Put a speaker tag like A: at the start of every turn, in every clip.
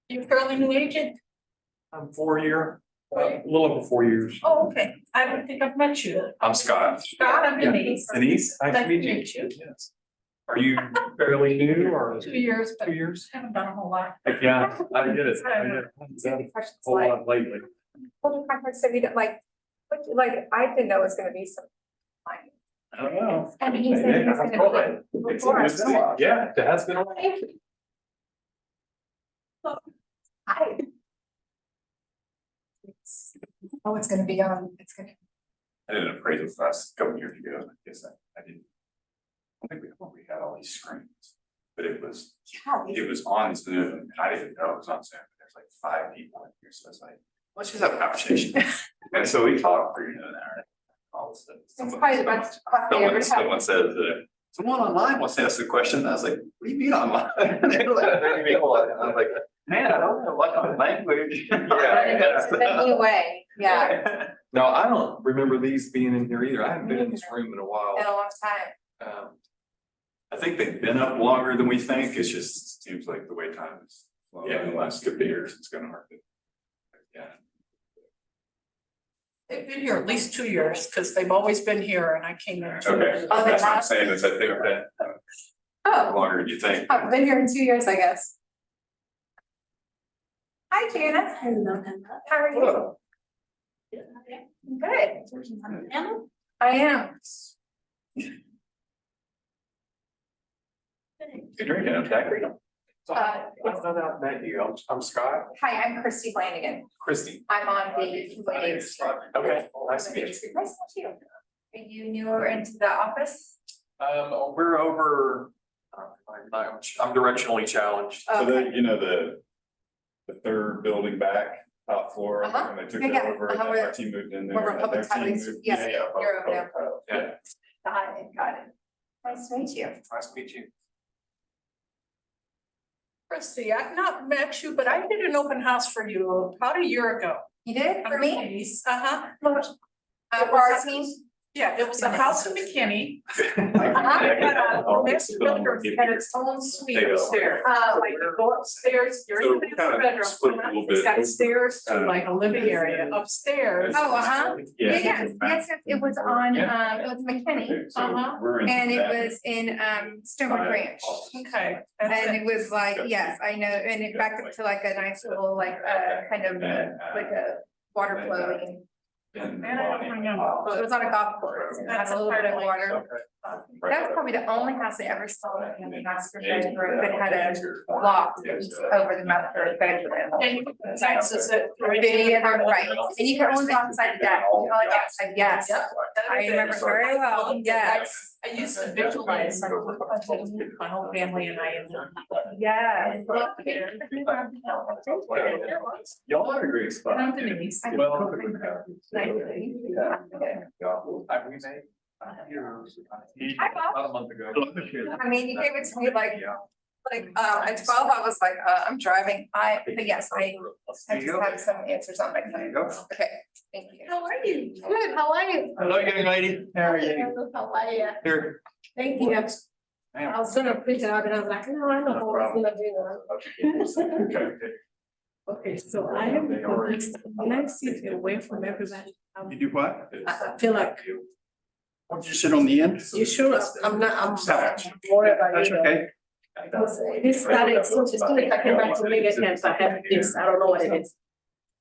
A: You fairly new agent?
B: I'm 4 year, a little over 4 years.
A: Oh, okay. I don't think I've met you.
B: I'm Scott.
A: Scott, I'm Denise.
B: Denise, nice to meet you. Yes. Are you fairly new or?
A: 2 years, but
B: 2 years?
A: haven't done a whole lot.
B: Yeah, I get it. I get it.
C: Maybe questions
B: A whole
C: like,
B: lot lately.
C: what do contracts that we don't like, I didn't know it was gonna be so. Fine.
B: I don't know.
C: And he said he was gonna be
B: It's
C: before us.
B: been a while. Yeah, it has been a while.
C: Thank you. Hi. Oh, it's gonna be on, it's gonna.
D: I did an appraisal class a couple years ago, I guess I didn't. I think we had all these screens, but it was on Zoom, and I didn't know it was on Zoom, there's like 5 people in here, so it's like, let's just have a conversation. And so we talked for, an hour. All of a sudden,
C: It's probably the best coffee I ever had.
D: someone says, someone online wants to ask a question, and I was like, what do you mean online? And they were like, "30 people," and I was like, man, I don't know what language.
C: It's the new way, yeah,
B: No, I don't remember these being in here either. I haven't been in this room in a while.
C: in a long time.
D: I think they've been up longer than we think, it's just seems like the way time is. Yeah, in the last couple of years, it's gonna hurt. Yeah.
A: They've been here at least 2 years, because they've always been here and I came in.
D: Okay,
C: Oh,
D: that's what I'm saying, is I think that
C: Oh,
D: longer than you think.
C: I've been here in 2 years, I guess. Hi, Jana.
E: Hello,
C: How are you?
D: Hello.
C: Good. I am.
D: Good drinking, okay?
B: I don't know that I met you. I'm Scott.
C: Hi, I'm Christy Flanagan.
B: Christy.
C: I'm on the complaints.
B: Okay, nice to meet you.
C: Nice to meet you. Are you newer into the office?
B: We're over, I'm directionally challenged.
D: So
C: Okay.
D: the third building back, top floor,
C: Uh-huh.
D: when they took
C: Yeah,
D: it over, and
C: uh-huh,
D: then our team moved in there.
C: where
D: and
C: Republic
D: their team
C: Titles-
D: moved-
C: yes,
D: yeah,
C: you're over there.
D: Yeah.
C: Got it. Nice to meet you.
B: Nice to meet you.
A: Christy, I've not met you, but I did an open house for you about a year ago.
C: You did for me?
A: Uh-huh.
C: For our team?
A: Yeah, it was a house in McKinney.
D: Oh,
A: Next bedroom had its own suite upstairs. Like you go upstairs, you're
D: So
A: in
D: we
A: the
D: kind of
A: bedroom.
D: split it a little
A: It's
D: bit.
A: got stairs to like a living area upstairs.
C: Oh, uh-huh.
D: Yeah.
C: Yes, it was on, it was McKinney,
D: Okay, so
A: Uh-huh.
D: we're in
C: and it
D: that
C: was in, Stonebrook Ranch.
A: Okay.
C: And
A: that's
C: it was like, yes, I know, and it backed up to like a nice little, like, kind of like a water flowing.
D: And
A: And I don't remember.
C: Well, it was on a golf course, and it had a little bit of water. That was probably the only house I ever saw that had a master bedroom that had a loft over the master bedroom.
A: And Texas, it.
C: Right, and you can only go outside the deck, you can only go outside, yes.
A: Yep.
C: I remember very well, yes.
A: I used to visualize my whole family and I.
C: Yes.
D: Y'all are a great spot.
A: I'm Denise.
D: Well.
C: Nice to meet you.
B: We made.
C: Hi, Bob.
B: About a month ago.
C: I mean, you gave it to me like at 12, I was like, I'm driving, but yes, I just have some answers on my phone. Okay, thank you.
E: How are you?
C: Good, how are you?
B: Hello, young lady. How are you?
E: How are you?
B: Here.
E: Thank you. I was gonna print it out, but I was like, no, I know how I was gonna do that. Okay, so I am a nice seat away from everybody.
F: You do what?
E: I feel like,
F: Why don't you sit on the end?
E: you sure, I'm not
F: Stop.
E: worried about
F: That's
E: you.
F: okay.
E: This started, so just like I came back to big attempts, I have this, I don't know what it is.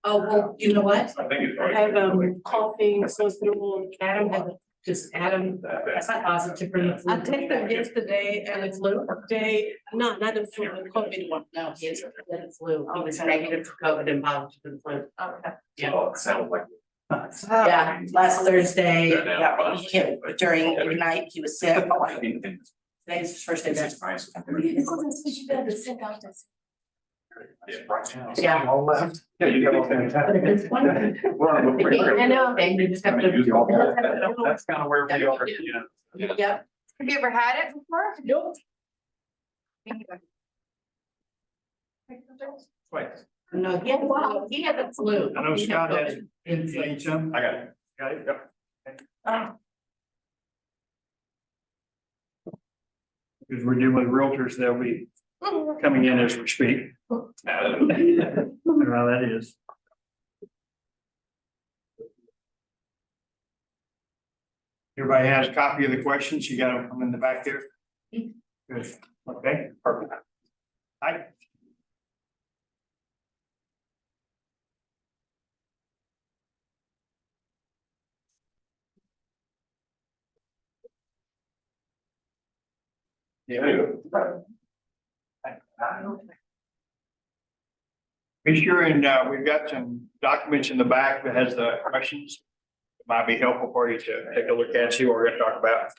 E: Oh, well, you know what?
D: I think it's.
E: I have coughing, so through Adam had Adam, that's not positive for the flu. I tested yesterday and it's flu day, no, not the flu, the COVID one, no, it's the flu. He was negative for COVID and positive for the flu.
A: Okay.
D: Oh, it sounded like.
G: Yeah, last Thursday, he came during the night, he was sick. Today's his first day back.
D: Nice.
E: This wasn't switched to the same doctors.
D: Yeah, right now.
G: Yeah.
B: All left.
D: Yeah, you got all fantastic.
E: I know.
G: And you just have to.
B: That's kind of where we are,
G: Yep,
C: Have you ever had it before?
E: Nope.
B: Wait.
G: no, he had the flu.
F: I know
G: He had
F: Scott has.
G: COVID.
F: You need some?
D: I got it.
F: Got it? Yep. Because we're dealing with realtors, they'll be coming in as we speak. I don't know how that is. Everybody has a copy of the questions. You got them in the back there? Good. Okay, perfect. I. Yeah. Be sure and we've got some documents in the back that has the questions. It might be helpful for you to take a look at, see what we're gonna talk about.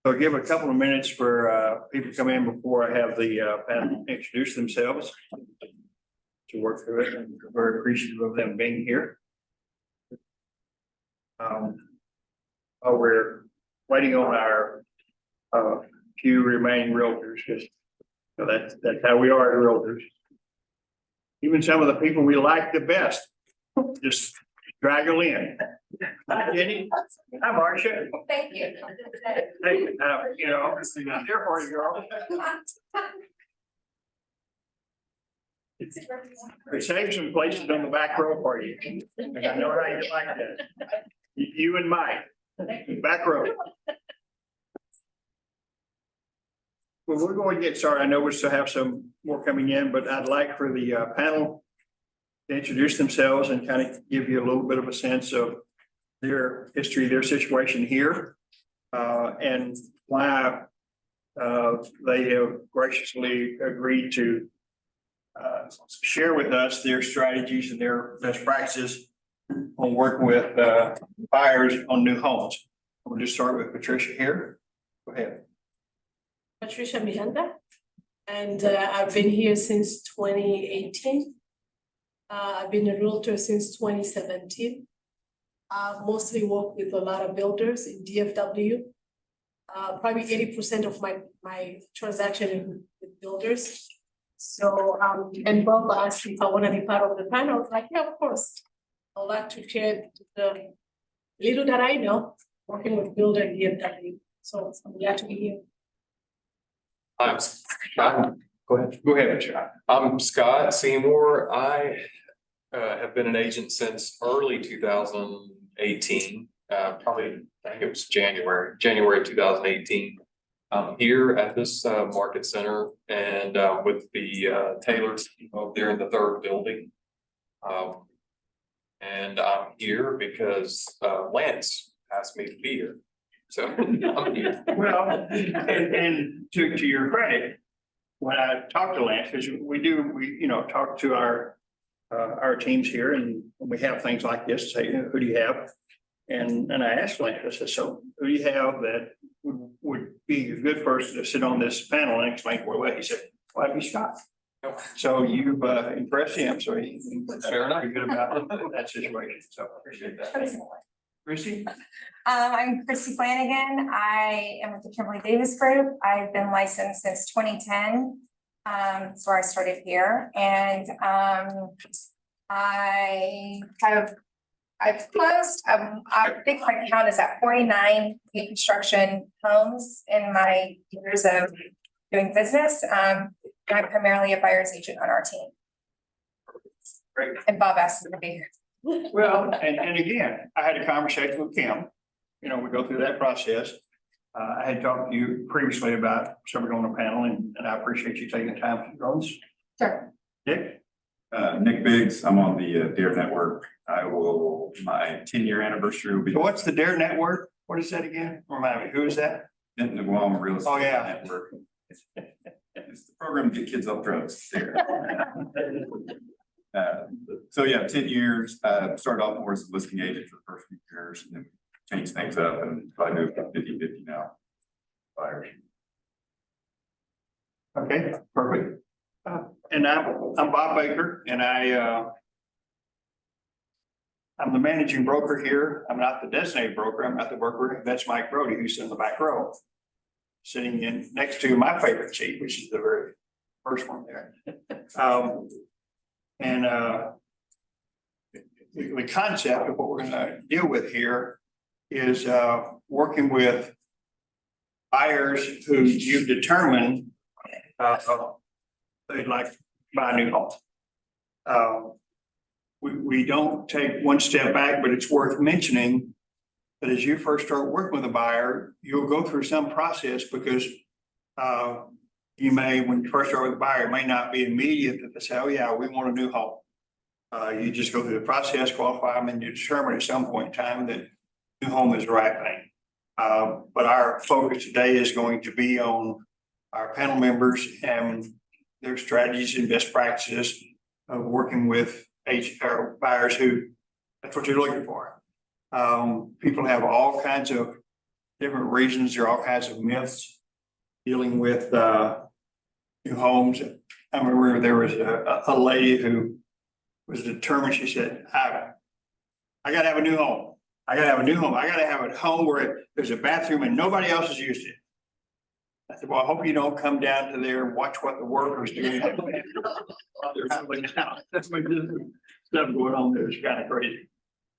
F: So I'll give a couple of minutes for people to come in before I have the panel introduce themselves. To work through it, and we're very appreciative of them being here. We're waiting on our few remaining realtors, just so that's how we are as realtors. Even some of the people we like the best, just drag them in. Hi, Jenny. Hi, Marcia.
C: Thank you.
F: Hey, you know, I'm here for you, girl. We saved some places on the back row for you. I know how you like that. You and Mike, back row. Well, we're going to get started. I know we still have some more coming in, but I'd like for the panel to introduce themselves and kind of give you a little bit of a sense of their history, their situation here, and why they have graciously agreed to share with us their strategies and their best practices on working with buyers on new homes. We'll just start with Patricia here. Go ahead.
E: Patricia Miranda, and I've been here since 2018. I've been a realtor since 2017. I've mostly worked with a lot of builders in DFW. Probably 80% of my transaction with builders. So, and Bob asked if I want to be part of the panel. I was like, yeah, of course. I'd like to share the little that I know working with builder in DFW. So I'm glad to be here.
B: I'm Scott. Go ahead.
F: Go ahead, Scott.
B: I'm Scott Seymour. I have been an agent since early 2018, probably, I think it was January 2018. I'm here at this market center and with the Taylors there in the third building. And I'm here because Lance asked me to be here. So I'm here.
F: Well, and to your credit, when I talked to Lance, because we talk to our teams here, and when we have things like this, say, who do you have? And I asked Lance, I said, so who do you have that would be a good person to sit on this panel and explain what? He said, well, that'd be Scott. So you've impressed him, so he's
B: Fair enough.
F: pretty good about that situation. So appreciate that. Chrissy?
C: I'm Christy Flanagan. I am with the Kimberly Davis Group. I've been licensed since 2010. That's where I started here. And I've closed, I think my count is at 49 new construction homes in my years of doing business. I'm primarily a buyer's agent on our team.
F: Great.
C: And Bob asked me to be here.
F: Well, and again, I had a conversation with Kim. We go through that process. I had talked to you previously about somebody on the panel, and I appreciate you taking the time to go on this.
C: Sure.
F: Dick?
D: Nick Biggs, I'm on the DARE network. My 10-year anniversary will be.
F: So what's the DARE network? What is that again? Remind me, who is that?
D: Denton and Guam Real Estate
F: Oh, yeah.
D: Network. It's the program to get kids off drugs there. So yeah, 10 years, started off more as a listing agent for the first few years, and then changed things up and probably moved up 50-50 now. Buyers.
F: Okay, perfect. And I'm Bob Baker, and I'm the managing broker here. I'm not the designated broker. I'm not the broker. That's Mike Brody, who's in the back row, sitting in next to my favorite seat, which is the very first one there. And the concept of what we're gonna deal with here is working with buyers who you've determined they'd like to buy a new home. We don't take one step back, but it's worth mentioning that as you first start working with a buyer, you'll go through some process because you may, when you first start with a buyer, it may not be immediate that they say, oh yeah, we want a new home. You just go through the process, qualify them, and you determine at some point in time that new home is the right thing. But our focus today is going to be on our panel members and their strategies and best practices of working with buyers who, that's what you're looking for. People have all kinds of different reasons, there are all kinds of myths dealing with new homes. I remember there was a lady who was determined, she said, I gotta have a new home. I gotta have a new home. I gotta have a home where there's a bathroom and nobody else has used it. I said, well, I hope you don't come down to there and watch what the workers do. That's my stuff going on there. It's kind of crazy.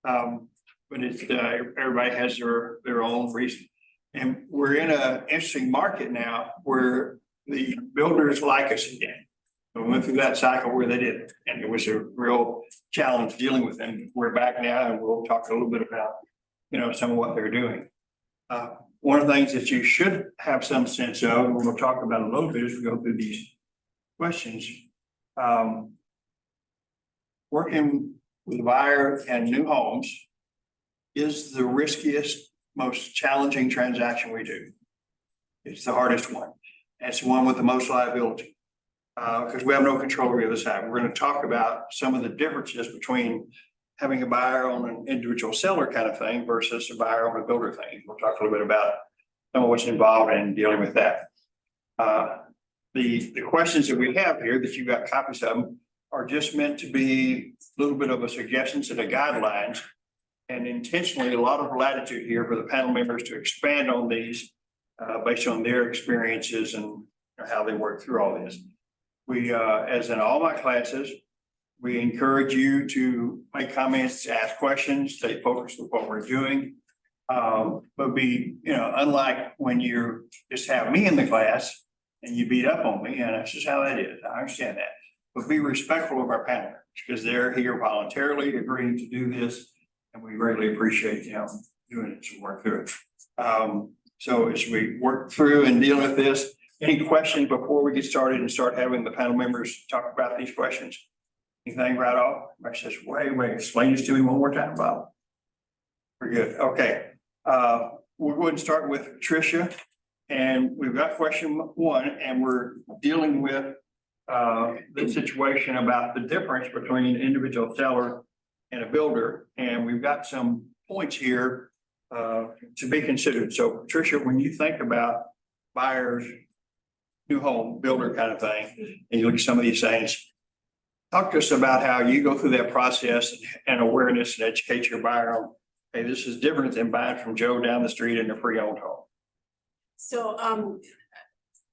F: But it's, everybody has their own reason. And we're in an interesting market now where the builders like us again. We went through that cycle where they did, and it was a real challenge dealing with them. We're back now, and we'll talk a little bit about, some of what they're doing. One of the things that you should have some sense of, and we'll talk about a little bit as we go through these questions. Working with a buyer and new homes is the riskiest, most challenging transaction we do. It's the hardest one. And it's the one with the most liability. Because we have no control over the other side. We're going to talk about some of the differences between having a buyer on an individual seller kind of thing versus a buyer on a builder thing. We'll talk a little bit about some of what's involved in dealing with that. The questions that we have here that you got copies of them are just meant to be a little bit of a suggestions and a guidelines, and intentionally a lot of latitude here for the panel members to expand on these based on their experiences and how they work through all this. We, as in all my classes, we encourage you to make comments, ask questions, stay focused with what we're doing. But be, unlike when you just have me in the class and you beat up on me, and that's just how that is. I understand that. But be respectful of our panel because they're here voluntarily agreeing to do this. And we greatly appreciate, doing it to work through it. So as we work through and deal with this, any questions before we get started and start having the panel members talk about these questions? Anything right off? Everybody says, wait, explain this to me one more time, Bob. We're good. Okay. We'll go ahead and start with Tricia. And we've got question one, and we're dealing with the situation about the difference between an individual seller and a builder. And we've got some points here to be considered. So Tricia, when you think about buyers, new home, builder kind of thing, and you look at some of these things, talk to us about how you go through that process and awareness and educate your buyer on, hey, this is different than buying from Joe down the street in a pre-owned home.
E: So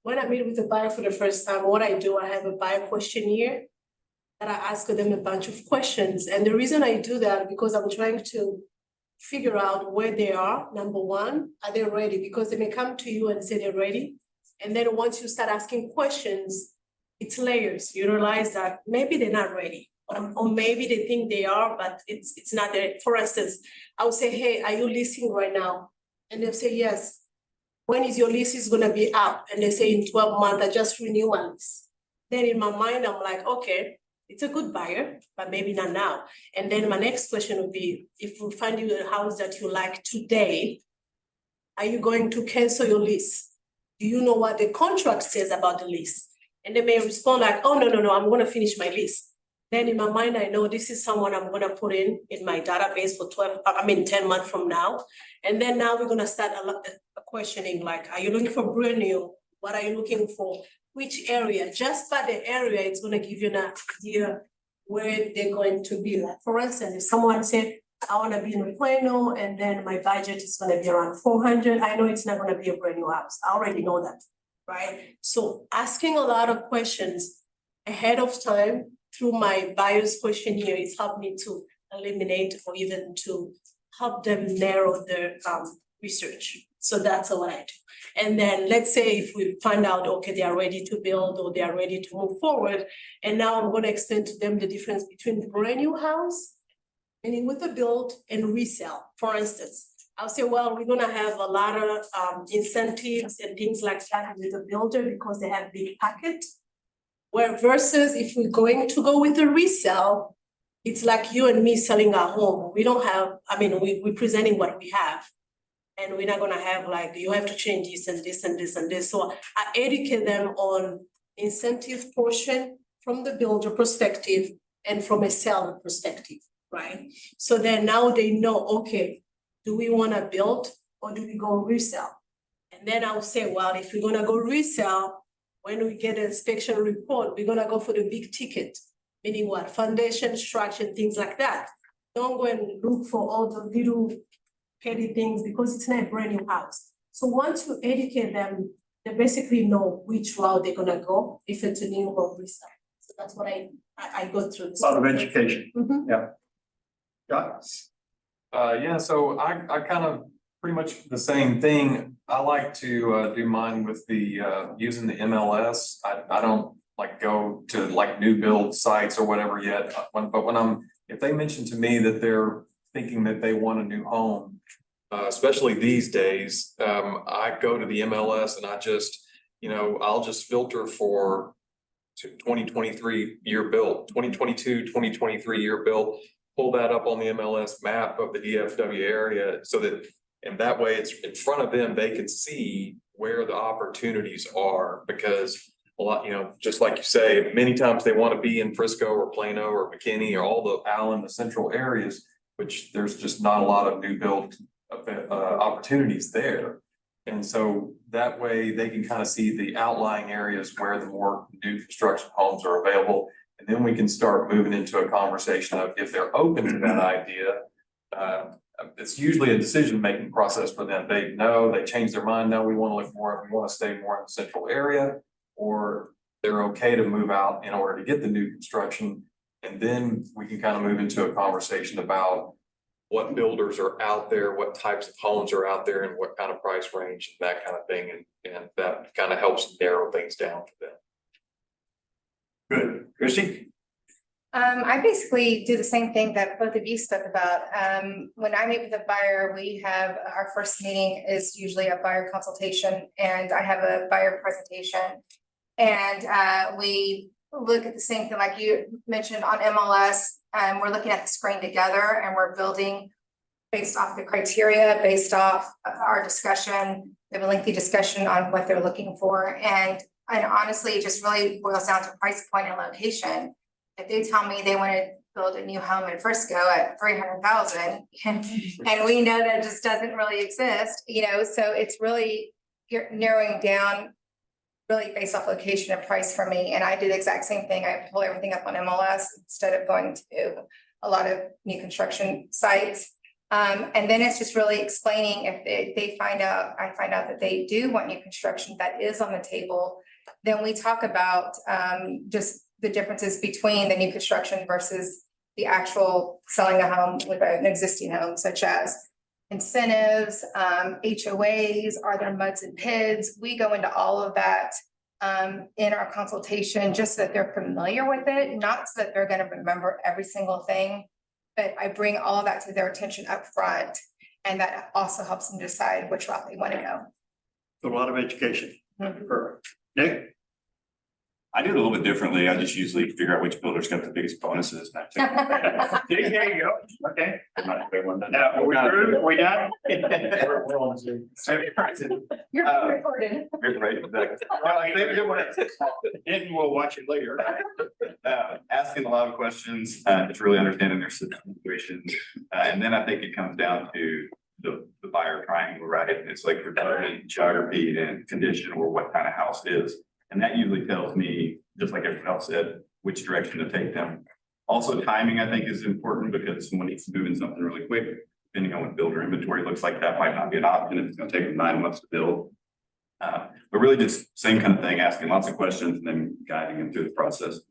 E: when I meet with the buyer for the first time, what I do, I have a buyer questionnaire that I ask them a bunch of questions. And the reason I do that, because I'm trying to figure out where they are. Number one, are they ready? Because they may come to you and say they're ready. And then once you start asking questions, it's layers. You realize that maybe they're not ready, or maybe they think they are, but it's not there. For instance, I would say, hey, are you leasing right now? And they'll say, yes. When is your lease is gonna be up? And they say in 12 months, I just renew one lease. Then in my mind, I'm like, okay, it's a good buyer, but maybe not now. And then my next question would be, if we find you a house that you like today, are you going to cancel your lease? Do you know what the contract says about the lease? And they may respond like, oh, no, I'm gonna finish my lease. Then in my mind, I know this is someone I'm gonna put in my database for 10 months from now. And then now we're gonna start a questioning like, are you looking for brand new? What are you looking for? Which area? Just by the area, it's gonna give you an idea where they're going to be. Like, for instance, if someone said, I wanna be in Plano and then my budget is gonna be around 400, I know it's not gonna be a brand new house. I already know that, right? So asking a lot of questions ahead of time through my buyer's questionnaire, it's helped me to eliminate or even to help them narrow their research. So that's what I do. And then let's say if we find out, okay, they are ready to build or they are ready to move forward. And now I'm gonna explain to them the difference between brand new house, meaning with a build and resale. For instance, I'll say, well, we're gonna have a lot of incentives and things like that with the builder because they have big packet. Where versus if we're going to go with a resale, it's like you and me selling our home. We don't have, we're presenting what we have. And we're not gonna have like, you have to change this and this and this and this. So I educate them on incentive portion from the builder perspective and from a seller perspective, right? So then now they know, okay, do we wanna build or do we go resell? And then I'll say, well, if we're gonna go resell, when we get an inspection report, we're gonna go for the big ticket, meaning what? Foundation, structure, things like that. Don't go and look for all the little petty things because it's not a brand new house. So once you educate them, they basically know which route they're gonna go if it's a new or resale. So that's what I go through.
F: A lot of education.
E: Mhm.
F: Got
B: Yeah, so I kind of pretty much the same thing. I like to do mine with the using the MLS. I don't like go to like new build sites or whatever yet. But when if they mention to me that they're thinking that they want a new home, especially these days, I go to the MLS and I'll just filter for 2023 year built, 2022, 2023 year built, pull that up on the MLS map of the DFW area so that, and that way it's in front of them, they can see where the opportunities are because a lot, just like you say, many times they want to be in Frisco or Plano or McKinney or all the Allen, the central areas, which there's just not a lot of new build opportunities there. And so that way they can kind of see the outlying areas where the more new construction homes are available. And then we can start moving into a conversation of if they're open to that idea. It's usually a decision-making process for them. They change their mind. No, we want to look more, we want to stay more in the central area, or they're okay to move out in order to get the new construction. And then we can kind of move into a conversation about what builders are out there, what types of homes are out there and what kind of price range, and that kind of thing. And that kind of helps narrow things down for them.
F: good. Chrissy?
C: I basically do the same thing that both of you spoke about. When I meet with a buyer, we have, our first meeting is usually a buyer consultation and I have a buyer presentation. And we look at the same thing like you mentioned on MLS. We're looking at the screen together and we're building based off the criteria, based off our discussion. We have a lengthy discussion on what they're looking for. And honestly, it just really boils down to price point and location. If they tell me they want to build a new home in Frisco at 300,000, and we know that just doesn't really exist, so it's really narrowing down really based off location and price for me. And I do the exact same thing. I pull everything up on MLS instead of going to a lot of new construction sites. And then it's just really explaining if I find out that they do want new construction that is on the table, then we talk about just the differences between the new construction versus the actual selling a home with an existing home, such as incentives, HOAs, are there muds and PIDs? We go into all of that in our consultation, just so that they're familiar with it, not so that they're going to remember every single thing, but I bring all of that to their attention up front, and that also helps them decide which route they want to go.
F: A lot of education.
C: Mhm.
F: Perfect. Nick?
D: I do it a little bit differently. I just usually figure out which builders got the biggest bonuses. And I take
F: There you go. Okay.
D: I'm not a big one.
F: Now, are we through? Are we done?
D: We're on Zoom.
C: You're recorded.
D: Right, exactly.
F: And we'll watch it later.
D: Asking a lot of questions, it's really understanding their situation. And then I think it comes down to the buyer triangle, right? It's like regarding geography and condition or what kind of house it is. And that usually tells me, just like everyone else said, which direction to take them. Also, timing, I think, is important because someone needs to move in something really quick. Depending on what builder inventory looks like, that might not be an option if it's gonna take them 9 months to build. But really just same kind of thing, asking lots of questions and then guiding them through the process.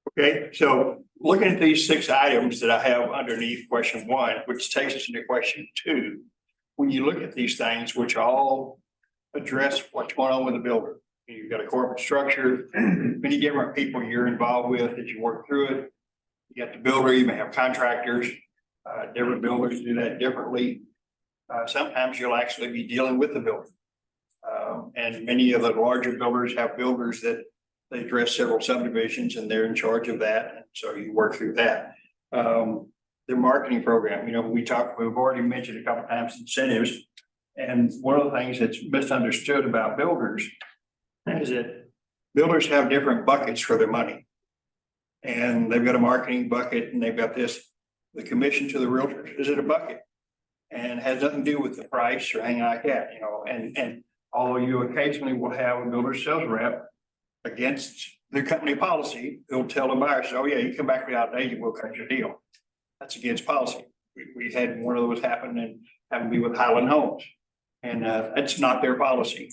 F: Okay, so looking at these 6 items that I have underneath question 1, which takes us into question 2. When you look at these things, which all address what's going on with the builder, you've got a corporate structure, many different people you're involved with as you work through it. You got the builder, you may have contractors, different builders do that differently. Sometimes you'll actually be dealing with the builder. And many of the larger builders have builders that they address several subdivisions and they're in charge of that. And so you work through that. Their marketing program, we've already mentioned a couple of times incentives. And one of the things that's misunderstood about builders is that builders have different buckets for their money. And they've got a marketing bucket and they've got the commission to the realtors is in a bucket. And has nothing to do with the price or anything like that, and although you occasionally will have a builder sales rep against the company policy, they'll tell the buyers, oh yeah, you come back without an agent, we'll cut your deal. That's against policy. We had one of those happen and happened to be with Highland Homes. And it's not their policy.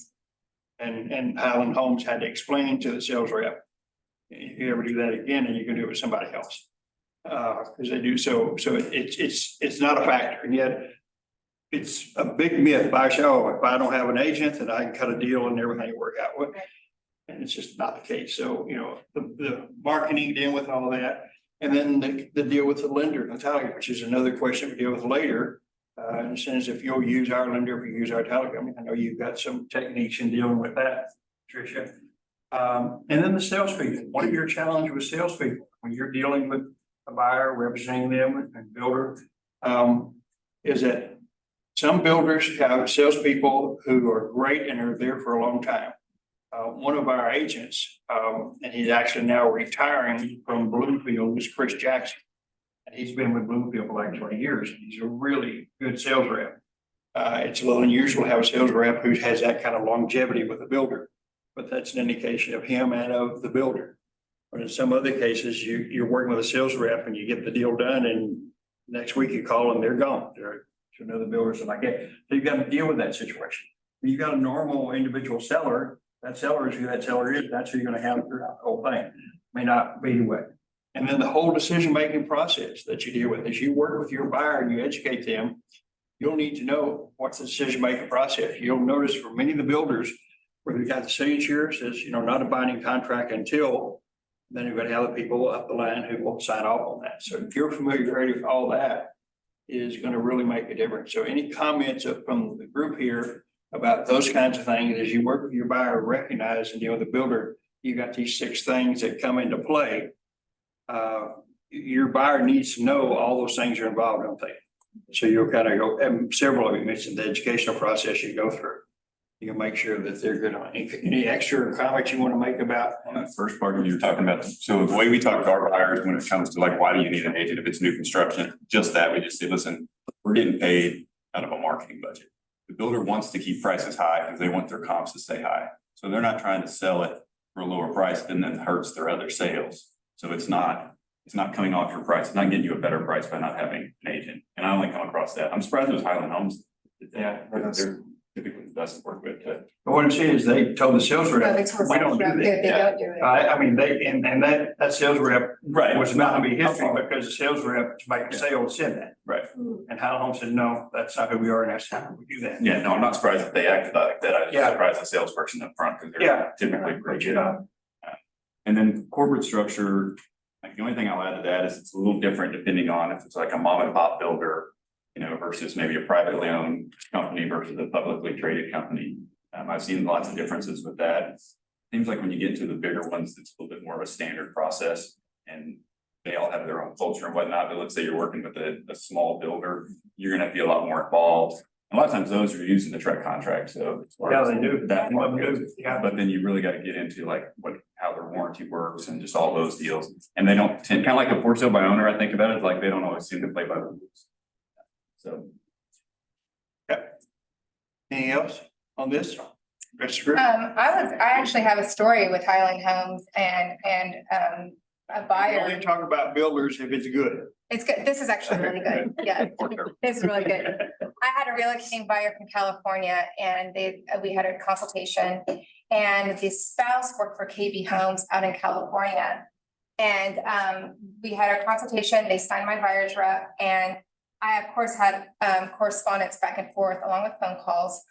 F: And Highland Homes had to explain to the sales rep, if you ever do that again, and you can do it with somebody else. Because they do so it's not a factor, and yet it's a big myth. Buyers say, oh, if I don't have an agent, then I can cut a deal and everything will work out. And it's just not the case. So, the marketing dealing with all of that, and then the deal with the lender, Natalia, which is another question we deal with later. In the sense, if you'll use our lender, if you use our title company, I know you've got some techniques in dealing with that, Tricia. And then the salespeople. What are your challenges with salespeople when you're dealing with a buyer, representing them and builder? Is that some builders have salespeople who are great and are there for a long time. One of our agents, and he's actually now retiring from Bloomfield, is Chris Jackson. And he's been with Bloomfield for like 20 years. He's a really good sales rep. It's a little unusual to have a sales rep who has that kind of longevity with a builder, but that's an indication of him and of the builder. But in some other cases, you're working with a sales rep and you get the deal done, and next week you call them, they're gone. They're to another builder, something like that. So you've got to deal with that situation. When you've got a normal individual seller, that seller is who that seller is. That's who you're going to have throughout the whole thing. May not be the way. And then the whole decision-making process that you deal with, as you work with your buyer and you educate them, you'll need to know what's the decision-making process. You'll notice for many of the builders where they've got the signature says, not a binding contract until, then you've got to have the people up the line who will sign off on that. So if you're familiar with all that, is going to really make a difference. So any comments from the group here about those kinds of things as you work with your buyer, recognize and deal with the builder, you got these 6 things that come into play. Your buyer needs to know all those things are involved, don't they? So you'll kind of go, and several of you mentioned the educational process you go through. You can make sure that they're good on any extra comments you want to make about.
D: On that first part when you were talking about, so the way we talk to our buyers when it comes to like, why do you need an agent if it's new construction? Just that, we just say, listen, we're getting paid out of a marketing budget. The builder wants to keep prices high because they want their comps to stay high. So they're not trying to sell it for a lower price and then hurts their other sales. So it's not coming off your price. It's not getting you a better price by not having an agent. And I only come across that. I'm surprised it was Highland Homes.
B: Yeah.
D: They're typically the best to work with.
F: But what I'm saying is they told the sales rep, we don't do that.
C: They don't do it.
F: I mean, that sales rep
D: Right.
F: was not gonna be history because the sales rep to make a sale said that.
D: Right.
F: And Highland Home said, no, that's not who we are and that's not how we do that.
D: Yeah, no, I'm not surprised that they acted like that. I was
F: Yeah.
D: just surprised the salesperson up front because
F: Yeah.
D: they're typically pretty
F: Good
D: good.
F: job.
D: And then corporate structure, like the only thing I'll add to that is it's a little different depending on if it's like a mom and pop builder, versus maybe a privately owned company versus a publicly traded company. I've seen lots of differences with that. Seems like when you get to the bigger ones, it's a little bit more of a standard process and they all have their own culture and whatnot. But let's say you're working with a small builder, you're gonna have to be a lot more involved. A lot of times those are using the Trek contract, so.
F: Yeah, they do.
D: That one
F: goes. Yeah.
D: But then you really got to get into like how their warranty works and just all those deals. And they don't tend, kind of like a for sale by owner, I think about it, like they don't always seem to play by the rules. So.
F: Anything else on this? Mr.
C: I actually have a story with Highland Homes and a
F: Only
C: buyer.
F: talk about builders if it's good.
C: It's good. This is actually really good. Yeah, this is really good. I had a relocating buyer from California and we had a consultation and the spouse worked for KB Homes out in California. And we had a consultation, they signed my buyer's rep, and I, of course, had correspondence back and forth along with phone calls.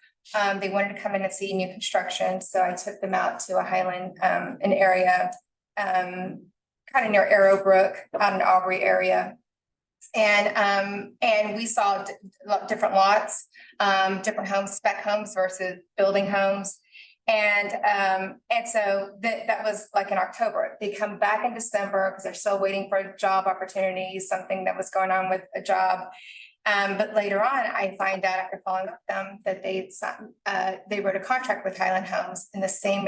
C: They wanted to come in and see new construction, so I took them out to a Highland, an area kind of near Arrowbrook, out in Aubrey area. And we saw different lots, different homes, spec homes versus building homes. And so that was like in October. They come back in December because they're still waiting for job opportunities, something that was going on with a job. But later on, I find out after following up with them that they wrote a contract with Highland Homes in the same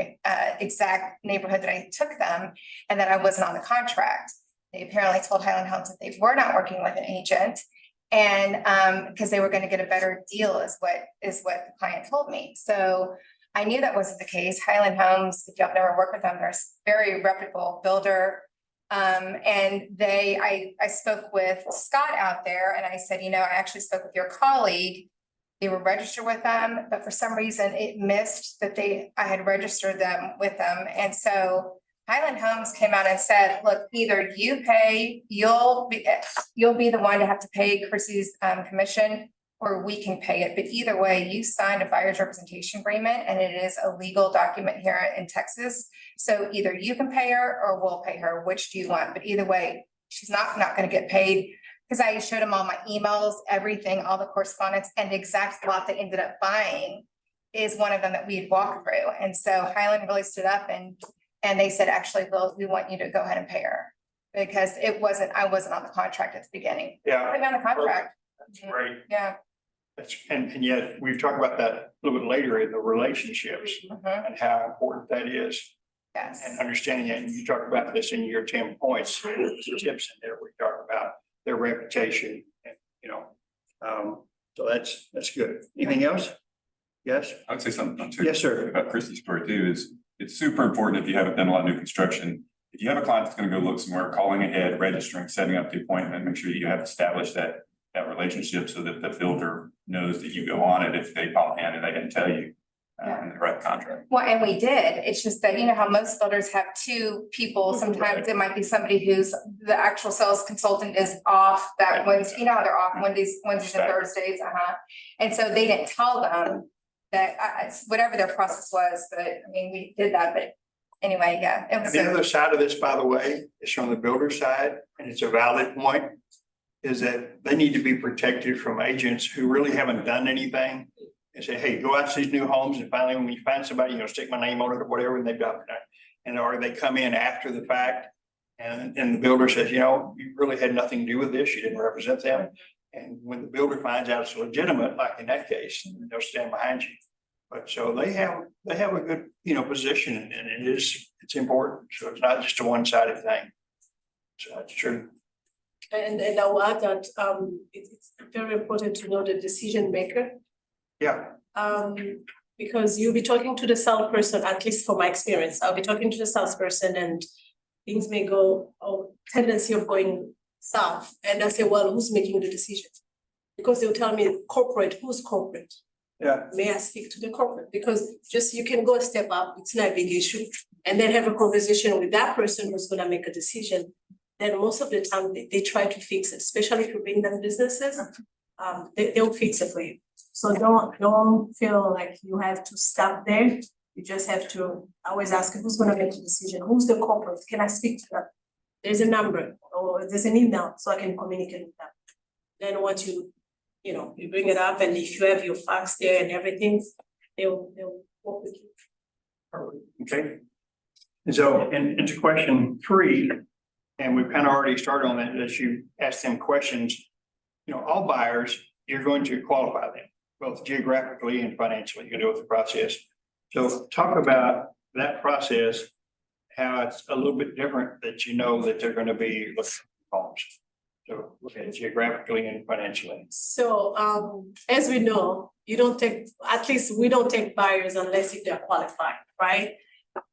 C: exact neighborhood that I took them, and that I wasn't on the contract. They apparently told Highland Homes that they were not working with an agent, and because they were going to get a better deal, is what the client told me. So I knew that wasn't the case. Highland Homes, if y'all never worked with them, they're a very reputable builder. And I spoke with Scott out there, and I said, I actually spoke with your colleague. They were registered with them, but for some reason it missed that I had registered them with them. And so Highland Homes came out and said, look, either you pay, you'll be the one to have to pay Chrissy's commission, or we can pay it. But either way, you signed a buyer's representation agreement, and it is a legal document here in Texas. So either you can pay her or we'll pay her. Which do you want? But either way, she's not going to get paid, because I showed them all my emails, everything, all the correspondence, and the exact lot that ended up buying is one of them that we had walked through. And so Highland really stood up and they said, actually, we want you to go ahead and pay her, because I wasn't on the contract at the beginning.
F: Yeah,
C: Put me on the contract.
F: that's great.
C: Yeah.
F: And yet, we've talked about that a little bit later in the relationships
C: Mhm.
F: and how important that is.
C: Yes.
F: And understanding it, and you talk about this in your 10 points, there's tips in there, we talk about their reputation, and, so that's good. Anything else? Yes,
D: I would say something too.
F: yes, sir.
D: About Christie's story too is it's super important if you haven't done a lot of new construction. If you have a client that's going to go look somewhere, calling ahead, registering, setting up the appointment, make sure you have established that relationship so that the builder knows that you go on it if they call hand and they didn't tell you in the right contract.
C: Well, and we did. It's just that, how most builders have two people. Sometimes it might be somebody who's the actual sales consultant is off that Wednesday, how they're off Wednesdays and Thursdays. And so they didn't tell them that whatever their process was, but we did that. But anyway, yeah. It
F: And
C: was
F: the other side of this, by the way, is from the builder side, and it's a valid point, is that they need to be protected from agents who really haven't done anything and say, hey, go out to these new homes, and finally, when you find somebody, stick my name on it or whatever, and they've done it. And or they come in after the fact, and the builder says, you really had nothing to do with this, you didn't represent them. And when the builder finds out it's legitimate, like in that case, they'll stand behind you. But so they have a good, position, and it's important. So it's not just a one-sided thing. So that's true.
E: And I will add that it's very important to know the decision maker.
F: Yeah,
E: Because you'll be talking to the salesperson, at least from my experience, I'll be talking to the salesperson and things may go, tendency of going south. And I say, well, who's making the decision? Because they'll tell me corporate, who's corporate?
F: yeah.
E: May I speak to the corporate? Because just you can go a step up, it's not a big issue. And then have a conversation with that person who's gonna make a decision. Then most of the time they try to fix it, especially if you bring them businesses, they'll fix it for you. So don't feel like you have to stop there. You just have to always ask who's gonna make the decision, who's the corporate, can I speak to them? There's a number or there's an email so I can communicate with them. Then once you bring it up, and if you have your fax there and everything, they'll work with you.
F: Okay. And so, and into question 3, and we've kind of already started on that, as you ask them questions, all buyers, you're going to qualify them, both geographically and financially, you're gonna go through the process. So talk about that process, how it's a little bit different, that they're gonna be looking for homes. So look at it geographically and financially.
E: So as we know, we don't take buyers unless if they're qualified, right?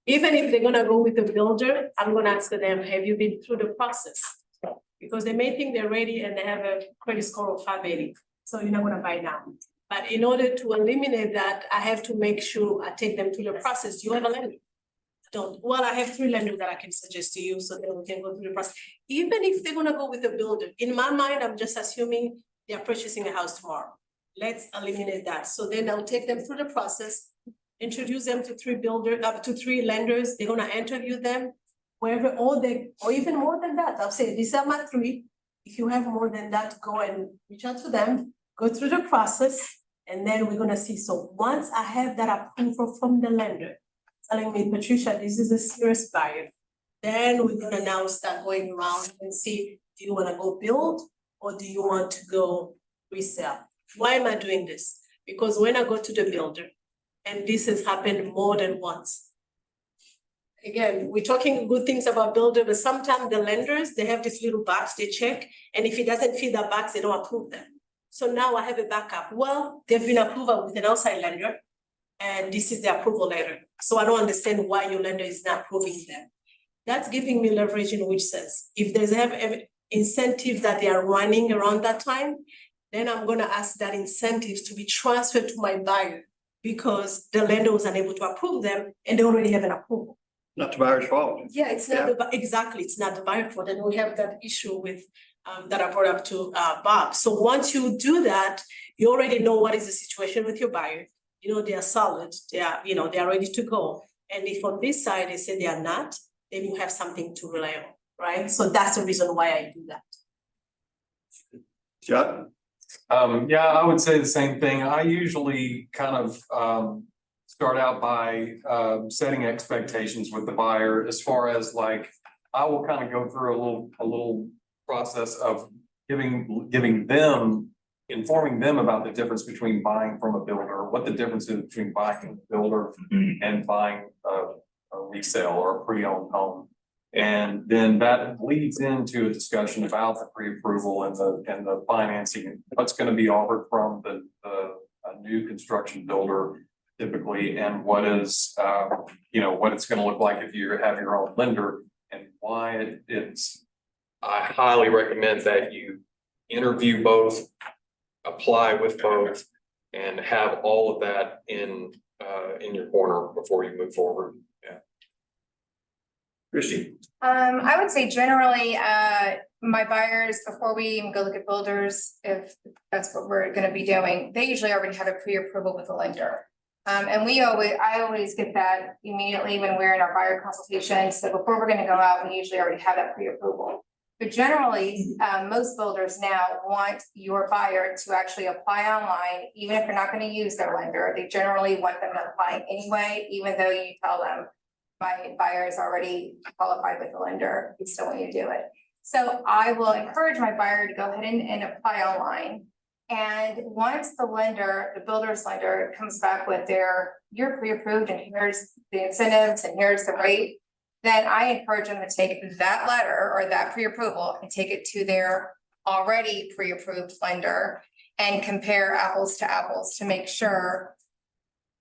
E: Even if they're gonna go with a builder, I'm gonna ask them, have you been through the process? Because they may think they're ready and they have a credit score of 580, so you're not gonna buy now. But in order to eliminate that, I have to make sure I take them through the process. You have a lender. Well, I have 3 lenders that I can suggest to you, so that we can go through the process. Even if they're gonna go with a builder, in my mind, I'm just assuming they are purchasing a house tomorrow. Let's eliminate that. So then I'll take them through the process, introduce them to 3 lenders. They're gonna interview them. Wherever, or even more than that, I'll say, these are my 3. If you have more than that, go and reach out to them, go through the process, and then we're gonna see. So once I have that approval from the lender, telling me, Patricia, this is a serious buyer, then we're gonna now start going around and see, do you wanna go build or do you want to go resell? Why am I doing this? Because when I go to the builder, and this has happened more than once. Again, we're talking good things about builder, but sometimes the lenders, they have this little box they check, and if it doesn't fit that box, they don't approve them. So now I have a backup. Well, they've been approved with an outside lender, and this is the approval letter. So I don't understand why your lender is not approving them. That's giving me leverage in which sense. If there's incentives that they are running around that time, then I'm gonna ask that incentives to be transferred to my buyer because the lender was unable to approve them and they already have an approval.
F: Not the buyer's fault.
E: Yeah, it's not exactly, it's not the buyer fault, and we have that issue with that I brought up to Bob. So once you do that, you already know what is the situation with your buyer. You know, they are solid, they are ready to go. And if on this side they say they are not, then you have something to rely on, right? So that's the reason why I do that.
F: John?
B: Yeah, I would say the same thing. I usually kind of start out by setting expectations with the buyer as far as like, I will kind of go through a little process of informing them about the difference between buying from a builder, what the difference is between buying from a builder and buying a resale or a pre-owned home. And then that leads into a discussion about the pre-approval and the financing, what's going to be offered from a new construction builder typically, and what is what it's going to look like if you have your own lender, and why it's. I highly recommend that you interview both, apply with both, and have all of that in your corner before you move forward. Yeah.
F: Christie?
C: I would say generally, my buyers, before we even go look at builders, if that's what we're gonna be doing, they usually already have a pre-approval with the lender. And I always get that immediately when we're in our buyer consultation. So before we're gonna go out, we usually already have that pre-approval. But generally, most builders now want your buyer to actually apply online, even if you're not gonna use their lender. They generally want them to apply anyway, even though you tell them, my buyer is already qualified with the lender, we still want you to do it. So I will encourage my buyer to go ahead and apply online. And once the lender, the builder's lender comes back with you're pre-approved and here's the incentives and here's the rate, then I encourage them to take that letter or that pre-approval and take it to their already pre-approved lender and compare apples to apples to make sure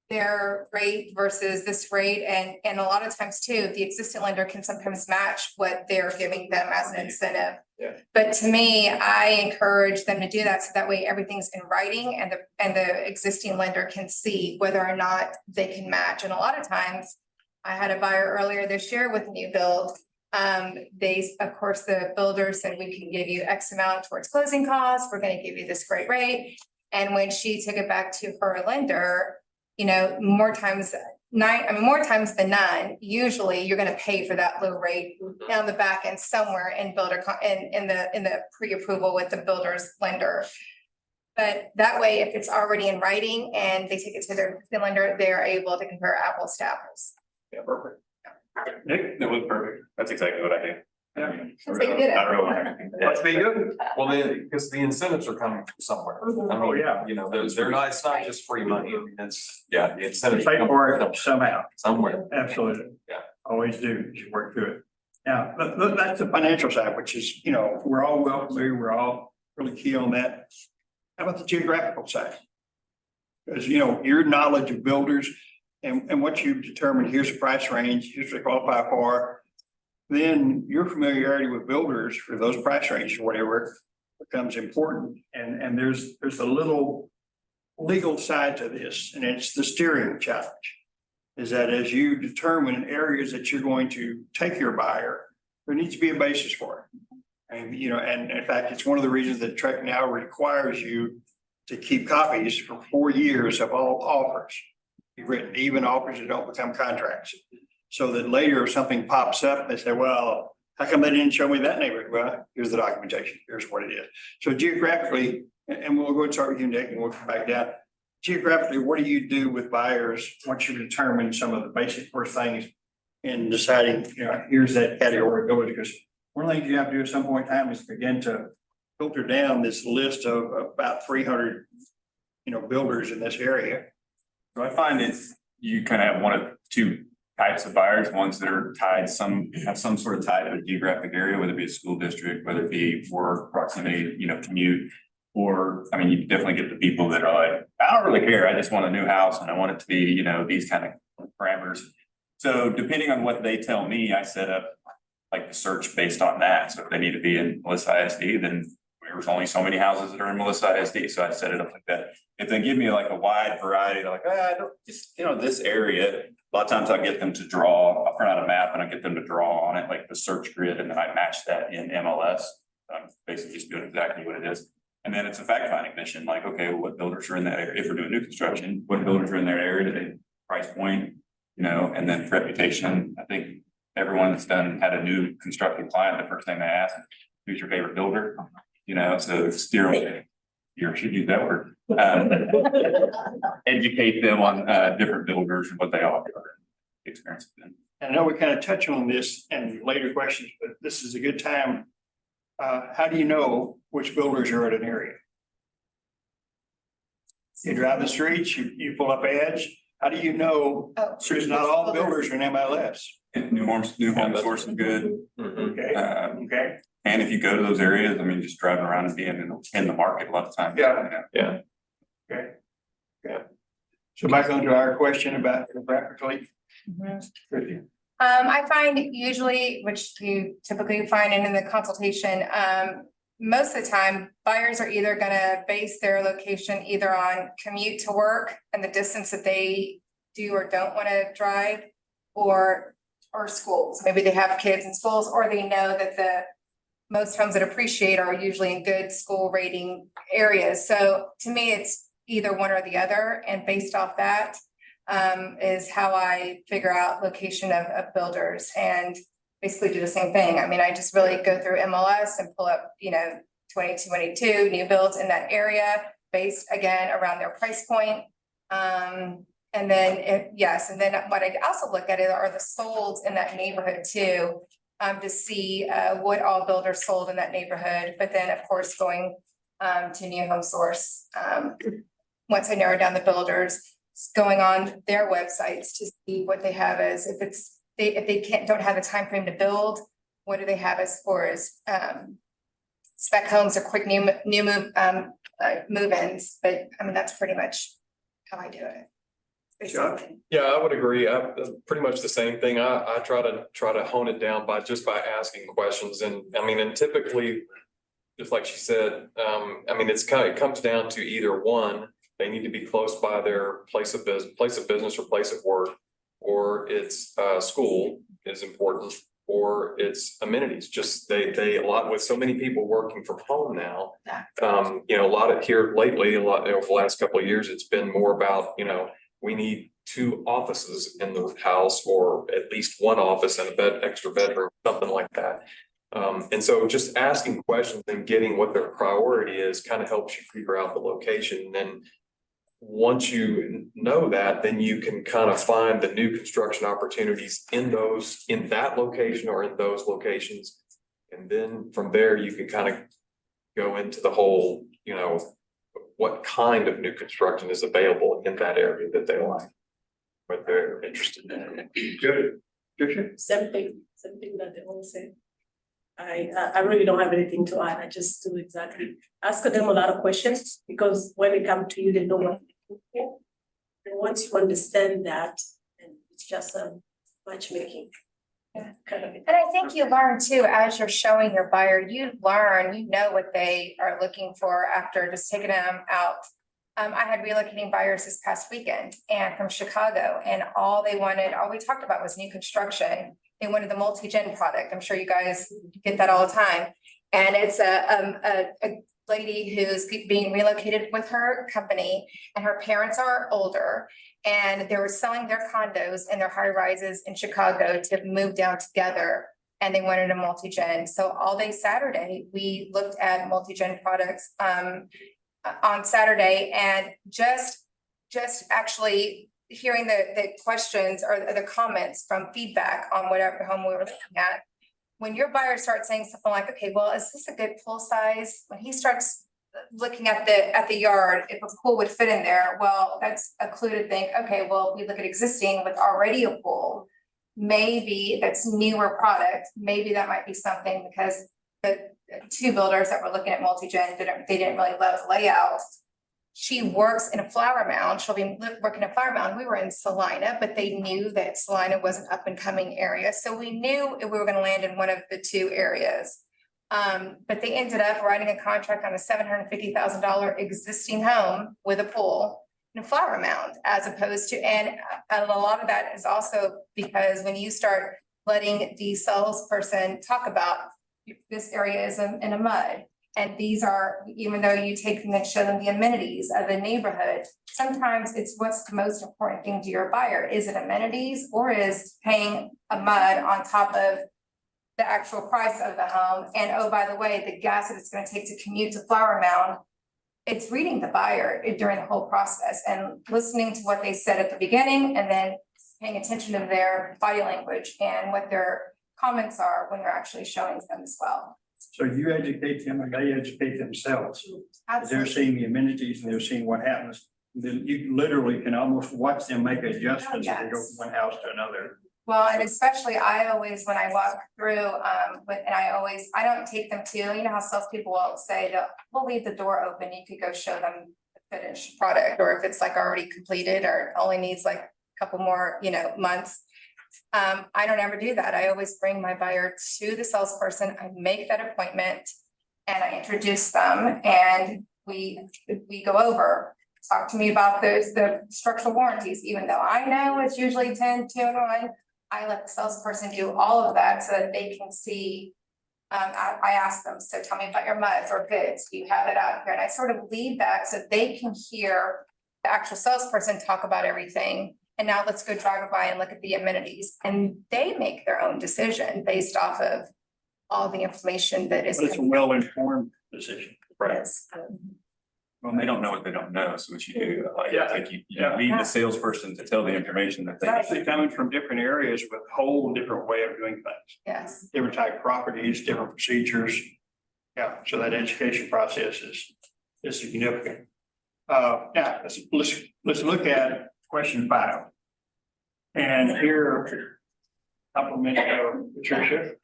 C: their rate versus this rate. And a lot of times too, the existing lender can sometimes match what they're giving them as an incentive.
B: Yeah.
C: But to me, I encourage them to do that so that way everything's in writing and the existing lender can see whether or not they can match. And a lot of times, I had a buyer earlier this year with new build. Of course, the builder said, we can give you X amount towards closing costs. We're gonna give you this great rate. And when she took it back to her lender, more times than none, usually you're gonna pay for that low rate on the back end somewhere in in the pre-approval with the builder's lender. But that way, if it's already in writing and they take it to their lender, they're able to compare apples to apples.
B: Yeah, perfect.
F: Nick?
D: That was perfect. That's exactly what I did.
F: Yeah.
C: So you did it.
D: Not really.
F: Must be good.
B: Well, because the incentives are coming from somewhere. I mean,
F: Oh, yeah.
B: They're not, it's not just free money. I mean, the incentives.
F: Pay
B: come
F: for
B: from
F: it somehow.
B: somewhere.
F: Absolutely.
B: Yeah.
F: Always do. You work through it. Now, that's the financial side, which is, we're all well familiar, we're all really key on that. How about the geographical side? Because, your knowledge of builders and what you've determined, here's the price range, here's what they qualify for. Then your familiarity with builders for those price ranges or whatever becomes important. And there's a little legal side to this, and it's the steering challenge. is that as you determine areas that you're going to take your buyer, there needs to be a basis for it. And, you know, and in fact, it's one of the reasons that Trek now requires you to keep copies for 4 years of all offers. You've written, even offers that don't become contracts. So that later if something pops up, they say, well, how come they didn't show me that neighborhood? Well, here's the documentation. Here's what it is. So geographically, and we'll go and start with you, Nick, and we'll come back down. Geographically, what do you do with buyers once you determine some of the basic first things in deciding, you know, here's that category of builders? Because one of the things you have to do at some point in time is begin to filter down this list of about 300, you know, builders in this area.
D: So I find it's, you kind of have one of two types of buyers, ones that are tied, have some sort of tie to a geographic area, whether it be a school district, whether it be work, proximity, you know, commute. Or, I mean, you definitely get the people that are like, I don't really care, I just want a new house and I want it to be, you know, these kind of parameters. So depending on what they tell me, I set up like the search based on that. So if they need to be in Melissa ISD, then there's only so many houses that are in Melissa ISD, so I set it up like that. If they give me like a wide variety, they're like, I don't just, you know, this area, a lot of times I'll get them to draw, I'll print out a map and I get them to draw on it, like the search grid, and then I match that in MLS. I'm basically just doing exactly what it is. And then it's a fact finding mission, like, okay, what builders are in that area? If we're doing new construction, what builders are in that area? Do they price point, you know, and then reputation. I think everyone that's had a new constructed client, the first thing they ask, who's your favorite builder? You know, so steer them, you should use that word. Educate them on different builders and what they offer, experience with them.
F: And I know we kind of touch on this in later questions, but this is a good time. How do you know which builders are in an area? You drive the streets, you pull up ads. How do you know?
C: Oh,
F: There's not all builders are in MLS.
D: New home source is good.
F: Okay, okay.
D: And if you go to those areas, I mean, just driving around and being in the market a lot of times.
F: Yeah. Okay. Yeah. So back onto our question about geographically.
C: I find usually, which you typically find in the consultation, most of the time, buyers are either gonna base their location either on commute to work and the distance that they do or don't wanna drive, or schools. Maybe they have kids in schools, or they know that the most homes that appreciate are usually in good school rating areas. So to me, it's either one or the other, and based off that, is how I figure out location of builders, and basically do the same thing. I mean, I just really go through MLS and pull up, you know, 22 new builds in that area based again around their price point. And then and then what I also look at are the solds in that neighborhood too, to see what all builders sold in that neighborhood. But then of course going to New Home Source, once I narrow down the builders, going on their websites to see what they have as, if they don't have the time frame to build, what do they have as far as spec homes or quick new move-ins. But I mean, that's pretty much how I do it.
F: Sure.
B: Yeah, I would agree. Pretty much the same thing. I try to hone it down by asking questions, and I mean, and typically, just like she said, I mean, it comes down to either one, they need to be close by their place of business or place of work, or it's school is important, or it's amenities. Just they a lot with so many people working from home now. You know, a lot of here lately, over the last couple of years, it's been more about, you know, we need 2 offices in the house, or at least 1 office and a extra bedroom, something like that. And so just asking questions and getting what their priority is kind of helps you figure out the location. And then once you know that, then you can kind of find the new construction opportunities in that location or in those locations. And then from there, you can kind of go into the whole, you know, what kind of new construction is available in that area that they like, what they're interested in.
F: Good. Good.
E: Same thing that they all say. I really don't have anything to add. I just do exactly, ask them a lot of questions, because when they come to you, they know what they're looking for. And once you understand that, and it's just a matchmaking. Kind of.
C: And I think you learn too, as you're showing your buyer, you know what they are looking for after just taking them out I had relocating buyers this past weekend and from Chicago, and all we talked about was new construction. They wanted the multi-gen product. I'm sure you guys get that all the time. And it's a lady who's being relocated with her company, and her parents are older. And they were selling their condos and their high rises in Chicago to move down together. And they wanted a multi-gen. So all day Saturday, we looked at multi-gen products on Saturday, and just actually hearing the questions or the comments from feedback on whatever home we were looking at. When your buyer starts saying something like, okay, well, is this a good pool size? When he starts looking at the yard, if a pool would fit in there, well, that's a clue to think, okay, well, we look at existing with already a pool. Maybe that's newer product, maybe that might be something, because the two builders that were looking at multi-gen, they didn't really love the layout. She works in a flower mound, she'll be working in a flower mound. We were in Salina, but they knew that Salina was an up and coming area. So we knew we were gonna land in one of the two areas. But they ended up writing a contract on a $750,000 existing home with a pool and a flower mound, as opposed to, and a lot of that is also because when you start letting the salesperson talk about this area is in a mud, and these are, even though you take them and show them the amenities of the neighborhood, sometimes it's what's the most important thing to your buyer. Is it amenities, or is paying a mud on top of the actual price of the home? And oh, by the way, the gas that it's gonna take to commute to Flower Mound. It's reading the buyer during the whole process and listening to what they said at the beginning, and then paying attention to their body language and what their comments are when they're actually showing them as well.
F: So you educate them and they educate themselves. They're
C: Absolutely.
F: seeing the amenities and they're seeing what happens. Then you literally can almost watch them make adjustments as they go from one house to another.
C: Well, and especially I always, when I walk through, I don't take them to, you know how salespeople will say, we'll leave the door open, you could go show them the finished product, or if it's like already completed or only needs like a couple more, months. I don't ever do that. I always bring my buyer to the salesperson, I make that appointment and I introduce them, and we go over. Talk to me about the structural warranties, even though I know it's usually 10, 2 and 1. I let the salesperson do all of that so that they can see. I ask them, so tell me about your muds or bids, do you have it out here? And I sort of lead that so they can hear the actual salesperson talk about everything. And now let's go drive by and look at the amenities, and they make their own decision based off of all the information that is.
F: But it's a well-informed decision.
C: Yes.
D: Well, they don't know what they don't know, so what you do,
F: Yeah.
D: you
F: Yeah.
D: lead the salesperson to tell the information that they.
F: Especially coming from different areas with a whole different way of doing things,
C: Yes.
F: different type of properties, different procedures. Yeah, so that education process is significant. Yeah, let's look at question 5. And here, compliment Patricia.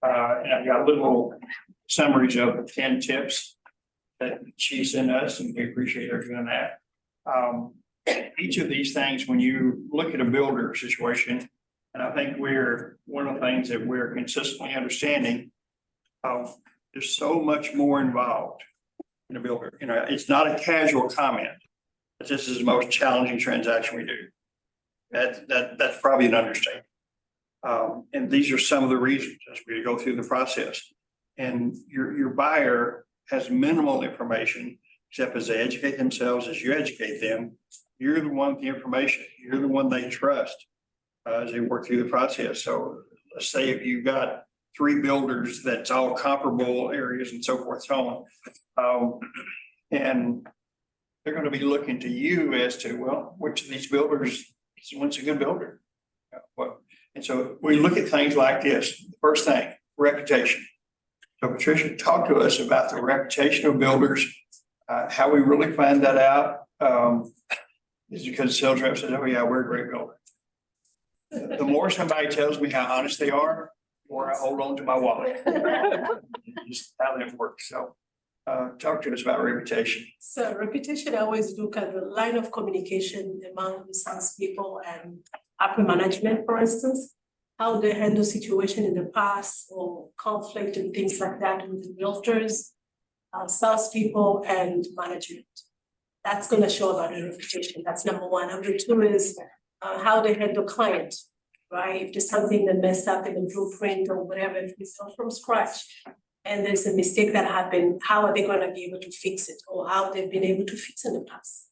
F: And I've got little summaries of the 10 tips that she sent us, and we appreciate her doing that. Each of these things, when you look at a builder situation, and I think one of the things that we're consistently understanding, there's so much more involved in a builder. It's not a casual comment, but this is the most challenging transaction we do. That's probably an understatement. And these are some of the reasons as we go through the process. And your buyer has minimal information, except as they educate themselves, as you educate them, you're the one with the information, you're the one they trust as they work through the process. So let's say if you've got 3 builders that's all comparable areas and so forth, so on. And they're going to be looking to you as to, well, which of these builders is one's a good builder? And so we look at things like this. First thing, reputation. So Patricia, talk to us about the reputation of builders, how we really find that out. Is because the sales rep says, oh yeah, we're a great builder. The more somebody tells me how honest they are, the more I hold on to my wallet. Just how that works. So talk to us about reputation.
E: So reputation, I always look at the line of communication among the salespeople and upper management, for instance, how they handle situation in the past or conflict and things like that with the realtors, salespeople and management. That's gonna show about your reputation. That's number one. Number two is how they handle client, right? If there's something that messed up in the blueprint or whatever, if we start from scratch and there's a mistake that happened, how are they gonna be able to fix it or how they've been able to fix in the past?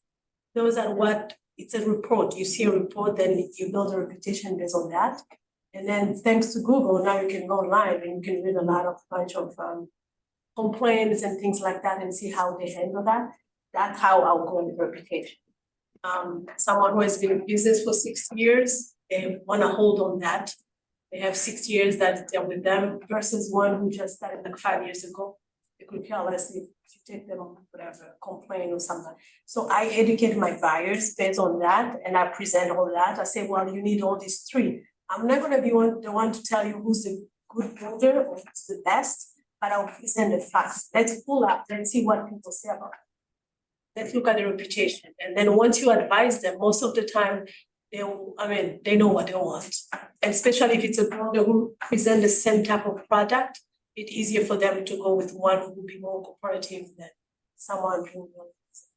E: Those are what, it's a report. You see a report, then you build a reputation based on that. And then thanks to Google, now you can go online and you can read bunch of complaints and things like that and see how they handle that. That's how I'll go with reputation. Someone who has been in business for 6 years, they wanna hold on that. They have 6 years that they're with them versus one who just started like 5 years ago. They could care less if you take them on whatever, complaint or something. So I educate my buyers based on that and I present all that. I say, well, you need all these three. I'm not gonna be the one to tell you who's the good builder or who's the best, but I'll present the facts. Let's pull up, let's see what people say about it. Let's look at the reputation. And then once you advise them, most of the time, they know what they want. And especially if it's a builder who present the same type of product, it's easier for them to go with one who will be more cooperative than someone who will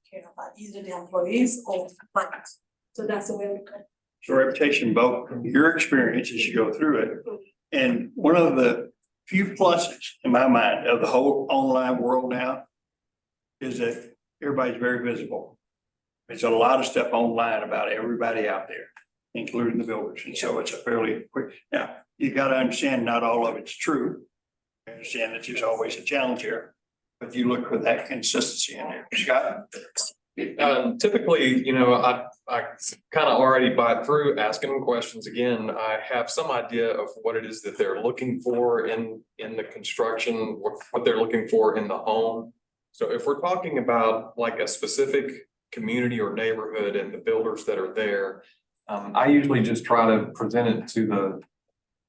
E: care about either the employees or the clients. So that's the way we look at it.
F: So reputation, both from your experience as you go through it. And one of the few pluses in my mind of the whole online world now is that everybody's very visible. There's a lot of stuff online about everybody out there, including the builders. And so it's a fairly quick, now, you gotta understand not all of it's true. I understand that there's always a challenge here, but you look for that consistency in there. Scott?
B: Typically, I kind of already by through asking them questions again, I have some idea of what it is that they're looking for in the construction, what they're looking for in the home. So if we're talking about like a specific community or neighborhood and the builders that are there, I usually just try to present it to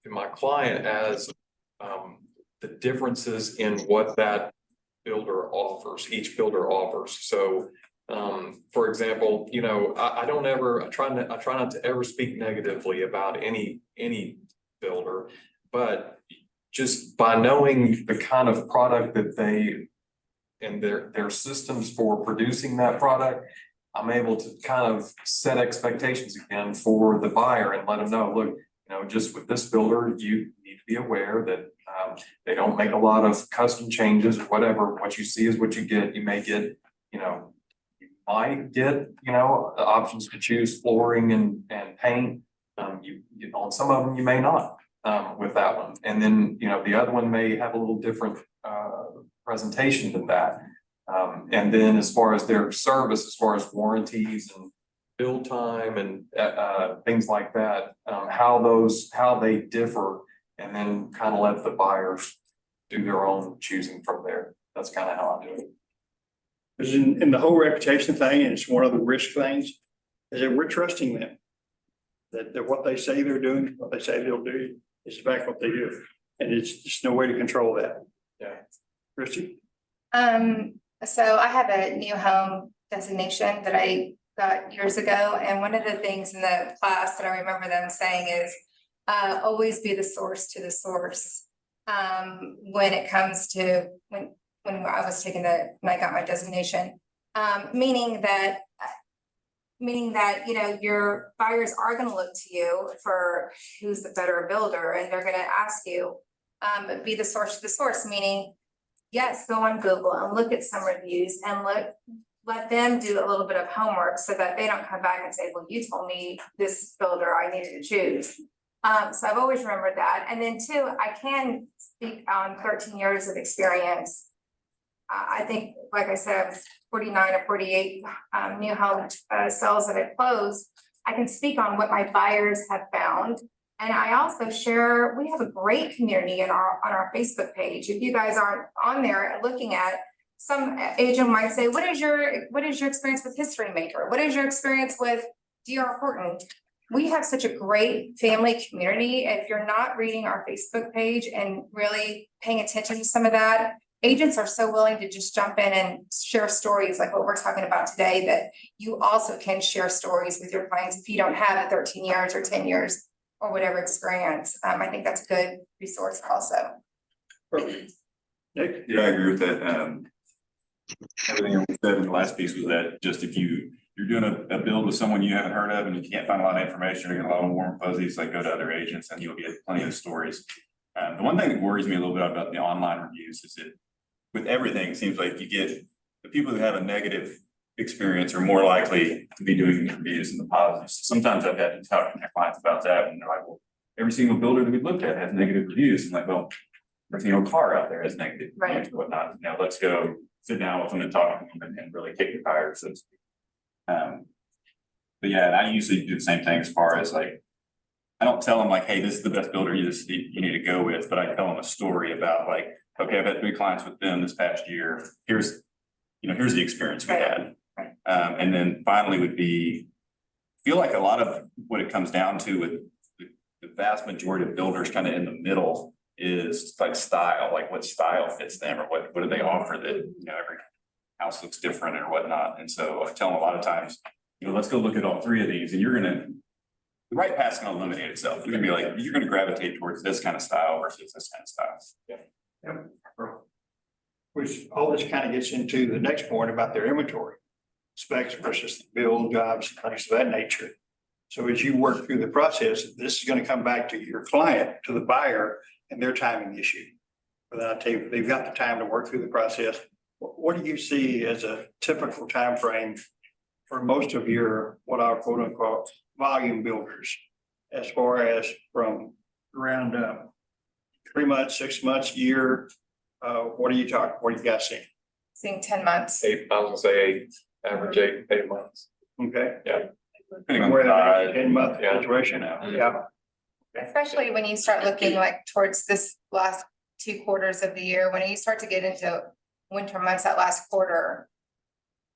B: my client as the differences in what that builder offers, each builder offers. So for example, I try not to ever speak negatively about any builder, but just by knowing the kind of product that they and their systems for producing that product, I'm able to kind of set expectations again for the buyer and let them know, look, just with this builder, you need to be aware that they don't make a lot of custom changes or whatever. What you see is what you get. You may get, you might get, options to choose flooring and paint. On some of them, you may not with that one. And then, the other one may have a little different presentation than that. And then as far as their service, as far as warranties and build time and things like that, how they differ, and then kind of let the buyers do their own choosing from there. That's kind of how I do it.
F: Because in the whole reputation thing, and it's one of the risk things, is that we're trusting them. That what they say they're doing, what they say they'll do, is in fact what they do. And it's just no way to control that.
B: Yeah.
F: Christy?
C: So I have a new home designation that I got years ago. And one of the things in the class that I remember them saying is, always be the source to the source. When it comes to, when I was when I got my designation, meaning that, your buyers are gonna look to you for who's the better builder, and they're gonna ask you, be the source to the source, meaning, yes, go on Google and look at some reviews and let them do a little bit of homework so that they don't come back and say, well, you told me this builder I needed to choose. So I've always remembered that. And then two, I can speak on 13 years of experience. I think, like I said, 49 or 48 new home sales that I closed. I can speak on what my buyers have found. And I also share, we have a great community on our Facebook page. If you guys aren't on there looking at, some agent might say, what is your experience with History Maker? What is your experience with D.R. Horton? We have such a great family community. If you're not reading our Facebook page and really paying attention to some of that, agents are so willing to just jump in and share stories like what we're talking about today, that you also can share stories with your clients if you don't have a 13 years or 10 years or whatever experience. I think that's a good resource also.
F: Nick?
D: Yeah, I agree with that. everything we said in the last piece was that just if you're doing a build with someone you haven't heard of and you can't find a lot of information or get a lot of warm fuzzies, like go to other agents and you'll get plenty of stories. The one thing that worries me a little bit about the online reviews is that with everything, it seems like you get the people who have a negative experience are more likely to be doing reviews than the positives. Sometimes I've had to talk to my clients about that and they're like, well, every single builder that we looked at has negative reviews. I'm like, well, every single car out there has negative reviews and whatnot. Now let's go sit down with them and talk to them and really kick the tires, so to speak. But yeah, and I usually do the same thing as far as like, I don't tell them like, hey, this is the best builder you need to go with, but I tell them a story about like, okay, I've had 3 clients with them this past year. Here's the experience we had. And then finally would be, I feel like a lot of what it comes down to with the vast majority of builders kind of in the middle is like style, like what style fits them or what do they offer that, every house looks different or whatnot. And so I tell them a lot of times, let's go look at all 3 of these and the right path's gonna eliminate itself. You're gonna be like, you're gonna gravitate towards this kind of style versus this kind of style.
F: Yeah. Which all this kind of gets into the next point about their inventory. Specs versus the build jobs, things of that nature. So as you work through the process, this is gonna come back to your client, to the buyer, and their timing issue. But they've got the time to work through the process. What do you see as a typical time frame for most of your, what I'll quote unquote, volume builders? As far as from around 3 months, 6 months, year, what are you talking, what do you guys see?
C: Seeing 10 months.
B: 8, I was gonna say 8, average 8 months.
F: Okay.
D: Depending on
F: Where
D: the
F: that
D: size.
F: 10-month
B: Yeah.
F: situation now, yeah.
C: Especially when you start looking like towards this last 2 quarters of the year, when you start to get into winter months, that last quarter.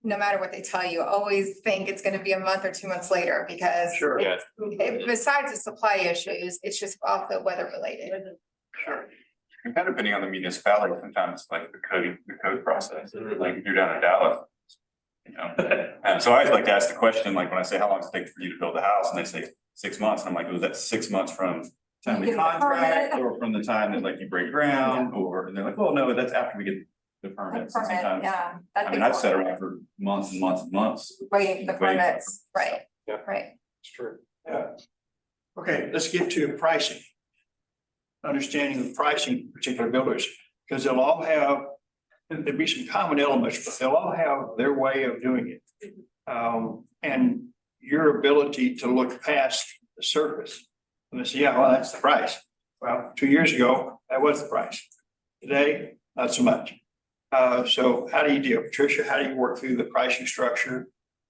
C: No matter what they tell you, always think it's gonna be a month or 2 months later because.
F: Sure.
B: Yeah.
C: Besides the supply issues, it's just also weather related.
F: Sure.
D: And kind of depending on the municipality, sometimes like the code process, like if you're down in Dallas. And so I always like to ask the question, like when I say, how long does it take for you to build a house? And they say 6 months. And I'm like, was that 6 months from the time we
C: You get the
D: contract
C: permit.
D: or from the time that like you break ground or, and they're like, well, no, that's after we get the permits. And sometimes,
C: Yeah.
D: I mean, I've sat around for months and months and months.
C: Waiting for the
D: Waiting.
C: permits, right?
B: Yeah.
C: Right.
B: It's true.
F: Yeah. Okay, let's get to pricing. Understanding the pricing of particular builders, because they'll all have, there'll be some common elements, but they'll all have their way of doing it. And your ability to look past the surface and say, yeah, well, that's the price. Well, 2 years ago, that was the price. Today, not so much. So how do you deal, Patricia? How do you work through the pricing structure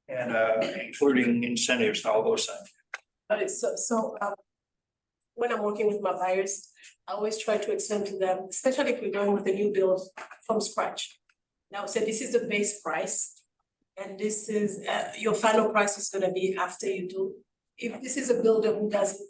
F: and including incentives and all those things?
E: When I'm working with my buyers, I always try to explain to them, especially if we're going with a new build from scratch. Now, say this is the base price. And this is, your final price is gonna be after you do. If this is a builder who does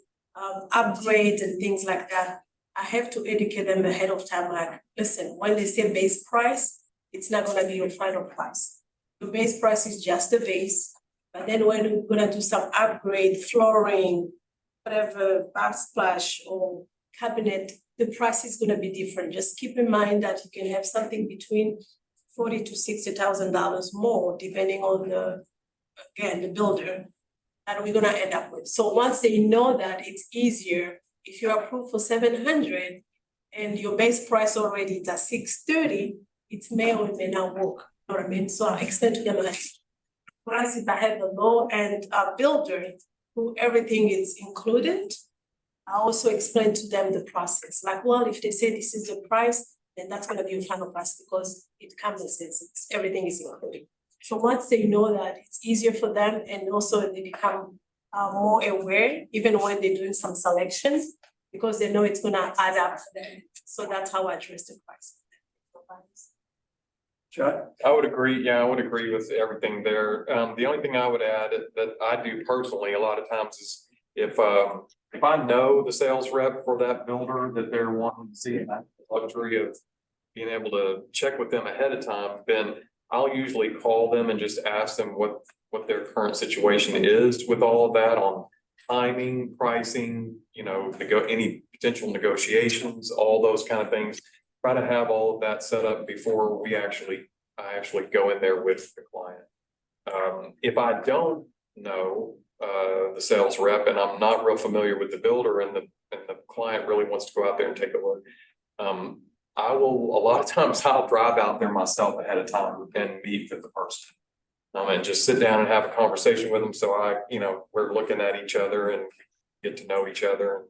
E: upgrades and things like that, I have to educate them ahead of time, like, listen, when they say base price, it's not gonna be your final price. The base price is just the base, but then when we're gonna do some upgrade, flooring, whatever, backsplash or cabinet, the price is gonna be different. Just keep in mind that you can have something between $40,000 to $60,000 more, depending on the builder, that we're gonna end up with. So once they know that, it's easier. If you're approved for 700 and your base price already is at 630, it may or may not work. You know what I mean? So I explain to them like, whereas if I have the low end builder who everything is included, I also explain to them the process. Like, well, if they say this is the price, then that's gonna be your final price because it comes and says everything is included. So once they know that, it's easier for them and also they become more aware, even when they're doing some selections, because they know it's gonna add up to them. So that's how I address the price.
F: John?
B: I would agree, yeah, I would agree with everything there. The only thing I would add that I do personally a lot of times is if I know the sales rep for that builder that they're wanting to see, and I have the luxury of being able to check with them ahead of time, then I'll usually call them and just ask them what their current situation is with all of that on timing, pricing, any potential negotiations, all those kind of things. Try to have all of that set up before I actually go in there with the client. If I don't know, the sales rep and I'm not real familiar with the builder and the client really wants to go out there and take a look. I will, a lot of times I'll drive out there myself ahead of time and meet with the person. And just sit down and have a conversation with them. So we're looking at each other and get to know each other.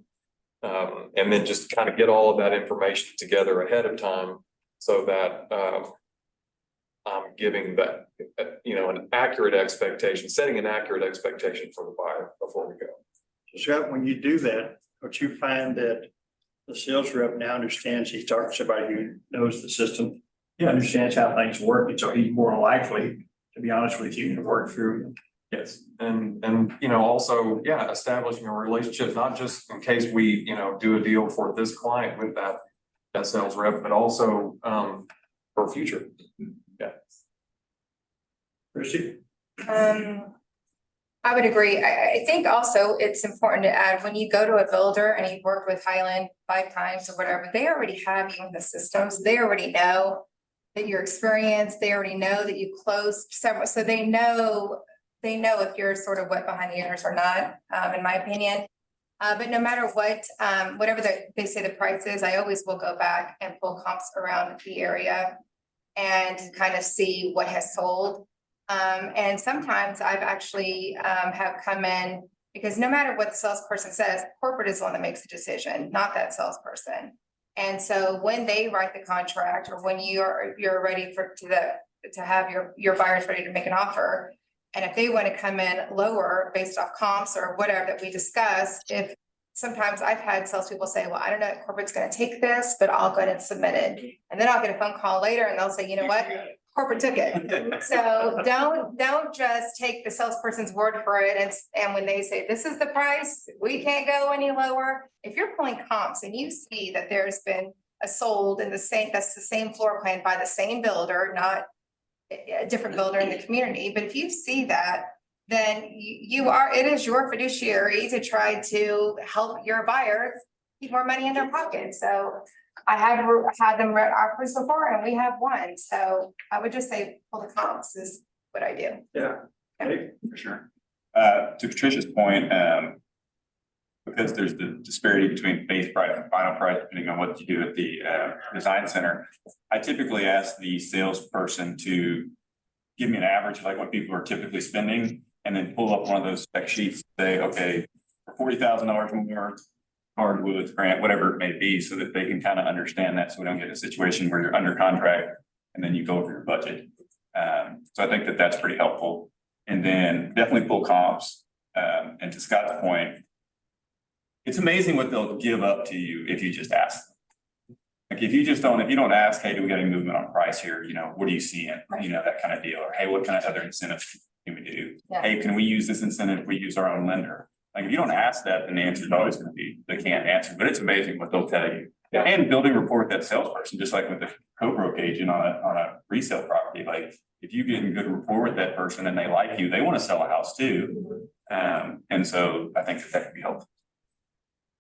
B: And then just kind of get all of that information together ahead of time so that, I'm giving that, an accurate expectation, setting an accurate expectation for the buyer before we go.
F: Scott, when you do that, don't you find that the sales rep now understands he's talking to somebody who knows the system? He understands how things work, and so he's more likely, to be honest with you, to work through.
B: Yes, and also, establishing a relationship, not just in case we, do a deal for this client with that sales rep, but also for future. Yeah.
F: Christie?
C: I would agree. I think also it's important to add, when you go to a builder and you've worked with Highland 5 times or whatever, they already have you in the systems. They already know that you're experienced. They already know that you closed several, so they know if you're sort of wet behind the ears or not, in my opinion. But no matter what, whatever they say the price is, I always will go back and pull comps around the area and kind of see what has sold. And sometimes I've actually have come in, because no matter what the salesperson says, corporate is the one that makes the decision, not that salesperson. And so when they write the contract, or when you're ready to have your buyers ready to make an offer, and if they want to come in lower based off comps or whatever that we discussed, if sometimes I've had salespeople say, well, I don't know if corporate's going to take this, but I'll go ahead and submit it. And then I'll get a phone call later and they'll say, you know what? Corporate took it. So don't just take the salesperson's word for it. And when they say, this is the price, we can't go any lower. If you're pulling comps and you see that there's been a sold in that's the same floor plan by the same builder, not a different builder in the community. But if you see that, then it is your fiduciary to try to help your buyers keep more money in their pocket. So I have had them read offers before and we have one. So I would just say pull the comps is what I do.
F: Yeah. Hey,
D: For sure. To Patricia's point, because there's the disparity between base price and final price, depending on what you do at the design center, I typically ask the salesperson to give me an average of like what people are typically spending, and then pull up one of those spec sheets, say, okay, for $40,000 more, hardwoods, grant, whatever it may be, so that they can kind of understand that, so we don't get in a situation where you're under contract and then you go over your budget. So I think that that's pretty helpful. And then definitely pull comps. And to Scott's point, it's amazing what they'll give up to you if you just ask them. Like if you don't ask, hey, do we got any movement on price here? What are you seeing?
C: Right.
D: That kind of deal. Or hey, what kind of other incentives can we do?
C: Yeah.
D: Hey, can we use this incentive if we use our own lender? Like if you don't ask that, then the answer is always going to be, they can't answer, but it's amazing what they'll tell you.
B: Yeah.
D: And building rapport with that salesperson, just like with the co-broke agent on a resale property, like if you get in good rapport with that person and they like you, they want to sell a house too. And so I think that could be helpful.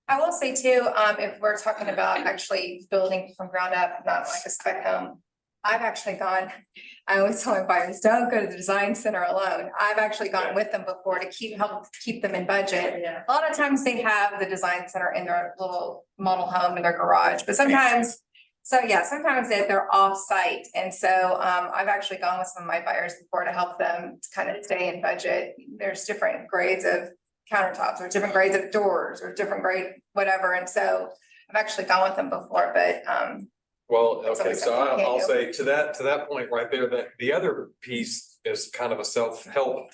C: I will say too, if we're talking about actually building from ground up, not like a spec home, I've actually gone, I always tell my buyers, don't go to the design center alone. I've actually gone with them before to help keep them in budget.
E: Yeah.
C: A lot of times they have the design center in their little model home in their garage, but sometimes they're off site. And so I've actually gone with some of my buyers before to help them to kind of stay in budget. There's different grades of countertops or different grades of doors or different grade, whatever. And so I've actually gone with them before, but
B: Well,
C: That's
B: okay,
C: always
B: so
C: something you
B: I'll
C: can't
B: say to that point right there, that the other piece is kind of a self-help,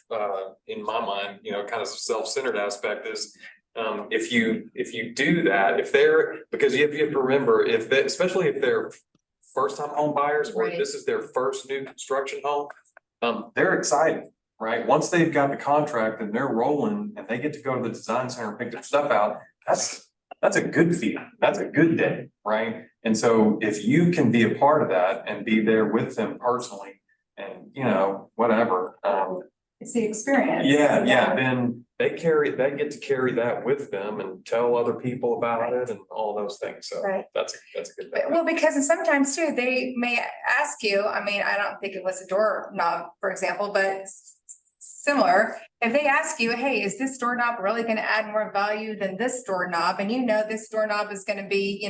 B: in my mind, kind of self-centered aspect is, if you do that, because you have to remember, especially if they're first-time home buyers, or
C: Right.
B: this is their first new construction home, they're excited, right? Once they've got the contract and they're rolling and they get to go to the design center and pick their stuff out, that's a good feeling. That's a good day, right? And so if you can be a part of that and be there with them personally and, whatever,
C: it's the experience.
B: yeah, then they get to carry that with them and tell other people about it and all those things. So
C: Right.
B: that's a good thing.
C: Well, because sometimes too, they may ask you, I mean, I don't think it was a doorknob, for example, but similar. If they ask you, hey, is this doorknob really gonna add more value than this doorknob? And you know this doorknob is gonna be,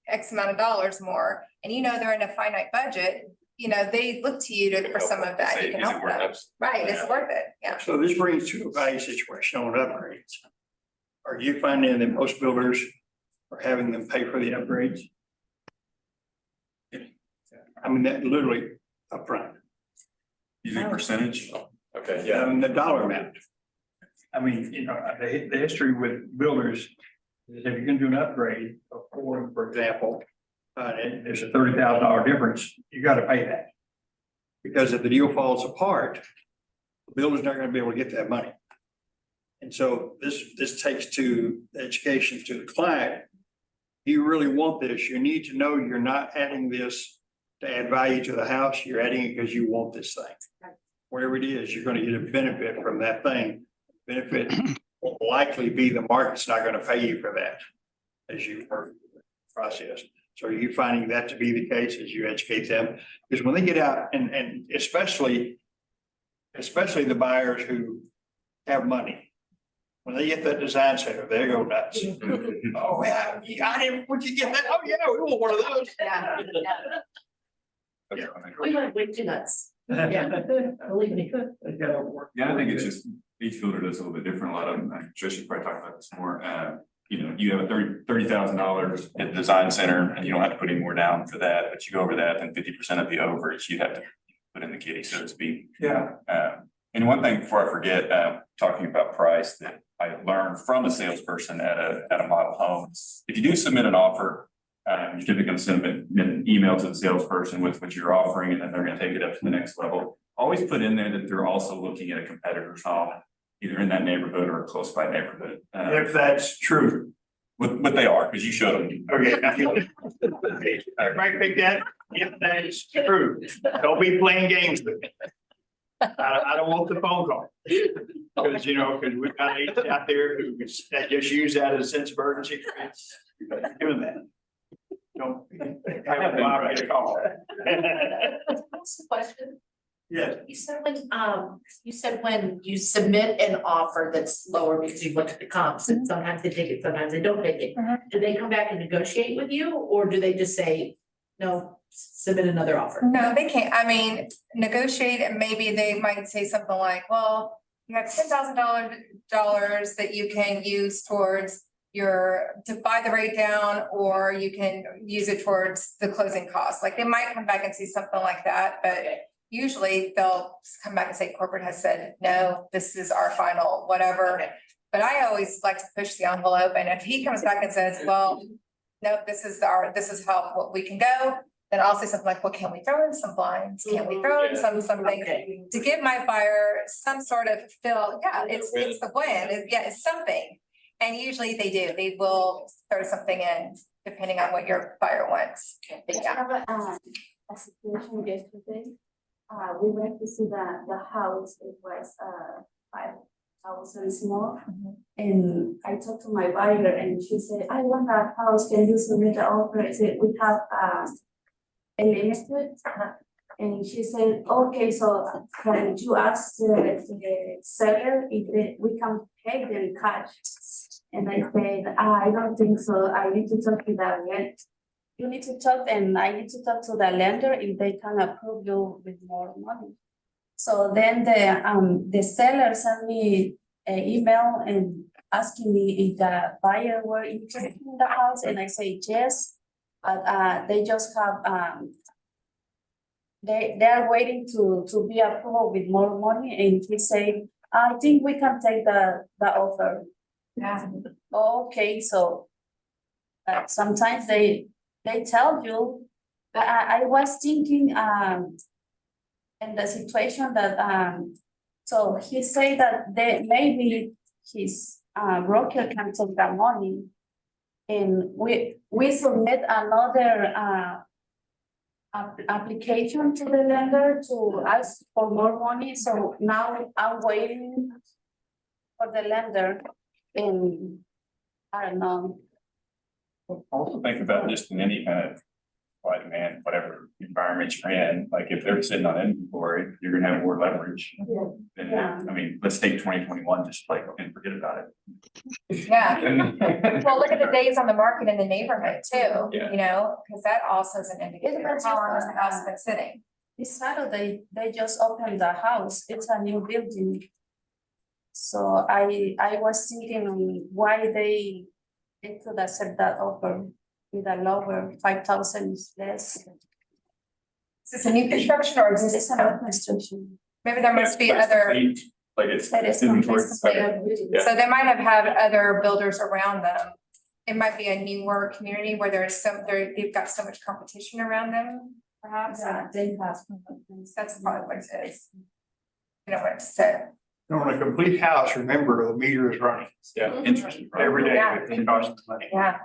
C: X amount of dollars more, and you know they're in a finite budget, they look to you for some of that.
D: Say,
C: You can
D: is it
C: help
D: worth
C: them.
D: it?
C: Right, it's worth it, yeah.
F: So this brings to a value situation on upgrades. Are you finding that most builders are having them pay for the upgrades? I mean, that literally upfront,
D: You think percentage?
B: Okay, yeah.
F: the dollar amount. I mean, the history with builders is if you're gonna do an upgrade of flooring, for example, and there's a $30,000 difference, you gotta pay that. Because if the deal falls apart, the builder's not gonna be able to get that money. And so this takes to education to the client. You really want this, you need to know you're not adding this to add value to the house, you're adding it because you want this thing. Whatever it is, you're gonna get a benefit from that thing. Benefit will likely be the market's not gonna pay you for that as you work through the process. So are you finding that to be the case as you educate them? Because when they get out and especially the buyers who have money, when they get that design center, they go nuts. Oh, yeah, I didn't, would you get that? Oh, yeah, we want one of those.
G: Yeah.
D: Okay.
G: We went way too nuts. Yeah, believe me.
F: They gotta work.
D: Yeah, I think it's just each builder does a little bit different. A lot of them, Tricia should probably talk about this more. You have a $30,000 at the design center and you don't have to put any more down for that, but you go over that, then 50% of the overage, you have to put in the kitty, so to speak.
F: Yeah.
D: And one thing before I forget, talking about price that I learned from a salesperson at a model home. If you do submit an offer, you're typically going to send an email to the salesperson with what you're offering, and then they're going to take it up to the next level. Always put in there that they're also looking at a competitor's home, either in that neighborhood or a close by neighborhood.
F: If that's true.
D: But they are, because you showed them.
F: Okay. Everybody pick that, if that is true, don't be playing games with me. I don't want the phone call. Because, because we've got agents out there who just use that as a sense of urgency. Doing that. Don't. Have a lot of call.
G: What's the question?
F: Yes.
G: You said when you submit an offer that's lower because you looked at the comps, and sometimes they take it, sometimes they don't take it.
C: Mhm.
G: Do they come back and negotiate with you, or do they just say, no, submit another offer?
C: No, they can't. I mean, negotiate, and maybe they might say something like, well, you have $10,000 that you can use towards to buy the rate down, or you can use it towards the closing costs. Like, they might come back and say something like that, but usually they'll come back and say corporate has said, no, this is our final, whatever.
G: Okay.
C: But I always like to push the envelope, and if he comes back and says, well, nope, this is what we can go, then I'll say something like, well, can we throw in some blinds? Can we throw in something
G: Okay.
C: to give my buyer some sort of feel, yeah, it's the win, it's something. And usually they do, they will throw something in depending on what your buyer wants.
H: I
C: Yeah.
H: have a situation yesterday. We went to see the house, it was 5,000 more. And I talked to my buyer and she said, I want that house, can you submit the offer? I said, we have a limit to it. And she said, okay, so can you ask the seller if we can pay them cash? And I said, I don't think so, I need to talk to the lender. You need to talk, and I need to talk to the lender if they can approve you with more money. So then the seller sent me an email and asking me if the buyer were interested in the house, and I say yes. But they just have they are waiting to be approved with more money, and he said, I think we can take the offer.
C: Yeah.
H: Okay, so sometimes they tell you, but I was thinking in the situation that so he said that maybe his broker can take the money, and we submit another application to the lender to ask for more money. So now I'm waiting for the lender in, I don't know,
D: Also think about just in any kind of supply demand, whatever environment you're in, like if they're sitting on inventory, you're gonna have more leverage. And
H: Yeah.
D: I mean, let's take 2021, just like, and forget about it.
C: Yeah. Well, look at the days on the market in the neighborhood too,
B: Yeah.
C: you know, because that also is an indicator of how long has the house been sitting.
H: this Saturday, they just opened the house, it's a new building. So I was thinking why they could accept that offer with a lower 5,000 less.
C: Is this a new construction or is
H: It's
C: this,
H: a construction.
C: maybe there must be
D: But it's
C: other,
D: complete, like it's.
H: That is
D: inventory.
H: complete.
B: Yeah.
C: so they might have had other builders around them. It might be a newer community where they've got so much competition around them, perhaps.
H: Yeah, they have.
C: That's probably what it is. You know what to say.
F: On a complete house, remember, the meter is running
B: Yeah.
D: Interesting.
F: every day.
C: Yeah.
F: It costs money.
C: Yeah,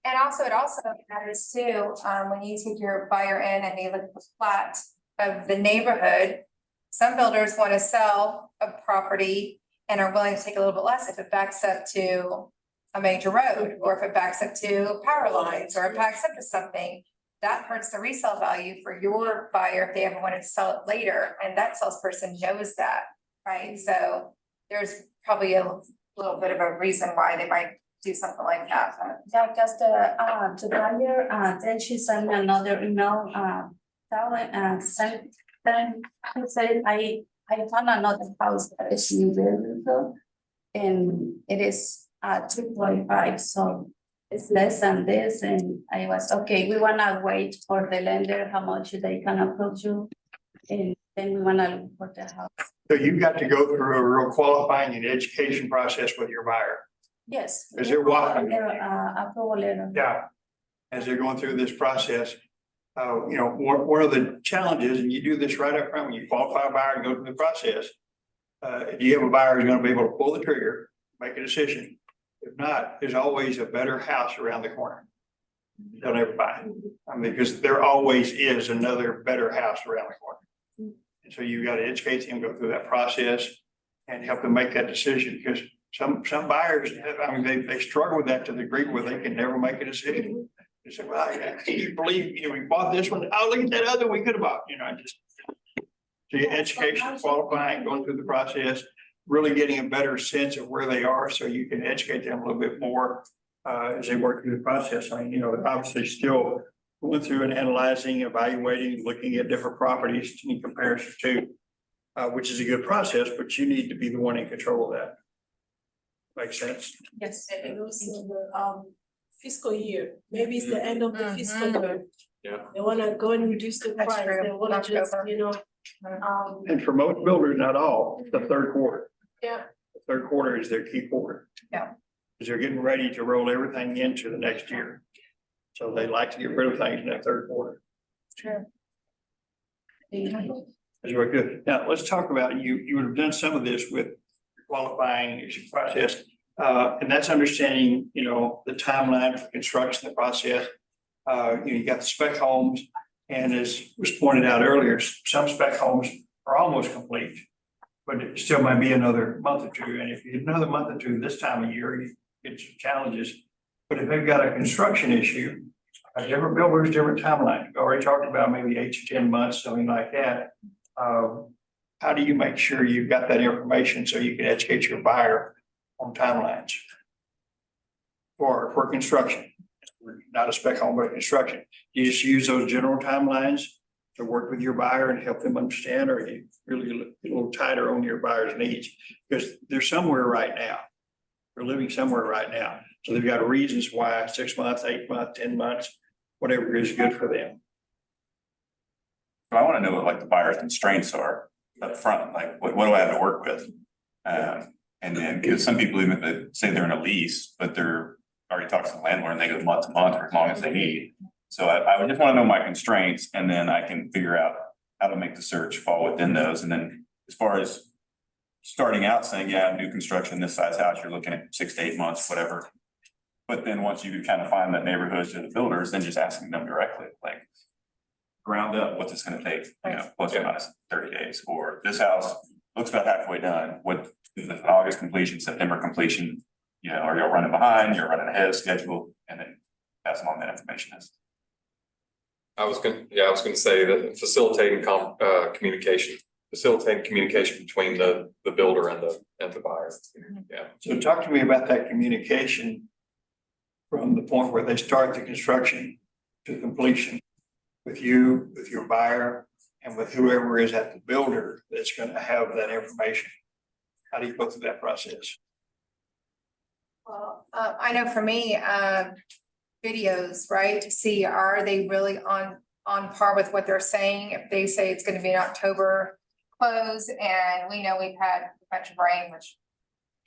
C: and also, it also matters too, when you take your buyer in and they look at the plot of the neighborhood. Some builders want to sell a property and are willing to take a little bit less if it backs up to a major road, or if it backs up to power lines, or it backs up to something. That hurts the resale value for your buyer if they ever wanted to sell it later, and that salesperson knows that, right? So there's probably a little bit of a reason why they might do something like that.
H: Yeah, just the buyer, then she sent me another email, then she said, I found another house that is new build. And it is 2.5, so it's less than this, and I was, okay, we wanna wait for the lender, how much they can approach you. And then we wanna look for the house.
F: So you got to go through a real qualifying and education process with your buyer.
H: Yes.
F: Is there walking?
H: Approval letter.
F: Yeah. As they're going through this process, you know, one of the challenges, and you do this right up front, when you qualify a buyer and go through the process. If you have a buyer who's gonna be able to pull the trigger, make a decision. If not, there's always a better house around the corner. They'll never buy it. I mean, because there always is another better house around the corner. And so you gotta educate them, go through that process and help them make that decision, because some buyers, I mean, they struggle with that to the degree where they can never make a decision. They say, well, can you believe, you know, we bought this one, oh, look at that other we could have bought, you know, just. So your education, qualifying, going through the process, really getting a better sense of where they are, so you can educate them a little bit more as they work through the process. I mean, you know, they're obviously still going through and analyzing, evaluating, looking at different properties in comparison to, which is a good process, but you need to be the one in control of that. Makes sense?
H: Yes.
E: And also the fiscal year, maybe it's the end of the fiscal year.
B: Yeah.
E: They wanna go and reduce the
C: That's
E: price,
C: true.
E: they wanna just,
C: October.
E: you know,
F: And for most builders, not all, the third quarter.
E: Yeah.
F: The third quarter is their key quarter.
C: Yeah.
F: Because they're getting ready to roll everything into the next year. So they like to get rid of things in that third quarter.
C: True.
F: That's very good. Now, let's talk about, you would have done some of this with qualifying process. And that's understanding, you know, the timeline for construction, the process. You got the spec homes, and as was pointed out earlier, some spec homes are almost complete. But it still might be another month or two, and if you another month or two this time of year, you get some challenges. But if they've got a construction issue, different builders, different timelines, we already talked about maybe 8 to 10 months, something like that. How do you make sure you've got that information so you can educate your buyer on timelines? For construction, not a spec home, but construction. You just use those general timelines to work with your buyer and help them understand, or you really look a little tighter on your buyer's needs? Because they're somewhere right now. They're living somewhere right now. So they've got reasons why 6 months, 8 months, 10 months, whatever is good for them.
D: So I wanna know what like the buyer's constraints are up front, like what do I have to work with? And then, because some people even that say they're in a lease, but they're already talking to the landlord and they go month to month or as long as they need. So I would just wanna know my constraints, and then I can figure out how to make the search fall within those. And then as far as starting out saying, yeah, new construction, this size house, you're looking at 6 to 8 months, whatever. But then once you kind of find that neighborhood to the builders, then just asking them directly, like ground up, what's this gonna take, you know, plus or minus 30 days, or this house, looks about halfway done, what is the August completion, September completion? You know, are you running behind, you're running ahead of schedule, and then pass them on that information is.
B: I was gonna say that facilitating communication between the builder and the buyer. Yeah.
F: So talk to me about that communication from the point where they start the construction to completion with you, with your buyer, and with whoever is at the builder that's gonna have that information. How do you go through that process?
C: Well, I know for me, videos, right, to see, are they really on par with what they're saying? If they say it's gonna be an October close, and we know we've had a bunch of rain, which,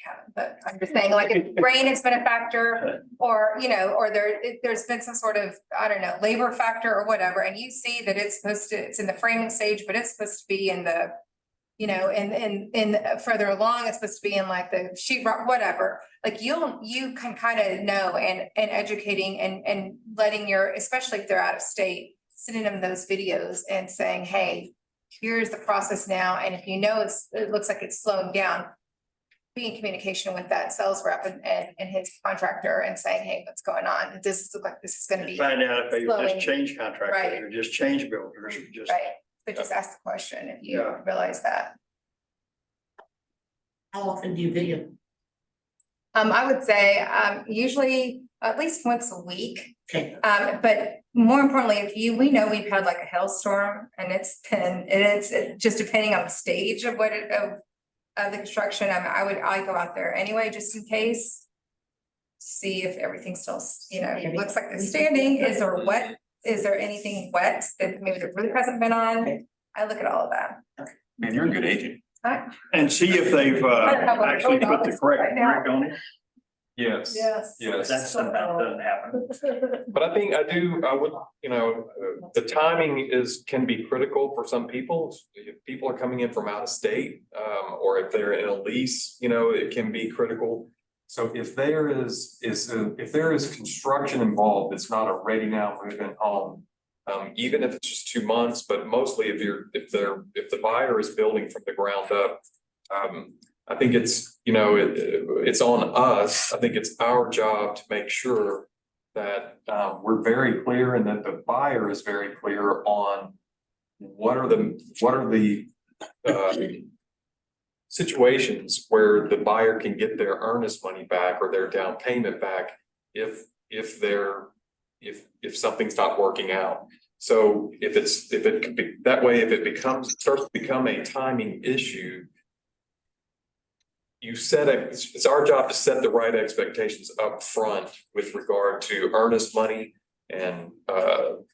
C: yeah, but I'm just saying, like, if rain has been a factor, or, you know, or there's been some sort of, I don't know, labor factor or whatever, and you see that it's in the framing stage, but it's supposed to be in the, you know, in further along, it's supposed to be in like the sheet rock, whatever. Like you can kind of know, and educating and letting especially if they're out of state, sending them those videos and saying, hey, here's the process now. And if you know it looks like it's slowing down, be in communication with that sales rep and his contractor and saying, hey, what's going on? Does this look like this is going to be
F: Find out if they
C: slowing?
F: just change contractors
C: Right.
F: or just change builders or just.
C: Right, but just ask the question if you
F: Yeah.
C: realize that.
G: How often do you video?
C: I would say, usually at least once a week.
G: Okay.
C: But more importantly, we know we've had like a hailstorm, and it's just depending on the stage of of the construction. I go out there anyway, just in case. See if everything's still, you know, looks like it's standing. Is there anything wet that maybe there really hasn't been on? I look at all of that.
D: Man, you're a good agent.
F: And see if they've actually put the correct brick on it.
B: Yes. Yes.
F: That's something that doesn't happen.
B: But I would, you know, the timing can be critical for some people. If people are coming in from out of state, or if they're in a lease, you know, it can be critical. So if there is construction involved, it's not a ready now, moving home. Even if it's just 2 months, but mostly if the buyer is building from the ground up, I think it's, you know, it's on us. I think it's our job to make sure that we're very clear, and that the buyer is very clear on what are the situations where the buyer can get their earnest money back or their down payment back if something's not working out. So if it could be that way, if it starts to become a timing issue, it's our job to set the right expectations up front with regard to earnest money and,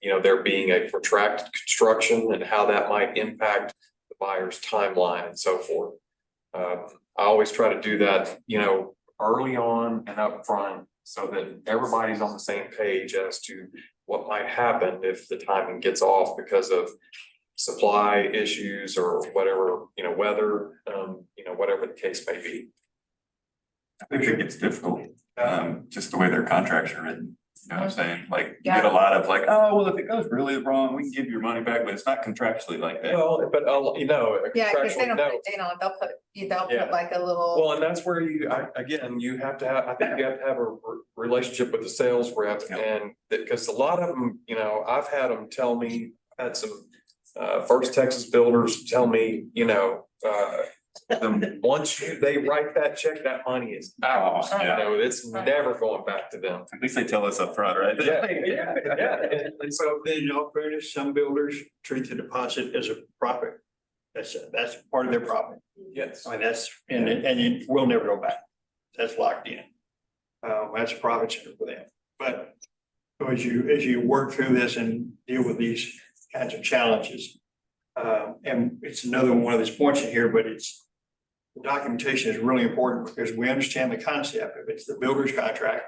B: you know, there being a protracted construction and how that might impact the buyer's timeline and so forth. I always try to do that, you know, early on and up front, so that everybody's on the same page as to what might happen if the timing gets off because of supply issues or whatever, you know, weather, you know, whatever the case may be.
D: I think it gets difficult, just the way their contracts are written. You know what I'm saying? Like, you get
C: Yeah.
D: a lot of like, oh, well, if it goes really wrong, we can give you your money back, but it's not contractually like that.
B: Well, but you know,
C: Yeah, because they
B: contractually,
C: don't
B: no.
C: put a date on it, they'll
B: Yeah.
C: put like a little.
B: Well, and that's where you have to have, I think you have to have a relationship with the sales rep, and because a lot of them, you know, I've had them tell me, I had some First Texas builders tell me, you know, once they write that check, that money is ours.
D: Oh, yeah.
B: You know, it's never going back to them.
D: At least they tell us up front, right?
B: Yeah.
F: And so then, in all fairness, some builders treat the deposit as a profit. That's part of their profit.
B: Yes.
F: I mean, and it will never go back. That's locked in. That's a profit center for them. But so as you work through this and deal with these kinds of challenges, and it's another one of these points in here, but the documentation is really important because we understand the concept. If it's the builder's contract,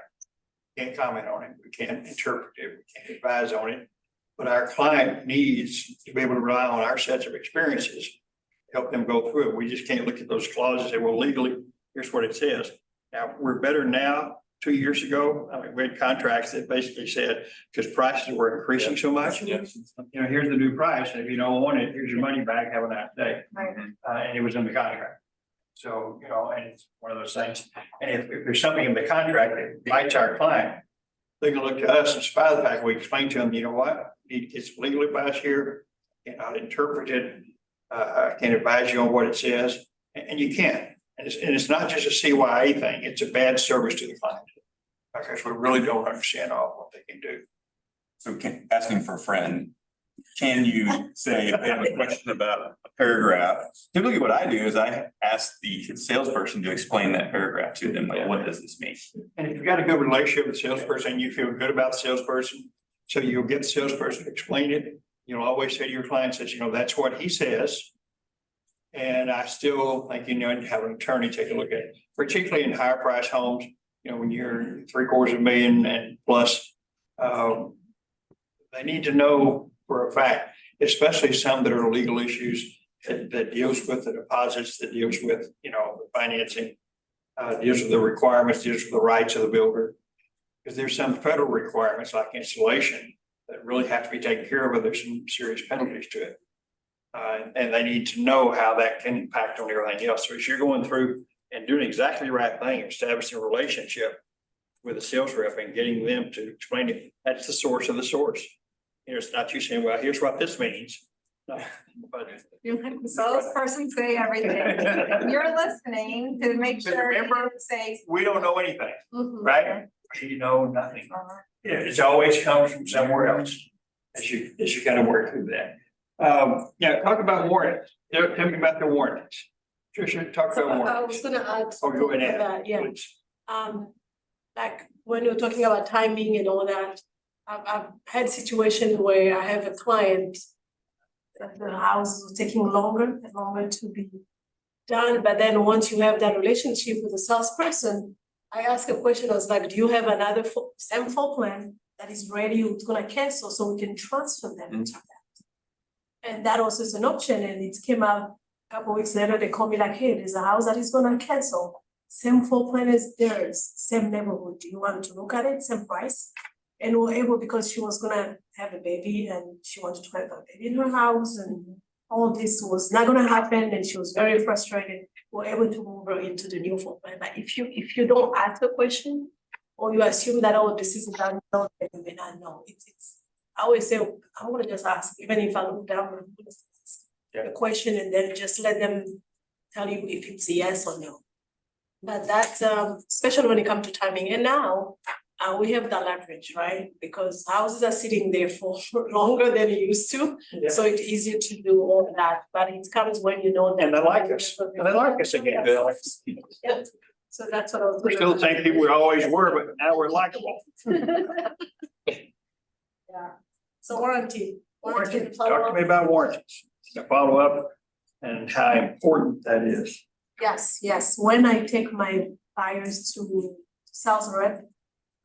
F: we can't comment on it. We can't interpret it. We can't advise on it. But our client needs to be able to rely on our sets of experiences to help them go through it. We just can't look at those clauses and say, well, legally, here's what it says. Now, we're better now 2 years ago. I mean, we had contracts that basically said, because prices were increasing so much.
B: Yeah.
F: You know, here's the new price, and if you don't want it, here's your money back, have a nice day.
C: Right.
F: And it was in the contract. So, you know, and it's one of those things, and if there's something in the contract that bites our client, they can look to us in spite of the fact we explain to them, you know what, it's legal advice here, cannot interpret it. I can't advise you on what it says, and you can't. And it's not just a CYA thing, it's a bad service to the client. Because we really don't understand all what they can do.
D: So asking for a friend, can you say, if they have a question about a paragraph? Typically what I do is I ask the salesperson to explain that paragraph to them, like, what does this mean?
F: And if you've got a good relationship with the salesperson, you feel good about the salesperson, so you'll get the salesperson to explain it. You'll always say to your client, says, you know, that's what he says. And I still think, you know, have an attorney take a look at it, particularly in higher price homes, you know, when you're $750,000 and plus. They need to know for a fact, especially some that are legal issues that deals with the deposits, that deals with, you know, the financing, deals with the requirements, deals with the rights of the builder. Because there's some federal requirements like installation that really have to be taken care of, or there's some serious penalties to it. And they need to know how that can impact on everything else. So as you're going through and doing exactly the right thing, establishing a relationship with a sales rep and getting them to explain it, that's the source of the source. You know, it's not you saying, well, here's what this means. No, but
C: Salesperson say everything. You're listening to make
F: But
C: sure you
F: remember-
C: say.
F: we don't know anything,
C: Mhm.
F: right? You know nothing. Yeah, it's always comes from somewhere else as you kind of work through that. Yeah, talk about warranties. Tell me about the warranties. Tricia, talk
E: So
F: about
E: I
F: warranties.
E: was gonna add.
F: Oh, go ahead.
E: to that, yeah.
F: Please.
E: Like when you're talking about timing and all that, I've had situations where I have a client that the house is taking longer and longer to be done, but then once you have that relationship with the salesperson, I ask a question, I was like, do you have another same floor plan that is ready, who's gonna cancel, so we can transfer them into that? And that also is an option, and it came out a couple weeks later, they call me like, hey, there's a house that is gonna cancel. Same floor plan as theirs, same neighborhood, do you want to look at it, same price? And we were able, because she was gonna have a baby and she wanted to have a baby in her house, and all this was not gonna happen, and she was very frustrated. We're able to move her into the new floor plan. But if you don't ask a question, or you assume that, oh, this is done, no, then you may not know. It's I always say, I wanna just ask, even if I look down, I'm gonna ask the question and then just let them tell you if it's a yes or no. But that's especially when it comes to timing, and now we have the leverage, right? Because houses are sitting there for longer than it used to, so it's easier to do all that, but it comes when you know that.
F: And they like us. And they like us again.
E: Yeah, so that's what I was.
F: We're still the same people we always were, but now we're likable.
E: Yeah, so warranty.
F: Warranty, talk to me about warranties, the follow up and how important that is.
E: Yes, when I take my buyers to sales rep,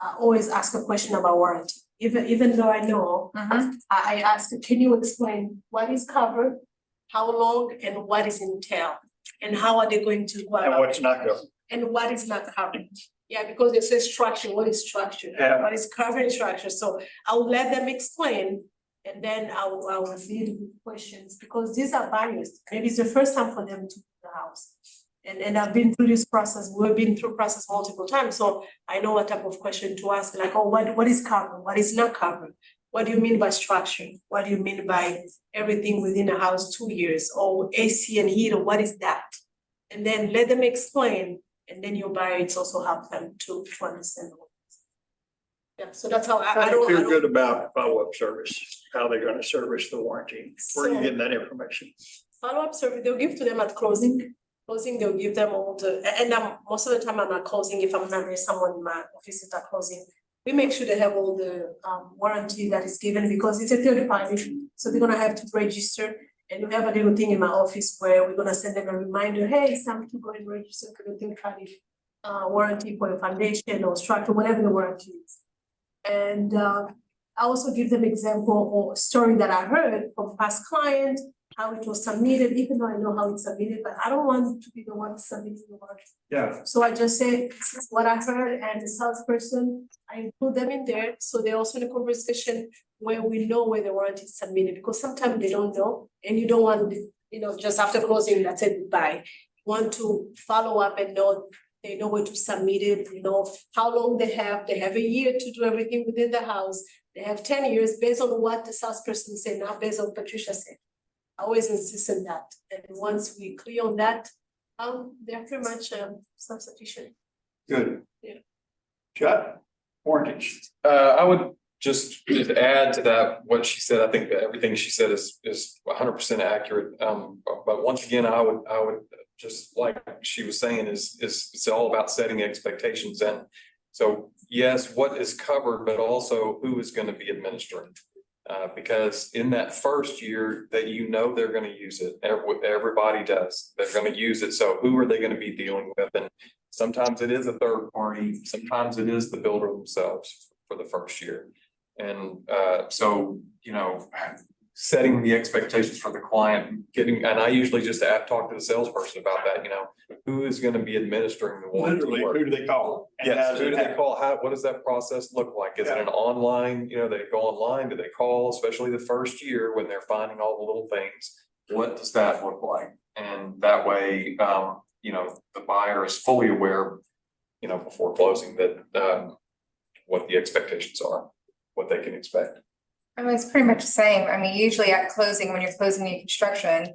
E: I always ask a question about warranty, even though I know, I ask, can you explain what is covered, how long, and what is entailed? And how are they going to go
F: And
E: about
F: what's
E: it?
F: not covered.
E: And what is not covered? Yeah, because it says structure, what is structure?
F: Yeah.
E: What is covered structure? So I will let them explain, and then I will lead with questions, because these are buyers. Maybe it's the first time for them to buy the house. And I've been through this process, we've been through process multiple times, so I know what type of question to ask, like, oh, what is covered, what is not covered? What do you mean by structure? What do you mean by everything within a house 2 years, or AC and heater, what is that? And then let them explain, and then your buyers also help them to understand. Yeah, so that's how
F: How
E: I
F: do you feel
E: don't.
F: good about follow-up service, how they're gonna service the warranty? Where are you getting that information?
E: Follow-up survey, they'll give to them at closing. Closing, they'll give them all the, and most of the time I'm at closing, if I'm not there, someone in my office is at closing. We make sure they have all the warranty that is given, because it's a third party, so they're gonna have to register. And we have a little thing in my office where we're gonna send them a reminder, hey, it's time to go and register for the third party warranty for the foundation or structure, whatever the warranty is. And I also give them example or story that I heard from past clients, how it was submitted, even though I know how it's submitted, but I don't want to be the one submitting the warranty.
F: Yeah.
E: So I just say, this is what I heard, and the salesperson, I put them in there, so they're also in a conversation where we know where the warranty is submitted, because sometimes they don't know, and you don't want, just after closing, that's it, goodbye. Want to follow up and know, they know where to submit it, how long they have a year to do everything within the house. They have 10 years based on what the salesperson said, not based on Patricia said. I always insist on that, and once we clear on that, they're pretty much self-sufficient.
F: Good.
E: Yeah.
F: Chuck, warranties.
B: I would just add to that, what she said, I think that everything she said is 100% accurate. But once again, I would just like she was saying is it's all about setting expectations. And so, yes, what is covered, but also who is going to be administering. Because in that first year that they're going to use it, everybody does, they're going to use it. So who are they going to be dealing with? And sometimes it is a third party, sometimes it is the builder themselves for the first year. And so, setting the expectations for the client, and I usually just talk to the salesperson about that, who is going to be administering the warranty
F: Literally,
B: work?
F: who do they call? And
B: Yes,
F: how's
B: who
F: it
B: do they
F: happen?
B: call? What does that process look like? Is it an online, they go online, do they call, especially the first year when they're finding all the little things? What does that look like? And that way, the buyer is fully aware, before closing that, what the expectations are, what they can expect.
C: I mean, it's pretty much the same. I mean, usually at closing, when you're closing new construction,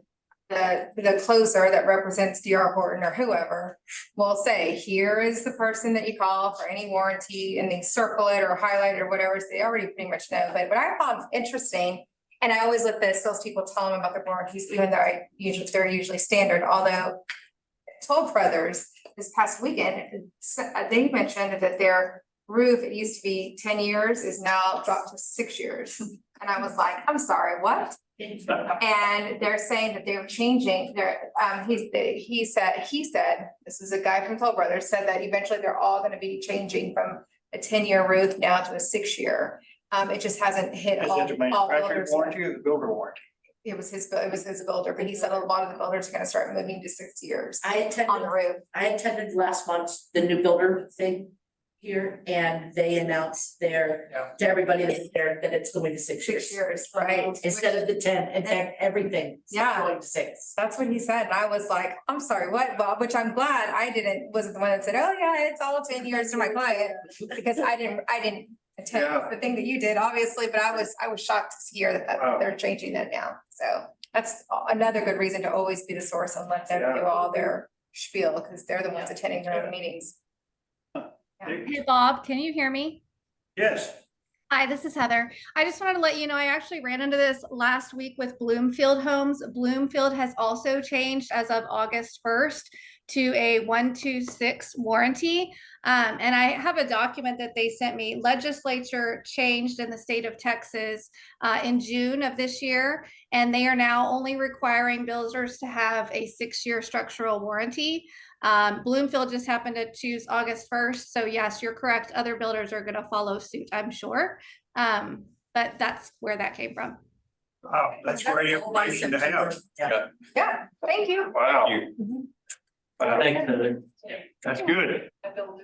C: the closer that represents D.R. Horton or whoever will say, here is the person that you call for any warranty, and they circle it or highlight it or whatever. So they already pretty much know. But what I found interesting, and I always let the salespeople tell them about the warranties, even though they're usually standard, although Toll Brothers this past weekend, they mentioned that their roof, it used to be 10 years, is now dropped to 6 years. And I was like, I'm sorry, what? And they're saying that they were changing their, he said, this is a guy from Toll Brothers, said that eventually they're all gonna be changing from a 10-year roof now to a 6-year. It just hasn't hit
F: Is
C: all
F: it the manufacturer's
C: builders.
F: warranty or the builder warranty?
C: It was his builder, but he said a lot of the builders are gonna start moving to 6 years
G: I
C: on the roof.
G: attended last month, the new builder thing here, and they announced to everybody that's there that it's going to 6 years.
C: 6 years, right?
G: Instead of the 10, in fact, everything is
C: Yeah.
G: going to 6.
C: That's what he said, and I was like, I'm sorry, what, Bob? Which I'm glad wasn't the one that said, oh yeah, it's all 10 years to my client. Because I didn't attend
F: Yeah.
C: the thing that you did, obviously, but I was shocked to hear that
F: Wow.
C: they're changing that now. So that's another good reason to always be the source and let them do all their spiel, because they're the ones attending their own meetings.
I: Hey Bob, can you hear me?
F: Yes.
I: Hi, this is Heather. I just wanted to let you know, I actually ran into this last week with Bloomfield Homes. Bloomfield has also changed as of August 1st to a 126 warranty. And I have a document that they sent me. Legislature changed in the state of Texas in June of this year, and they are now only requiring builders to have a 6-year structural warranty. Bloomfield just happened to choose August 1st. So yes, you're correct. Other builders are going to follow suit, I'm sure. But that's where that came from.
F: Wow, that's great information to have.
C: Yeah, thank you.
F: Wow. Wow,
B: Thanks, Heather.
F: that's good.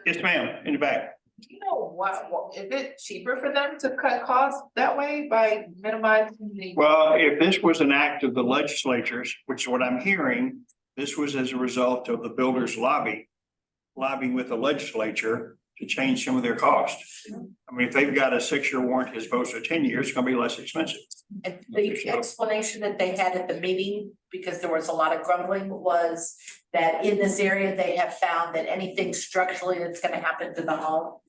F: Yes, ma'am, in the back.
A: You know what, is it cheaper for them to cut costs that way by minimizing the?
F: Well, if this was an act of the legislatures, which is what I'm hearing, this was as a result of the builders lobbying with the legislature to change some of their costs. I mean, if they've got a 6-year warranty as opposed to 10 years, it's gonna be less expensive.
G: And the explanation that they had at the meeting, because there was a lot of grumbling, was that in this area, they have found that anything structurally that's gonna happen to the home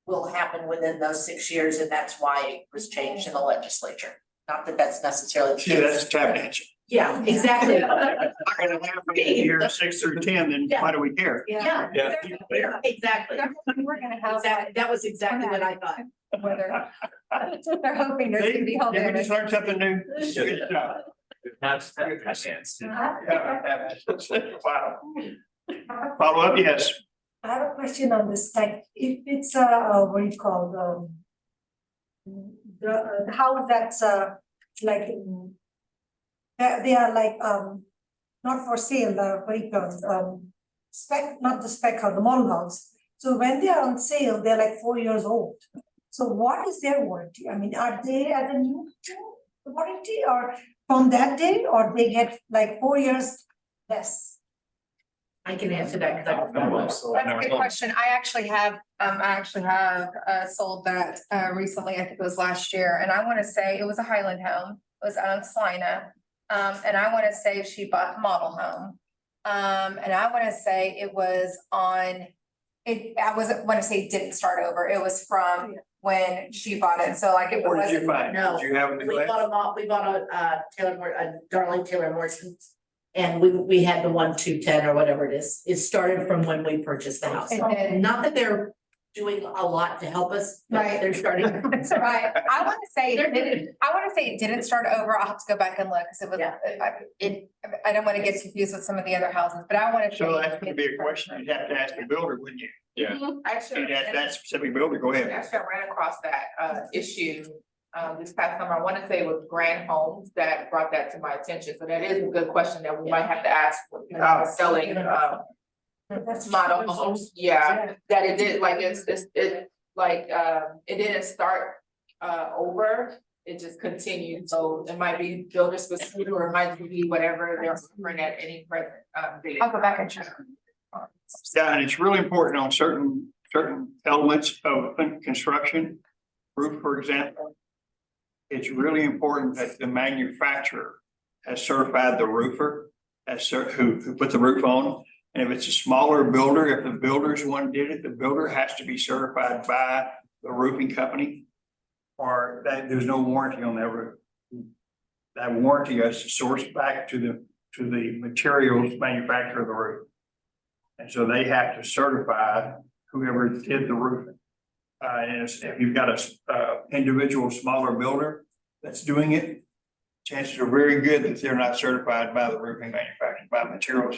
G: will happen within those 6 years, and that's why it was changed in the legislature. Not that that's necessarily the
F: See,
G: case.
F: that's tap dancing.
G: Yeah, exactly.
F: Not gonna happen in year 6 through 10, then why do we care?
G: Yeah,
B: Yeah.
G: exactly.
C: We're gonna have
G: Exactly. That was exactly what I thought.
C: whether they're hoping there's gonna be
F: Did
C: held
F: we
C: there.
F: just learn something new? Good job. Wow. Follow up, yes.
E: I have a question on this, like, if it's what do you call the house that's like
J: They are like, not for sale, what do you call it, spec, not the spec house, the model house. So when they are on sale, they're like 4 years old. So what is their warranty? I mean, are they at the new warranty or from that day, or they get like 4 years less?
G: I can answer that because I.
C: That's a good question. I actually have sold that recently, I think it was last year, and I wanna say it was a Highland home, it was on Salina. And I wanna say she bought the model home. And I wanna say it was on, wanna say it didn't start over, it was from when she bought it, so like it
F: Where did you
C: wasn't.
F: find?
G: No,
F: Did you have
G: We bought a Darling Taylor Morrison. And we had the 1210 or whatever it is. It started from when we purchased the house.
C: And then-
G: Not that they're doing a lot to help us, but
C: Right.
G: they're starting.
C: Right, I wanna say it didn't start over, I'll have to go back and look, cause it was,
G: Yeah.
C: I don't wanna get confused with some of the other houses, but I wanna.
F: So that's gonna be a question you'd have to ask the builder, wouldn't you?
B: Yeah.
A: Actually,
F: You'd ask that specific builder, go ahead.
A: actually, I ran across that issue this past summer. I want to say it was Grand Homes that brought that to my attention. So that is a good question that we might have to ask when selling
J: That's
A: model homes. Yeah, that it did, like, it didn't start over. It just continued. So it might be builder specific, or it might be whatever they're offering at any present date.
C: I'll go back and check.
F: Yeah, and it's really important on certain elements of construction, roof, for example. It's really important that the manufacturer has certified the roofer who put the roof on. And if it's a smaller builder, if the builder's one did it, the builder has to be certified by the roofing company. Or that there's no warranty on that roof. That warranty is sourced back to the materials manufacturer of the roof. And so they have to certify whoever did the roofing. And if you've got a individual smaller builder that's doing it, chances are very good that they're not certified by the roofing manufacturer, by materials.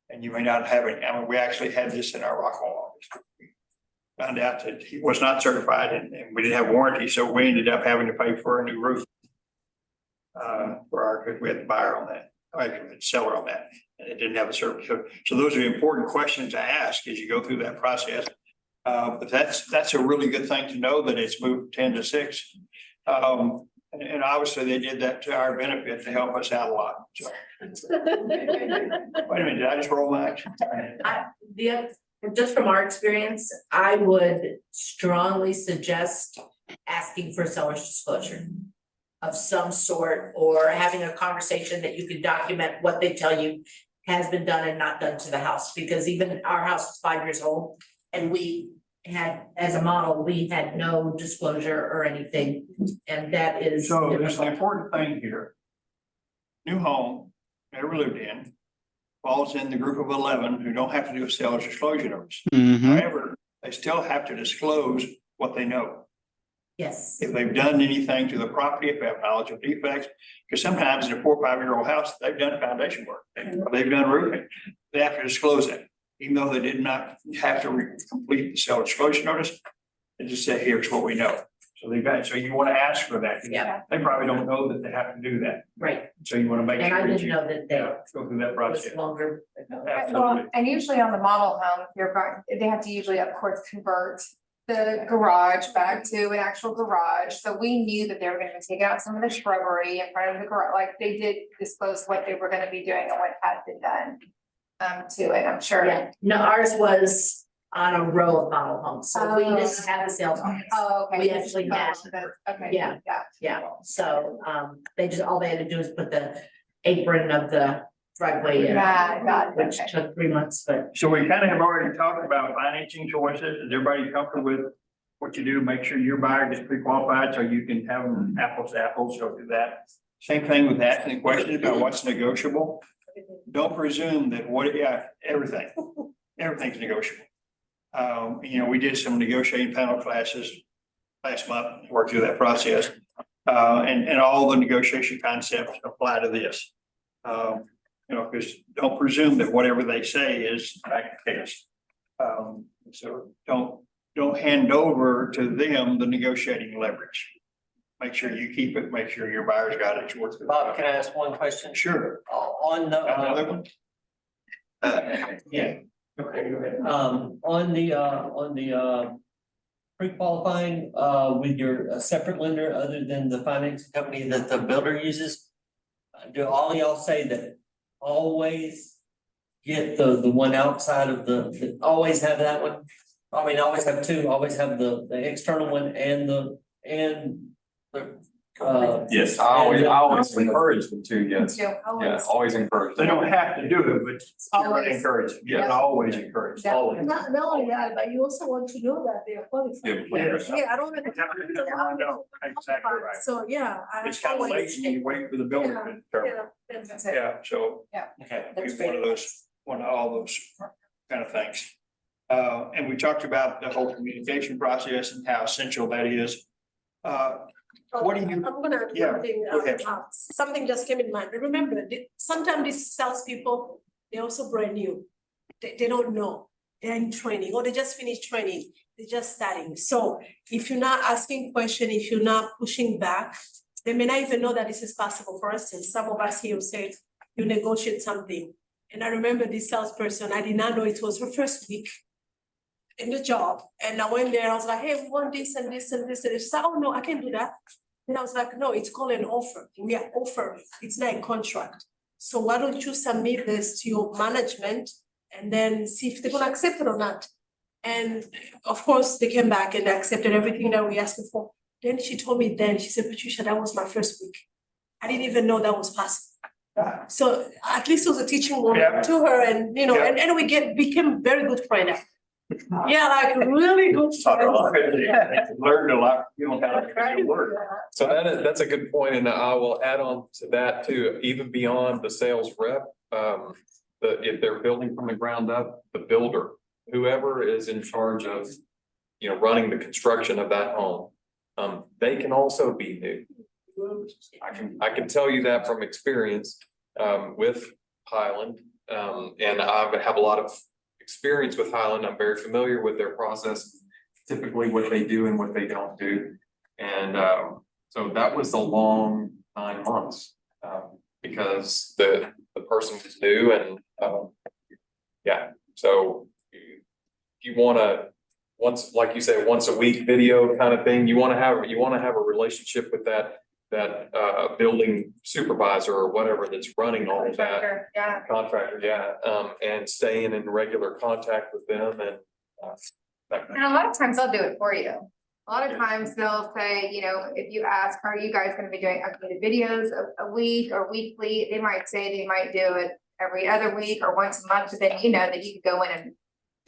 F: And you may not have it. I mean, we actually had this in our Rockwall office. We found out that he was not certified and we didn't have warranty, so we ended up having to pay for a new roof. Because we had the buyer on that, or the seller on that, and it didn't have a certificate. So those are important questions to ask as you go through that process. But that's a really good thing to know that it's moved 10 to 6. And obviously they did that to our benefit to help us out a lot. So. Wait a minute, did I just roll my action?
G: Just from our experience, I would strongly suggest asking for seller's disclosure of some sort, or having a conversation that you can document what they tell you has been done and not done to the house, because even our house is 5 years old and we had, as a model, we had no disclosure or anything, and that is.
F: So there's an important thing here. New home, never lived in, falls in the group of 11 who don't have to do a seller's disclosure notice. However, they still have to disclose what they know.
G: Yes.
F: If they've done anything to the property, if they have knowledge of defects, because sometimes in a 4 or 5 year old house, they've done foundation work, they've done roofing, they have to disclose that. Even though they did not have to complete the seller disclosure notice, they just say, here's what we know. So so you want to ask for that.
G: Yeah.
F: They probably don't know that they have to do that.
G: Right,
F: So you want to make
G: and
F: sure.
G: I
F: that
G: didn't
F: you-
G: know that they
F: Yeah, go through that
G: was
F: process.
G: longer.
C: Well,
F: Absolutely.
C: and usually on the model home, they have to usually, of course, convert the garage back to an actual garage. So we knew that they were gonna take out some of the shrubbery in front of the garage, like they did disclose what they were gonna be doing and what had been done to it, I'm sure.
G: Yeah, no, ours was on a row of model homes, so we
C: Oh.
G: didn't have the sales office.
C: Oh, okay.
G: We actually had-
C: Okay.
G: Yeah.
C: Yeah.
G: Yeah, so all they had to do is put the apron of the driveway in,
C: Got it,
G: which
C: okay.
G: took 3 months, but
F: So we kind of have already talked about financing choices. Is everybody comfortable with what you do? Make sure your buyer gets pre-qualified so you can have them apples to apples, so do that. Same thing with asking questions about what's negotiable. Don't presume that everything's negotiable. We did some negotiating panel classes last month, worked through that process. And all the negotiation concepts apply to this. Because don't presume that whatever they say is the case. So don't hand over to them the negotiating leverage. make sure you keep it, make sure your buyer's got it.
K: Bob, can I ask one question?
F: Sure.
K: On the,
F: Another one?
K: yeah,
F: Okay, go ahead.
K: on the pre-qualifying, with your separate lender other than the financing company that the builder uses, do all y'all say that always get the one outside of always have that one? I mean, always have two, always have the external one and the,
D: Yes.
B: I always encourage them to, yes. Yeah, always encourage.
F: They
B: them.
F: don't have to do it, but always
C: Always.
F: encourage it.
J: Yeah.
F: Always encourage, always.
J: Not only that, but you also want to know that they are qualified. Yeah, I don't want
F: I know, exactly right.
J: So, yeah.
F: It's kind of lazy when you wait for the builder to determine.
C: That's it.
F: Yeah, so
K: okay.
F: it's one of those, one of all those kind of things. And we talked about the whole communication process and how essential that is. What do you?
E: I'm gonna add
F: Yeah,
E: something,
F: go ahead.
E: something just came in mind. Remember, sometimes these salespeople, they're also brand new. They don't know, they're in training, or they just finished training, they're just starting. So if you're not asking question, if you're not pushing back, they may not even know that this is possible. For instance, some of us here say, you negotiate something. And I remember this salesperson, I did not know it was her first week in the job. And I went there and I was like, hey, we want this and this and this. And she said, oh, no, I can't do that. And I was like, no, it's called an offer. We are offering, it's not a contract. So why don't you submit this to your management and then see if they're gonna accept it or not? And of course, they came back and they accepted everything that we asked for. Then she told me she said, Patricia, that was my first week. I didn't even know that was possible. So at least it was a teaching moment to her and, you know, and we became very good friends. Yeah, like really good friends.
F: Learned a lot, you know, how to work.
B: So that's a good point, and I will add on to that too, even beyond the sales rep. If they're building from the ground up, the builder, whoever is in charge of, you know, running the construction of that home, they can also be new. I can tell you that from experience, with Highland, and I have a lot of experience with Highland. I'm very familiar with their process, typically what they do and what they don't do. And so that was a long 9 months, because the person was new and so you wanna, like you say, once a week video kind of thing, you wanna have a relationship with that building supervisor or whatever that's running all of that. Contractor, and staying in regular contact with them and.
C: And a lot of times they'll do it for you. A lot of times they'll say, you know, if you ask, are you guys gonna be doing updated videos a week or weekly? They might say they might do it every other week or once a month, but then you know that you could go in and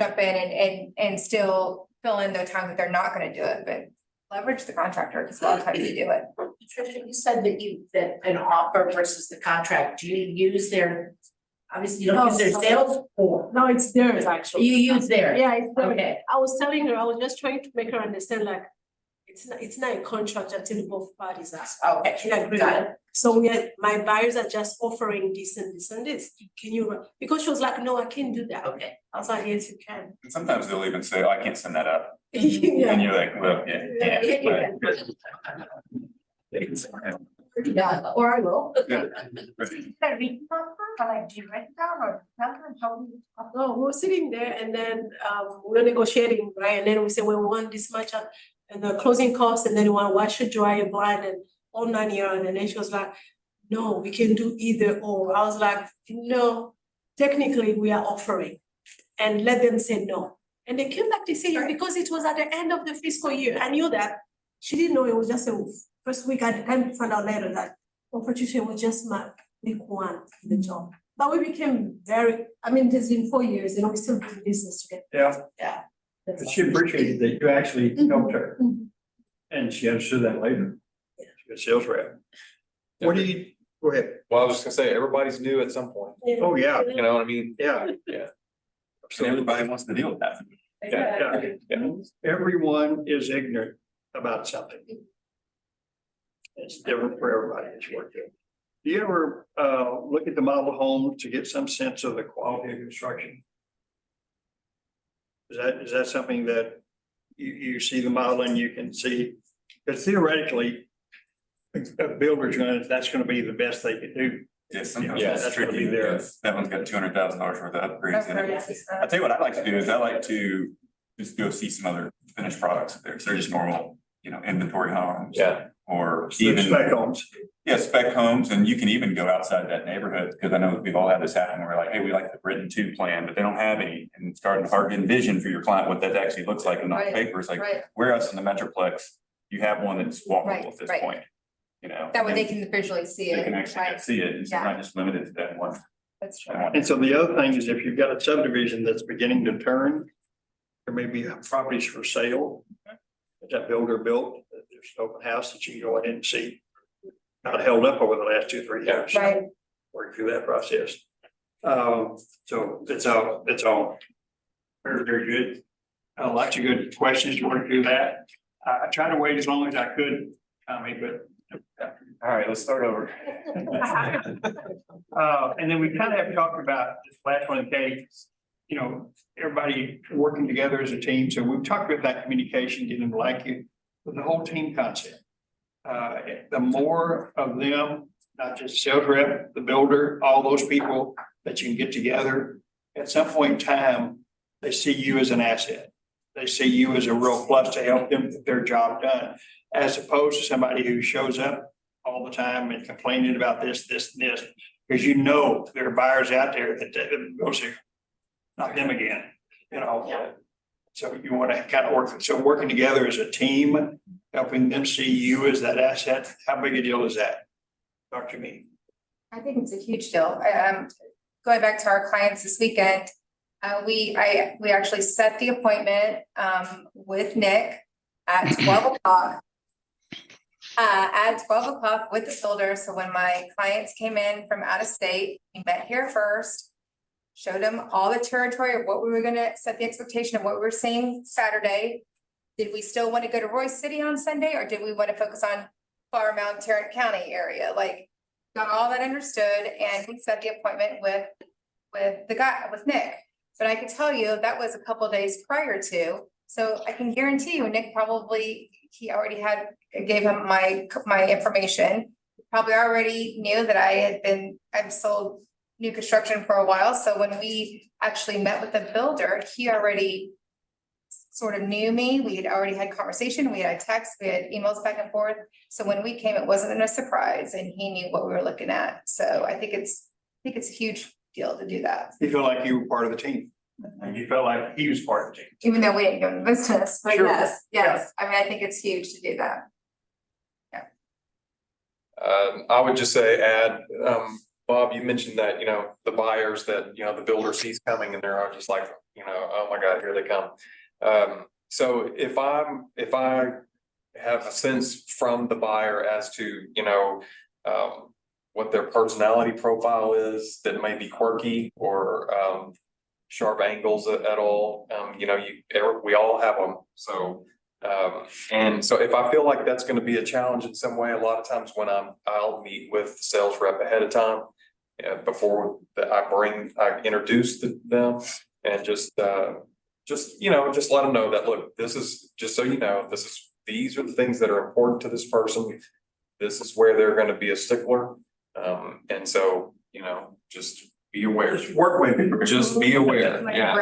C: jump in and still fill in the time that they're not gonna do it, but leverage the contractor, because a lot of times they do it.
G: Patricia, you said that an offer versus the contract, do you use their, obviously you don't use their sales or?
E: No, it's theirs actually.
G: You use theirs?
E: Yeah, it's theirs.
G: Okay.
E: I was telling her, I was just trying to make her understand, like, it's not a contract until both parties are.
G: Okay,
E: in agreement.
G: got it.
E: So my buyers are just offering this and this and this. Can you, because she was like, no, I can't do that.
G: Okay.
E: I was like, yes, you can.
D: And sometimes they'll even say, oh, I can't send that up.
E: Yeah.
D: And you're like, well, yeah.
G: Yeah, or I will.
E: No, we were sitting there and then we were negotiating, right? And then we said, well, we want this much and the closing costs, and then we want washer, dryer, blind, and all 9 yards. And then she was like, no, we can do either or. I was like, no, technically we are offering, and let them say no. And they came back to say, because it was at the end of the fiscal year. I knew that. She didn't know it was just a first week. At the time, found out later that Patricia was just my week one in the job. But we became it's been 4 years and we still do business together.
F: Yeah. She appreciated that you actually helped her. And she understood that later. She's a sales rep. What do you, go ahead.
B: Well, I was just gonna say, everybody's new at some point,
F: Oh, yeah,
B: you know what I mean?
F: yeah.
D: And everybody wants to deal with that.
F: Yeah. Everyone is ignorant about something. It's different for everybody. It's what they do. Do you ever look at the model home to get some sense of the quality of construction? Is that something that you see the model and you can see? Because theoretically, a builder's that's gonna be the best they can do.
D: Yes,
F: Yeah, that's gonna be there.
D: That one's got $200,000 worth of upgrades in it.
C: Upgrades.
D: I tell you what I'd like to do is I like to just go see some other finished products there. So they're just normal, inventory homes.
B: Yeah.
D: Or even,
F: Spec homes.
D: yeah, spec homes, and you can even go outside that neighborhood, because I know we've all had this happen, where we're like, hey, we like the Britain 2 plan, but they don't have any. And it's starting hard to envision for your client what that actually looks like and on
C: Right,
D: paper. It's like,
C: right.
D: whereas in the Metroplex, you have one that's walkable
C: Right,
D: at this
C: right.
D: point.
C: That way they can visually see
D: They
C: it.
D: can actually
C: Right,
D: see it, and it's
C: Yeah.
D: not just limited to that one.
C: that's true.
F: And so the other thing is if you've got a subdivision that's beginning to turn, there may be properties for sale. That builder built, there's an open house that you can go in and see. Not held up over the last 2-3 years.
C: Right.
F: Work through that process. So it's all very, very good. Lots of good questions to work through that. I tried to wait as long as I could, Tommy, but.
D: All right, let's start over.
F: And then we kind of have talked about this last one, Kate, everybody working together as a team. So we've talked about that communication, getting to like you, with the whole team concept. The more of them, not just sales rep, the builder, all those people that you can get together, at some point in time, they see you as an asset. They see you as a real plus to help them get their job done, as opposed to somebody who shows up all the time and complaining about this, and this. Because there are buyers out there that go say, not them again, So you want to kind of working together as a team, helping them see you as that asset. How big a deal is that? Talk to me.
C: I think it's a huge deal. Going back to our clients this weekend, we actually set the appointment with Nick at 12 o'clock. At 12 o'clock with the builder. So when my clients came in from out of state, we met here first. Showed them all the territory of what we were gonna set the expectation of what we were seeing Saturday. Did we still want to go to Royce City on Sunday, or did we want to focus on Flower Mound, Tarrant County area? Like, got all that understood, and we set the appointment with Nick. But I could tell you that was a couple days prior to, so I can guarantee you Nick he already gave him my information. Probably already knew that I've sold new construction for a while. So when we actually met with the builder, he already sort of knew me. We had already had conversation. We had texts, we had emails back and forth. So when we came, it wasn't a surprise, and he knew what we were looking at. So I think it's a huge deal to do that.
F: You feel like you were part of the team, and you felt like he was part of the team.
C: Even though we didn't go into business, but
F: Sure.
C: yes. I mean, I think it's huge to do that.
B: I would just say Bob, you mentioned that, the buyers that, the builder sees coming and they're all just like, oh my God, here they come. So if I have a sense from the buyer as to, what their personality profile is that may be quirky or sharp angles at all, we all have them. So and so if I feel like that's going to be a challenge in some way, a lot of times when I'll meet with the sales rep ahead of time, before I introduce them, and just let them know that, look, this is, just so you know, these are the things that are important to this person. This is where they're going to be a stickler. And so, just be aware.
F: Just work with it.
B: Just be aware.
C: Like
B: Yeah.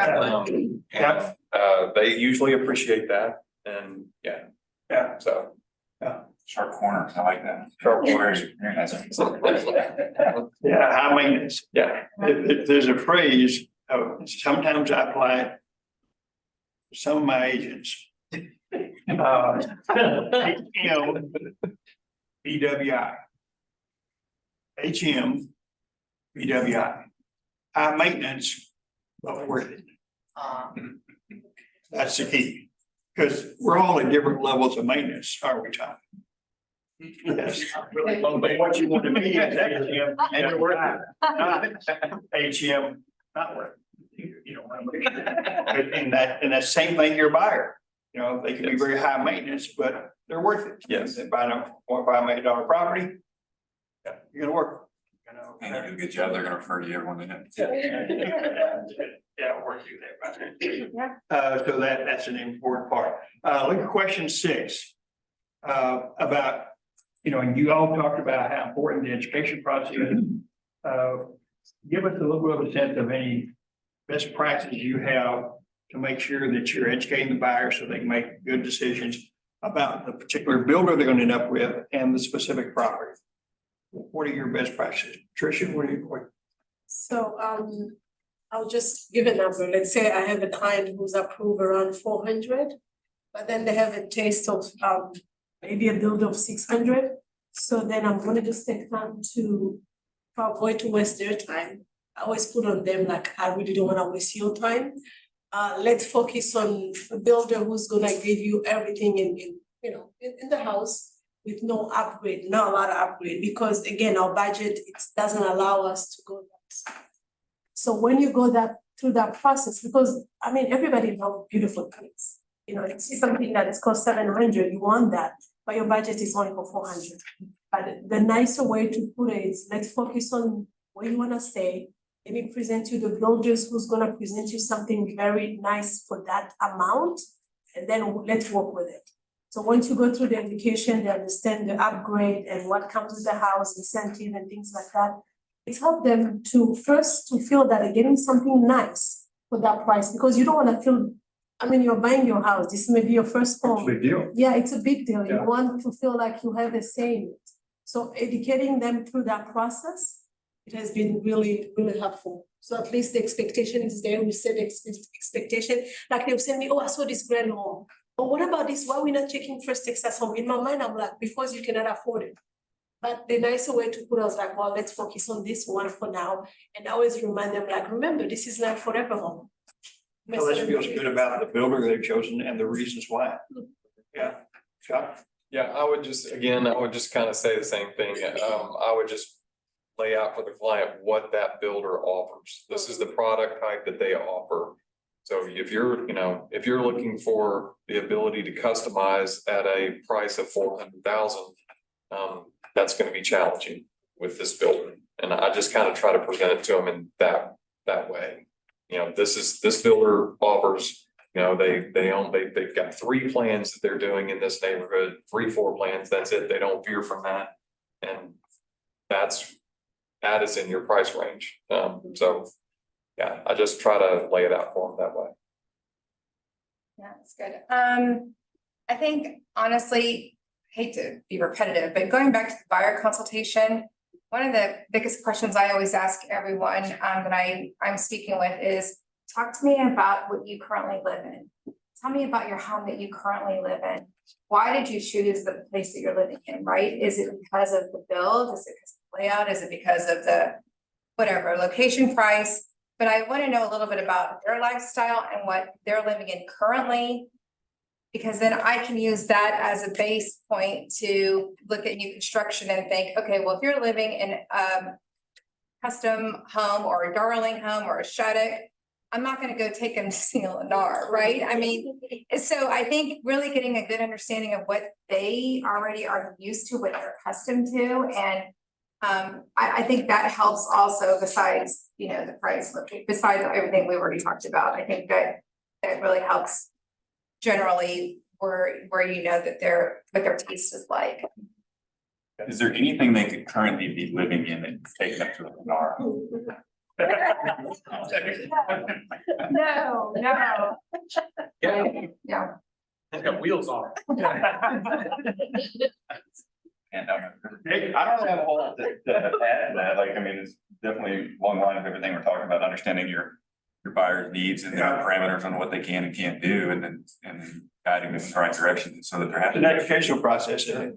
C: rep.
B: They usually appreciate that. And
F: Yeah.
B: So.
D: Sharp corners, I like that.
B: Sharp corners.
D: Very nice.
F: Yeah, high maintenance.
B: Yeah.
F: There's a phrase, sometimes I apply it to some of my agents. BWI. HM, BWI. High maintenance, but worth it. That's the key, because we're all at different levels of maintenance, aren't we, Tom? Yes. But what you want to be is HM, and you're worth it. HM, not worth it. You know what I mean? And that same thing, your buyer, they can be very high maintenance, but they're worth it.
B: Yes.
F: They buy a $1.5 million property, you're gonna work.
D: And you do a good job, they're gonna refer to you everyone they know.
F: Yeah, work through that. So that's an important part. Look at question 6. About, you know, and you all talked about how important the education process is. Give us a little bit of a sense of any best practices you have to make sure that you're educating the buyer so they can make good decisions about the particular builder they're gonna end up with and the specific property. What are your best practices? Tricia, what?
E: So, I'll just give a number. Let's say I have a client who's approved around 400, but then they have a taste of, maybe a build of 600. So then I'm gonna just take time to avoid to waste their time. I always put on them like, I really don't wanna waste your time. Let's focus on a builder who's gonna give you everything in the house with no upgrade, not a lot of upgrade, because again, our budget, it doesn't allow us to go that. So when you go through that process, because I mean, everybody loves beautiful things. You know, you see something that is cost 700, you want that, but your budget is only for 400. But the nicer way to put it is, let's focus on where you wanna stay. Let me present you the builders who's gonna present you something very nice for that amount, and then let's work with it. So once you go through the education, they understand the upgrade and what comes with the house, incentive and things like that. It's helped them to feel that they're getting something nice for that price, because you don't wanna feel, I mean, you're buying your house, this may be your first home.
F: Big deal.
E: Yeah, it's a big deal. You
F: Yeah.
E: want to feel like you have a say in it. So educating them through that process, it has been really, really helpful. So at least the expectation is there. We set expectation, like they'll send me, oh, I saw this grand home. But what about this? Why are we not checking first Texas home? In my mind, I'm like, because you cannot afford it. But the nicer way to put us like, well, let's focus on this one for now. And I always remind them, like, remember, this is not forever home.
F: Well, this feels good about the builder they've chosen and the reasons why. Yeah. Scott?
B: Yeah, I would just kind of say the same thing. I would just lay out for the client what that builder offers. This is the product type that they offer. So if you're looking for the ability to customize at a price of 400,000, that's gonna be challenging with this builder. And I just kind of try to present it to them in that way. You know, this builder offers, you know, they've got 3 plans that they're doing in this neighborhood, 3-4 plans, that's it, they don't veer from that. And that is in your price range. So yeah, I just try to lay it out for them that way.
C: Yeah, that's good. I think honestly, hate to be repetitive, but going back to the buyer consultation, one of the biggest questions I always ask everyone that I'm speaking with is, talk to me about what you currently live in. Tell me about your home that you currently live in. Why did you choose the place that you're living in, right? Is it because of the build? Is it because of the layout? Is it because of the whatever location, price? But I want to know a little bit about their lifestyle and what they're living in currently, because then I can use that as a base point to look at new construction and think, okay, well, if you're living in a custom home or a darling home or a shutdown, I'm not going to go take them to see Lennar, right? I mean, so I think really getting a good understanding of what they already are used to, what they're accustomed to, and I think that helps also, besides, you know, the price, besides everything we already talked about. I think that really helps generally where you know that what their taste is like.
D: Is there anything they could currently be living in and take up to the Lennar?
C: No. Yeah.
B: It's got wheels on it.
D: And I don't have a whole lot to add to that. Like, I mean, it's definitely along the line of everything we're talking about, understanding your buyer's needs and their parameters on what they can and can't do, and then guiding them in the right direction so that they're happy.
F: It's an educational process, isn't it?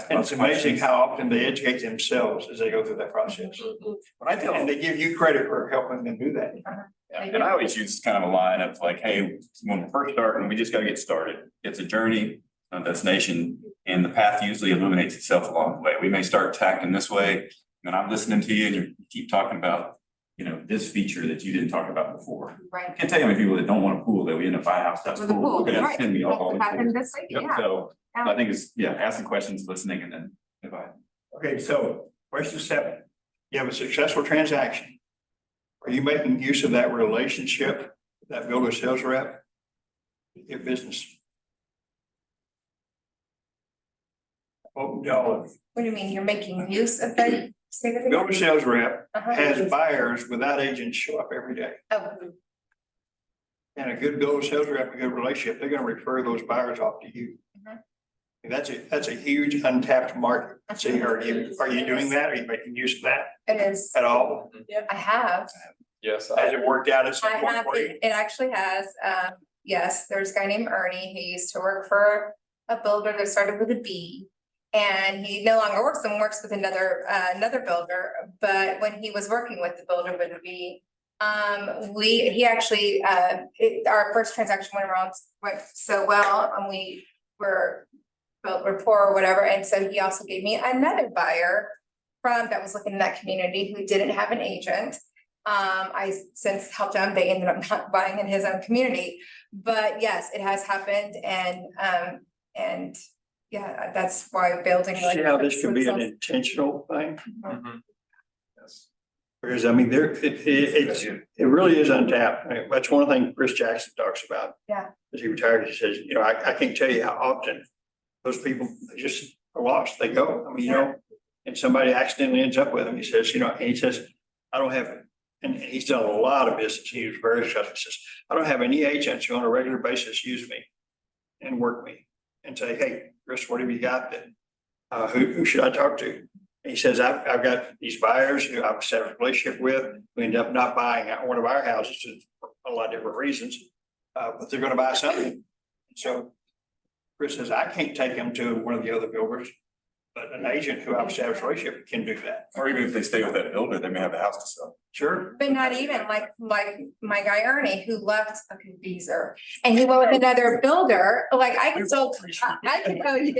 F: And it's amazing how often they educate themselves as they go through that process.
D: When I tell
F: And they give you credit for helping them do that.
D: Yeah, and I always use kind of a line of like, hey, when we first start, and we just gotta get started. It's a journey, a destination, and the path usually illuminates itself along the way. We may start tacking this way, and I'm listening to you and you keep talking about, you know, this feature that you didn't talk about before.
C: Right.
D: I can't tell you how many people that don't want a pool that we end up buying a house that's
C: With a pool,
D: Look at that,
C: right.
D: send me all the
C: Happened
D: pools.
C: this week,
D: Yep,
C: yeah.
D: so I think it's, asking questions, listening, and then advice.
F: Okay, so question 7, you have a successful transaction. Are you making use of that relationship, that builder sales rep, to get business? Oh, no,
C: What do you mean? You're making use of the state of the?
F: builder sales rep
C: Uh-huh.
F: has buyers without agents show up every day.
C: Oh,
F: And a good builder sales rep, a good relationship, they're gonna refer those buyers off to you.
C: Mhm.
F: And that's a huge untapped market. So are you doing that? Are you making use of that
C: it is.
F: at all?
C: I have.
B: Yes,
F: Has it worked out at some
C: I
F: point
C: have,
F: for you?
C: it actually has, yes, there's a guy named Ernie, he used to work for a builder that started with a B. And he no longer works and works with another builder, but when he was working with the builder with a B. He actually, our first transaction went so well, and we built rapport or whatever, and so he also gave me another buyer that was looking in that community who didn't have an agent. I since helped them, they ended up not buying in his own community, but yes, it has happened, and yeah, that's why building. like
F: See how this could be an
C: this-
F: intentional thing?
B: Mhm. Yes.
F: Because I mean, it really is untapped. I mean, that's one thing Chris Jackson talks about.
C: Yeah.
F: As he retired, he says, you know, I can't tell you how often those people just are lost. They go, I mean, you know, and somebody accidentally ends up with them. He says, you know, and he says, I don't have, and he's done a lot of business. He was very successful. He says, I don't have any agents who on a regular basis use me and work me and say, hey, Chris, what have you got that, who should I talk to? And he says, I've got these buyers who I've set a relationship with, who end up not buying one of our houses for a lot of different reasons. But they're gonna buy something. So Chris says, I can't take them to one of the other builders, but an agent who I've established a relationship can do that.
D: Or even if they stay with that builder, they may have a house to sell.
F: Sure.
C: But not even like my guy Ernie, who left a Beezer, and he went with another builder, like I could still, I could go, you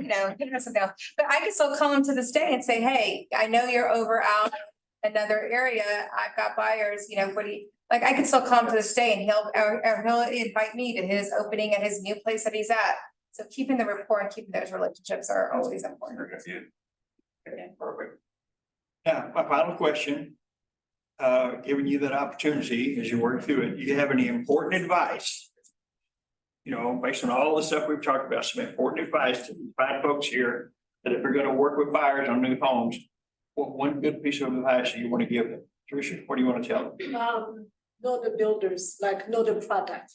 C: know, but I could still call him to this day and say, hey, I know you're over out another area, I've got buyers, you know, what do you, like, I could still call him to this day and he'll invite me to his opening at his new place that he's at. So keeping the rapport and keeping those relationships are always important.
F: Perfect. Now, my final question, giving you that opportunity as you work through it, do you have any important advice? You know, based on all the stuff we've talked about, some important advice to the fine folks here, that if they're gonna work with buyers on new homes, what one good piece of advice do you want to give them? Tricia, what do you want to tell them?
E: Know the builders, like know the product.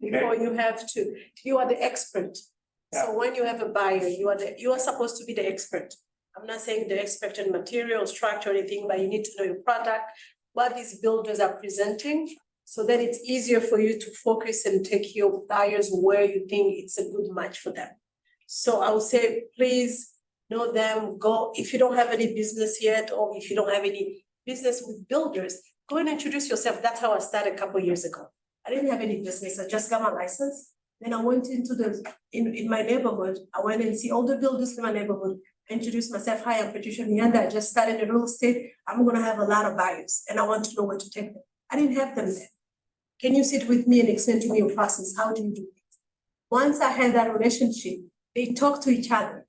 E: Before you have to, you are the expert. So when you have a buyer, you are supposed to be the expert. I'm not saying the expert in material, structure, or anything, but you need to know your product, what these builders are presenting. So that it's easier for you to focus and take your buyers where you think it's a good match for them. So I would say, please know them, go, if you don't have any business yet, or if you don't have any business with builders, go and introduce yourself. That's how I started a couple of years ago. I didn't have any business. I just got my license. Then I went into in my neighborhood. I went and see all the builders in my neighborhood. I introduced myself. Hi, I'm Patricia Mianda. I just started in real estate. I'm gonna have a lot of buyers and I want to know where to take them. I didn't have them then. Can you sit with me and explain to me your process? How do you do it? Once I had that relationship, they talk to each other.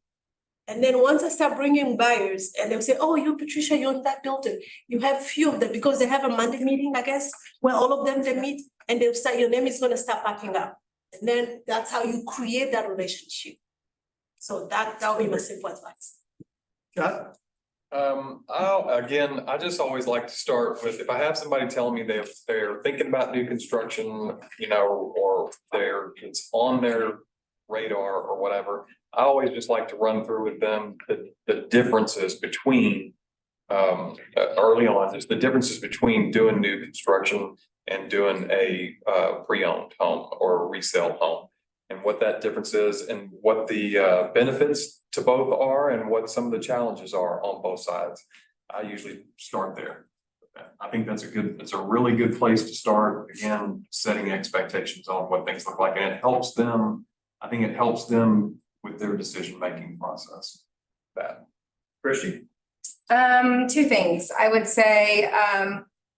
E: And then once I start bringing buyers and they'll say, oh, you Patricia, you're in that building. You have few of them because they have a Monday meeting, I guess, where all of them, they meet and they'll start, your name is gonna start popping up. And then that's how you create that relationship. So that'll be my simple advice.
F: Scott?
B: I just always like to start with, if I have somebody telling me they're thinking about new construction, you know, or it's on their radar or whatever, I always just like to run through with them the differences between early on, just the differences between doing new construction and doing a pre-owned home or a resale home. And what that difference is and what the benefits to both are and what some of the challenges are on both sides. I usually start there. I think it's a really good place to start, again, setting expectations on what things look like. And it helps them, I think it helps them with their decision-making process.
F: Christie?
C: Two things. I would say,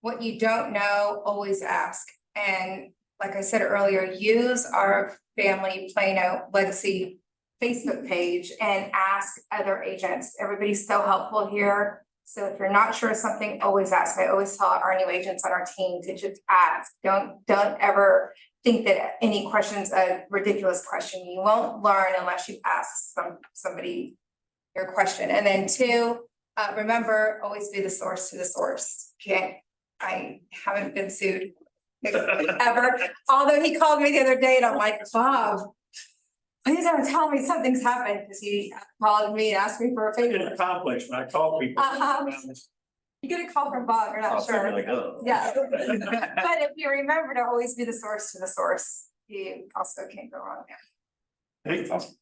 C: what you don't know, always ask. And like I said earlier, use our family Plano Legacy Facebook page and ask other agents. Everybody's so helpful here. So if you're not sure of something, always ask. I always tell our new agents on our team to just ask. Don't ever think that any question's a ridiculous question. You won't learn unless you ask somebody your question. And then two, remember, always be the source to the source. I haven't been sued ever, although he called me the other day and I'm like, Bob, please don't tell me something's happened, because he called me and asked me for a
F: It's
C: favor.
F: a complex when I call people.
C: You get a call from Bob, you're not sure. Yeah. But if you remember to always be the source to the source, you also can't go wrong there.
D: Hey, awesome.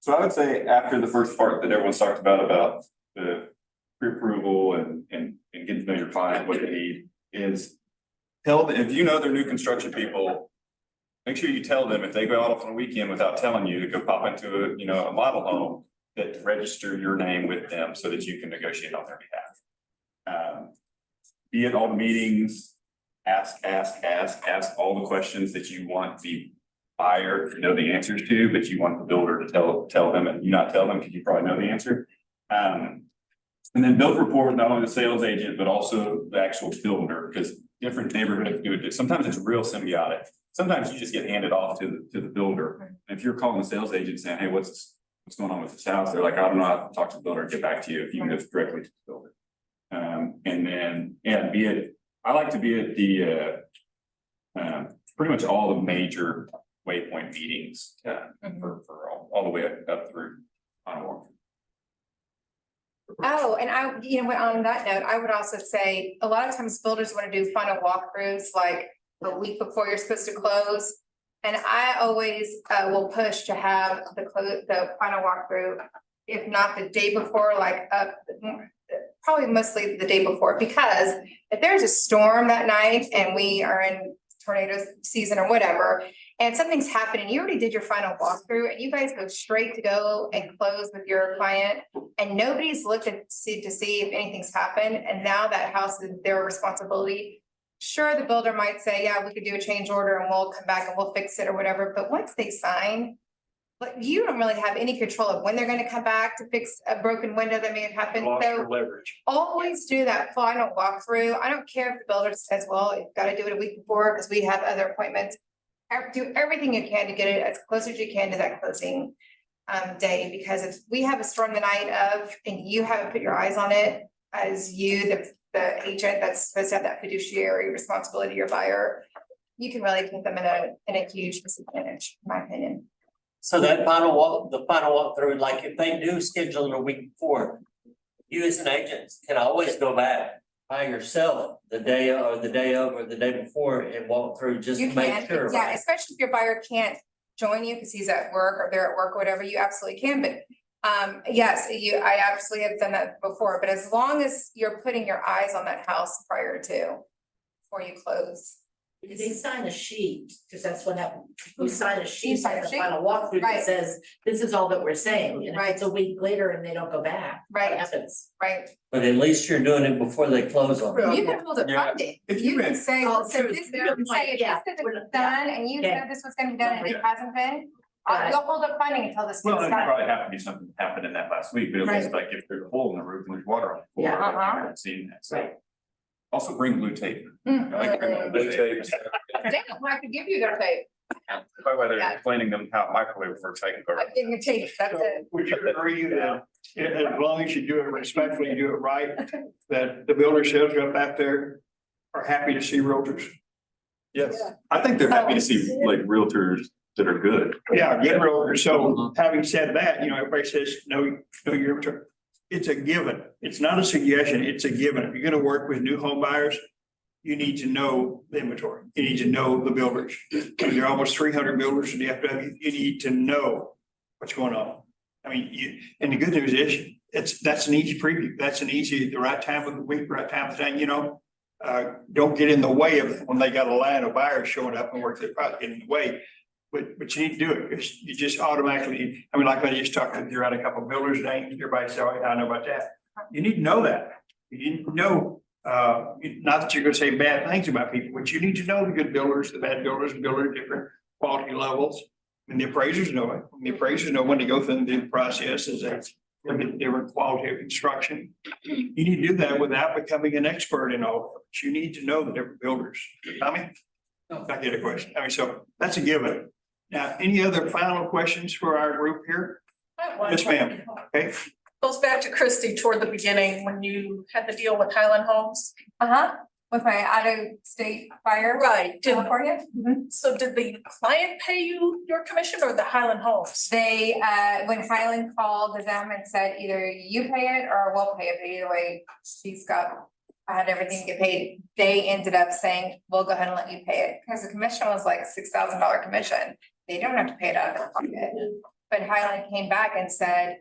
D: So I would say after the first part that everyone's talked about the pre-approval and getting to know your client, what they need is tell them, if you know they're new construction people, make sure you tell them if they go out on a weekend without telling you to go pop into a model home, that to register your name with them so that you can negotiate on their behalf. Be at all the meetings, ask all the questions that you want the buyer to know the answers to, but you want the builder to tell them, and you not tell them because you probably know the answer. And then build rapport with not only the sales agent, but also the actual builder, because different neighborhoods do it. Sometimes it's real symbiotic. Sometimes you just get handed off to the builder. And if you're calling the sales agent saying, hey, what's going on with this house? They're like, I don't know how to talk to the builder and get back to you if you can go directly to the builder. And then, I like to be at the, pretty much all the major waypoint meetings, for all the way up through Iowa.
C: Oh, and on that note, I would also say, a lot of times builders want to do final walkthroughs like a week before you're supposed to close. And I always will push to have the final walkthrough, if not the day before, probably mostly the day before, because if there's a storm that night and we are in tornado season or whatever, and something's happening, you already did your final walkthrough and you guys go straight to go and close with your client, and nobody's looked to see if anything's happened, and now that house is their responsibility. Sure, the builder might say, yeah, we could do a change order and we'll come back and we'll fix it or whatever, but once they sign, but you don't really have any control of when they're gonna come back to fix a broken window that may have happened.
F: Lost
C: So
F: your leverage.
C: always do that final walkthrough. I don't care if the builder says, well, you've got to do it a week before because we have other appointments. Do everything you can to get it as close as you can to that closing day, because if we have a storm the night of and you haven't put your eyes on it as the agent that's supposed to have that fiduciary responsibility to your buyer, you can really put them in a huge disadvantage, in my opinion.
K: So that the final walkthrough, like if they do schedule it a week before, you as an agent can always go back by yourself the day of or the day before and walk through just
C: You
K: to make
C: can,
K: sure.
C: yeah,
K: right?
C: especially if your buyer can't join you because he's at work or they're at work or whatever, you absolutely can, but yes, I absolutely have done that before, but as long as you're putting your eyes on that house prior to, before you close.
G: They sign a sheet, because that's what happened. You sign a
C: You
G: sheet
C: sign a
G: at the
C: sheet.
G: final walkthrough
C: Right.
G: that says, this is all that we're saying, and if
C: Right.
G: it's a week later and they don't go back,
C: Right.
G: what happens?
C: Right,
K: But at least you're doing it before they close on it.
C: you can hold it
B: Yeah.
C: funded,
D: If
C: you
D: you
C: can
D: had-
C: say,
G: Oh,
C: listen,
G: true.
C: this,
G: Good
C: you can say,
G: point.
C: if
G: Yeah.
C: this
G: We're-
C: isn't done and you
G: Okay.
C: said this was gonna be done and it hasn't been,
G: Got it.
C: you'll hold up funding until this
D: Well,
C: gets
D: it'd
C: done.
D: probably have to be something that happened in that last week, but it's like if there's a hole in the roof and there's water on the floor.
G: Yeah.
D: like, I haven't seen that, so.
G: Right.
D: Also bring blue tape. I like bringing blue tape.
C: They don't have to give you their tape,
D: By the way, they're
C: Yeah.
D: explaining them how microwave works, I can go.
C: I'm giving you tape, that's it.
F: Would you agree that as long as you do it respectfully, you do it right, that the builder sales rep back there are happy to see realtors?
D: Yes, I think they're happy to see like realtors that are good.
F: Yeah, good realtors. So having said that, everybody says, no, your realtor. It's a given. It's not a suggestion. It's a given. If you're gonna work with new home buyers, you need to know the inventory. You need to know the builders. There are almost 300 builders in the DFW. You need to know what's going on. I mean, and the good news is, that's an easy preview. That's an easy, the right time of the week, right time of the day, don't get in the way of it when they got a line of buyers showing up and work their product, get in the way. But you need to do it, because you just automatically, like I just talked to, you're at a couple of builders names, everybody said, oh, I know about that. You need to know that. You need to know, not that you're gonna say bad things about people, but you need to know the good builders, the bad builders, builders at different quality levels. And the appraisers know it. And the appraisers know when to go through the process as a different quality of construction. You need to do that without becoming an expert in all of it. You need to know the different builders. Tommy? I get a question. I mean, so that's a given. Now, any other final questions for our group here? Yes, ma'am. Okay,
E: Goes back to Christie toward the beginning when you had the deal with Highland Homes.
C: With my out-of-state buyer.
E: Right, did,
C: California.
E: so did the client pay you your commission or the Highland Homes?
C: They, when Highland called them and said either you pay it or we'll pay it, but either way, I had everything to get paid. They ended up saying, we'll go ahead and let you pay it, because the commission was like $6,000 commission. They don't have to pay it out of their pocket. But Highland came back and said,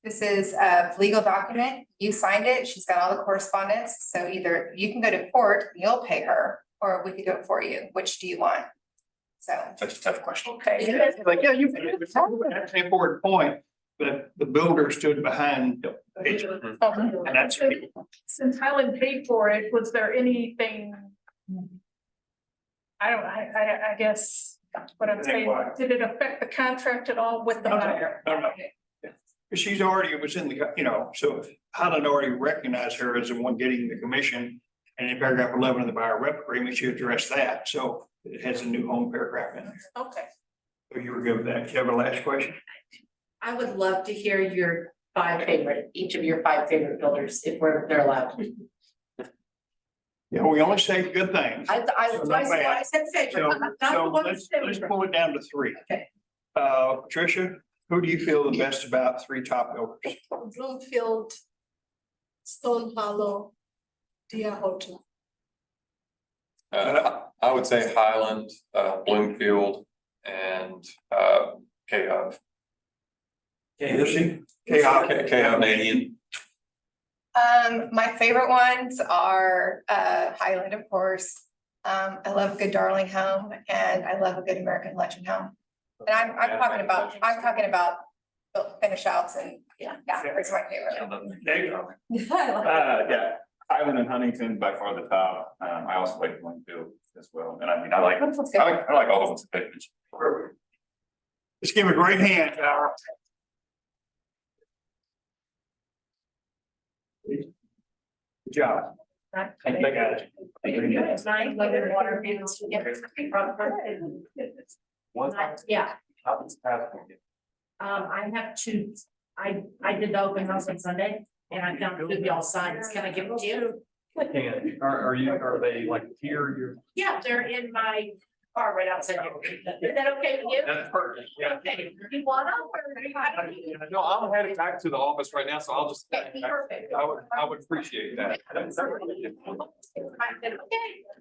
C: this is a legal document, you signed it, she's got all the correspondence, so either you can go to court, you'll pay her, or we could do it for you, which do you want? So.
D: That's a tough question.
E: Okay.
F: like, yeah, that's an important point, but the builder stood behind the agent, and that's.
E: Since Highland paid for it, was there anything? I guess what I'm saying, did it affect the contract at all with the buyer?
F: No. She's already was in the, so Highland already recognized her as the one getting the commission. And in paragraph 11 of the buyer rep agreement, she addressed that. So it has a new home paragraph in there.
E: Okay.
F: So you were good with that. Do you have a last question?
G: I would love to hear your each of your 5 favorite builders, if they're allowed.
F: Yeah, we only say good things.
G: I said favorite.
F: So let's pull it down to 3.
G: Okay.
F: Patricia, who do you feel the best about 3 top builders?
E: Bloomfield, Stone Hollow, Dia Hotel.
B: I would say Highland, Bloomfield, and K-Hub. K-Hub
C: My favorite ones are Highland, of course. I love a good Darling home and I love a good American Legend home. And I'm talking about finish outs and it's my favorite.
D: There you go.
C: I love it.
D: Yeah, Highland and Huntington by far the top. I also like Bloomfield as well. And I mean, I like all of them.
F: Let's give a great hand. Good job.
G: It's 9-11 water bills. Yeah. I have 2. I did the open house on Sunday and I found 2 of y'all signs. Can I give them to you?
B: Are they like here?
G: Yeah, they're in my car right outside here. Is that okay with you?
B: That's perfect, yeah.
G: Okay, you want them or?
B: No, I'm heading back to the office right now, so I'll just.
G: Perfect.
B: I would appreciate that.
G: Okay,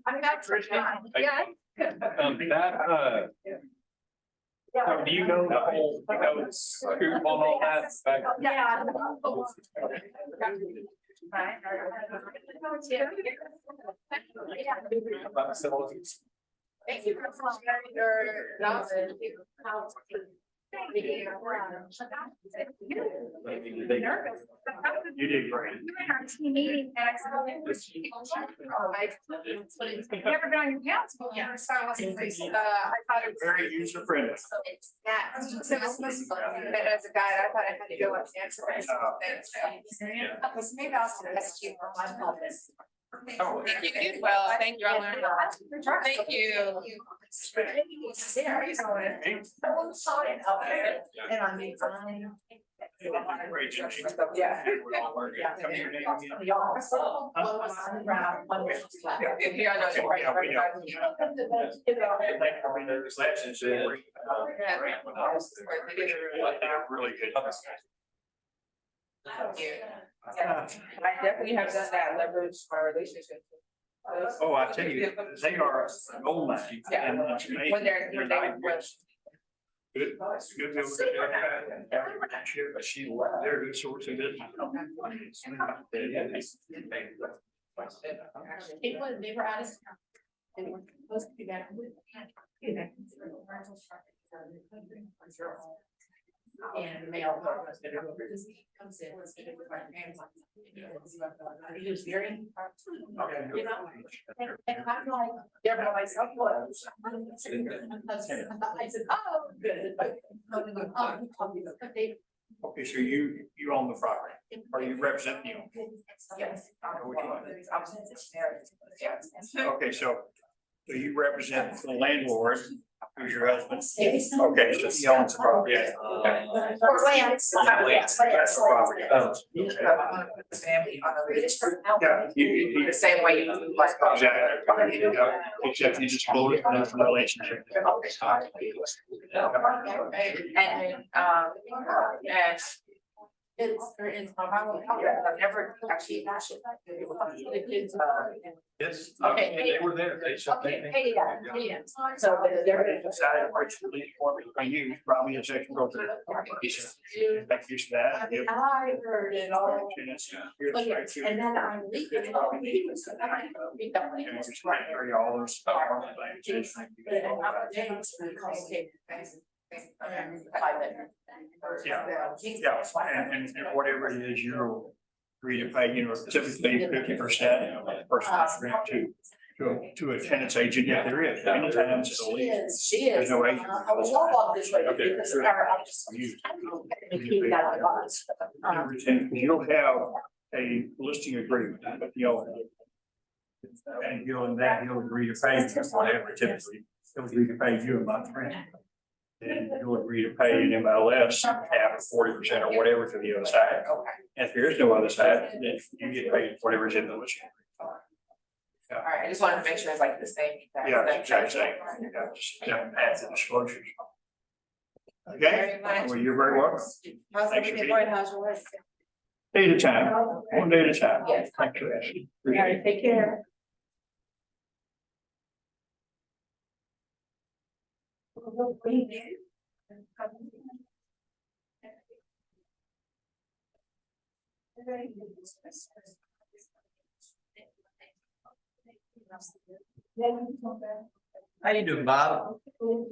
G: I'm back for time. Yeah.
B: So do you know the whole, scoop on all that?
G: Yeah. Thank you for sharing your knowledge.
F: You did great.
C: Meeting never been on your council. Yeah. So I thought it was.
F: Very user friendly.
C: Yeah, so this was, but as a guide, I thought I had to go up and answer things. So maybe I'll suggest you for my office.
A: Oh, thank you, did well, thank you, I learned. Thank you.
C: And I made time.
F: Great job.
A: Yeah. Here I know you're right.
D: Really good.
A: Thank you. I definitely have done that, leverage my relationship.
F: Oh, I tell you, they are a gold mine.
A: Yeah.
F: And it's amazing.
A: When they're
F: Good. Good. But she left, they're good source of business.
G: They were out of town. They were supposed to be back. And mail. Comes in. He was very. You know. And I'm like, there by myself was. I said, oh, good.
F: Okay, so you own the property, or you represent you?
G: Yes.
F: Okay, so So you represent the landlord, who's your husband? Okay, so he owns the property.
A: Or lands.
F: That's the property.
A: Oh. Family on a lease.
F: Yeah,
A: The same way you do like.
F: exactly. Except you just blow it from the relationship.
A: And, it's, I've never actually. The kids,
B: Yes.
A: Okay.
B: They were there. They shut.
A: Hey, yeah. So they're.
F: Decided which lease form I use, probably a section go to. Make use of that. If-
G: I heard it all.
F: Here's the right to-
G: And then I'm leaving.
F: And it's right there, all those stuff. Yeah, and whatever it is, you'll agree to pay, typically 50% of the person's rent to a tenant's agent, if there is, many times it's a lease.
G: She is.
F: There's no agent.
G: I was all about this way
F: Okay.
G: because I just. Keep that on bonds.
F: And you don't have a listing agreement with the owner. And he'll agree to pay you whatever typically, he'll agree to pay you a month's rent. And you'll agree to pay an MLS half or 40% or whatever to the other side. And if there is no other side, then you get paid whatever's in the listing.
A: All right, I just wanted to make sure it's like the same.
F: Yeah, it's the same. Yeah, just add the disclosures. Okay,
A: Very much.
F: well, you're very welcome.
A: How's
F: Thanks for
A: everything
F: being
A: going?
F: here.
A: How's your work?
F: Day at a time, one day at a time.
A: Yes.
F: Thanks for asking.
A: All right, take care.
K: How you doing, Bob?
F: Hello.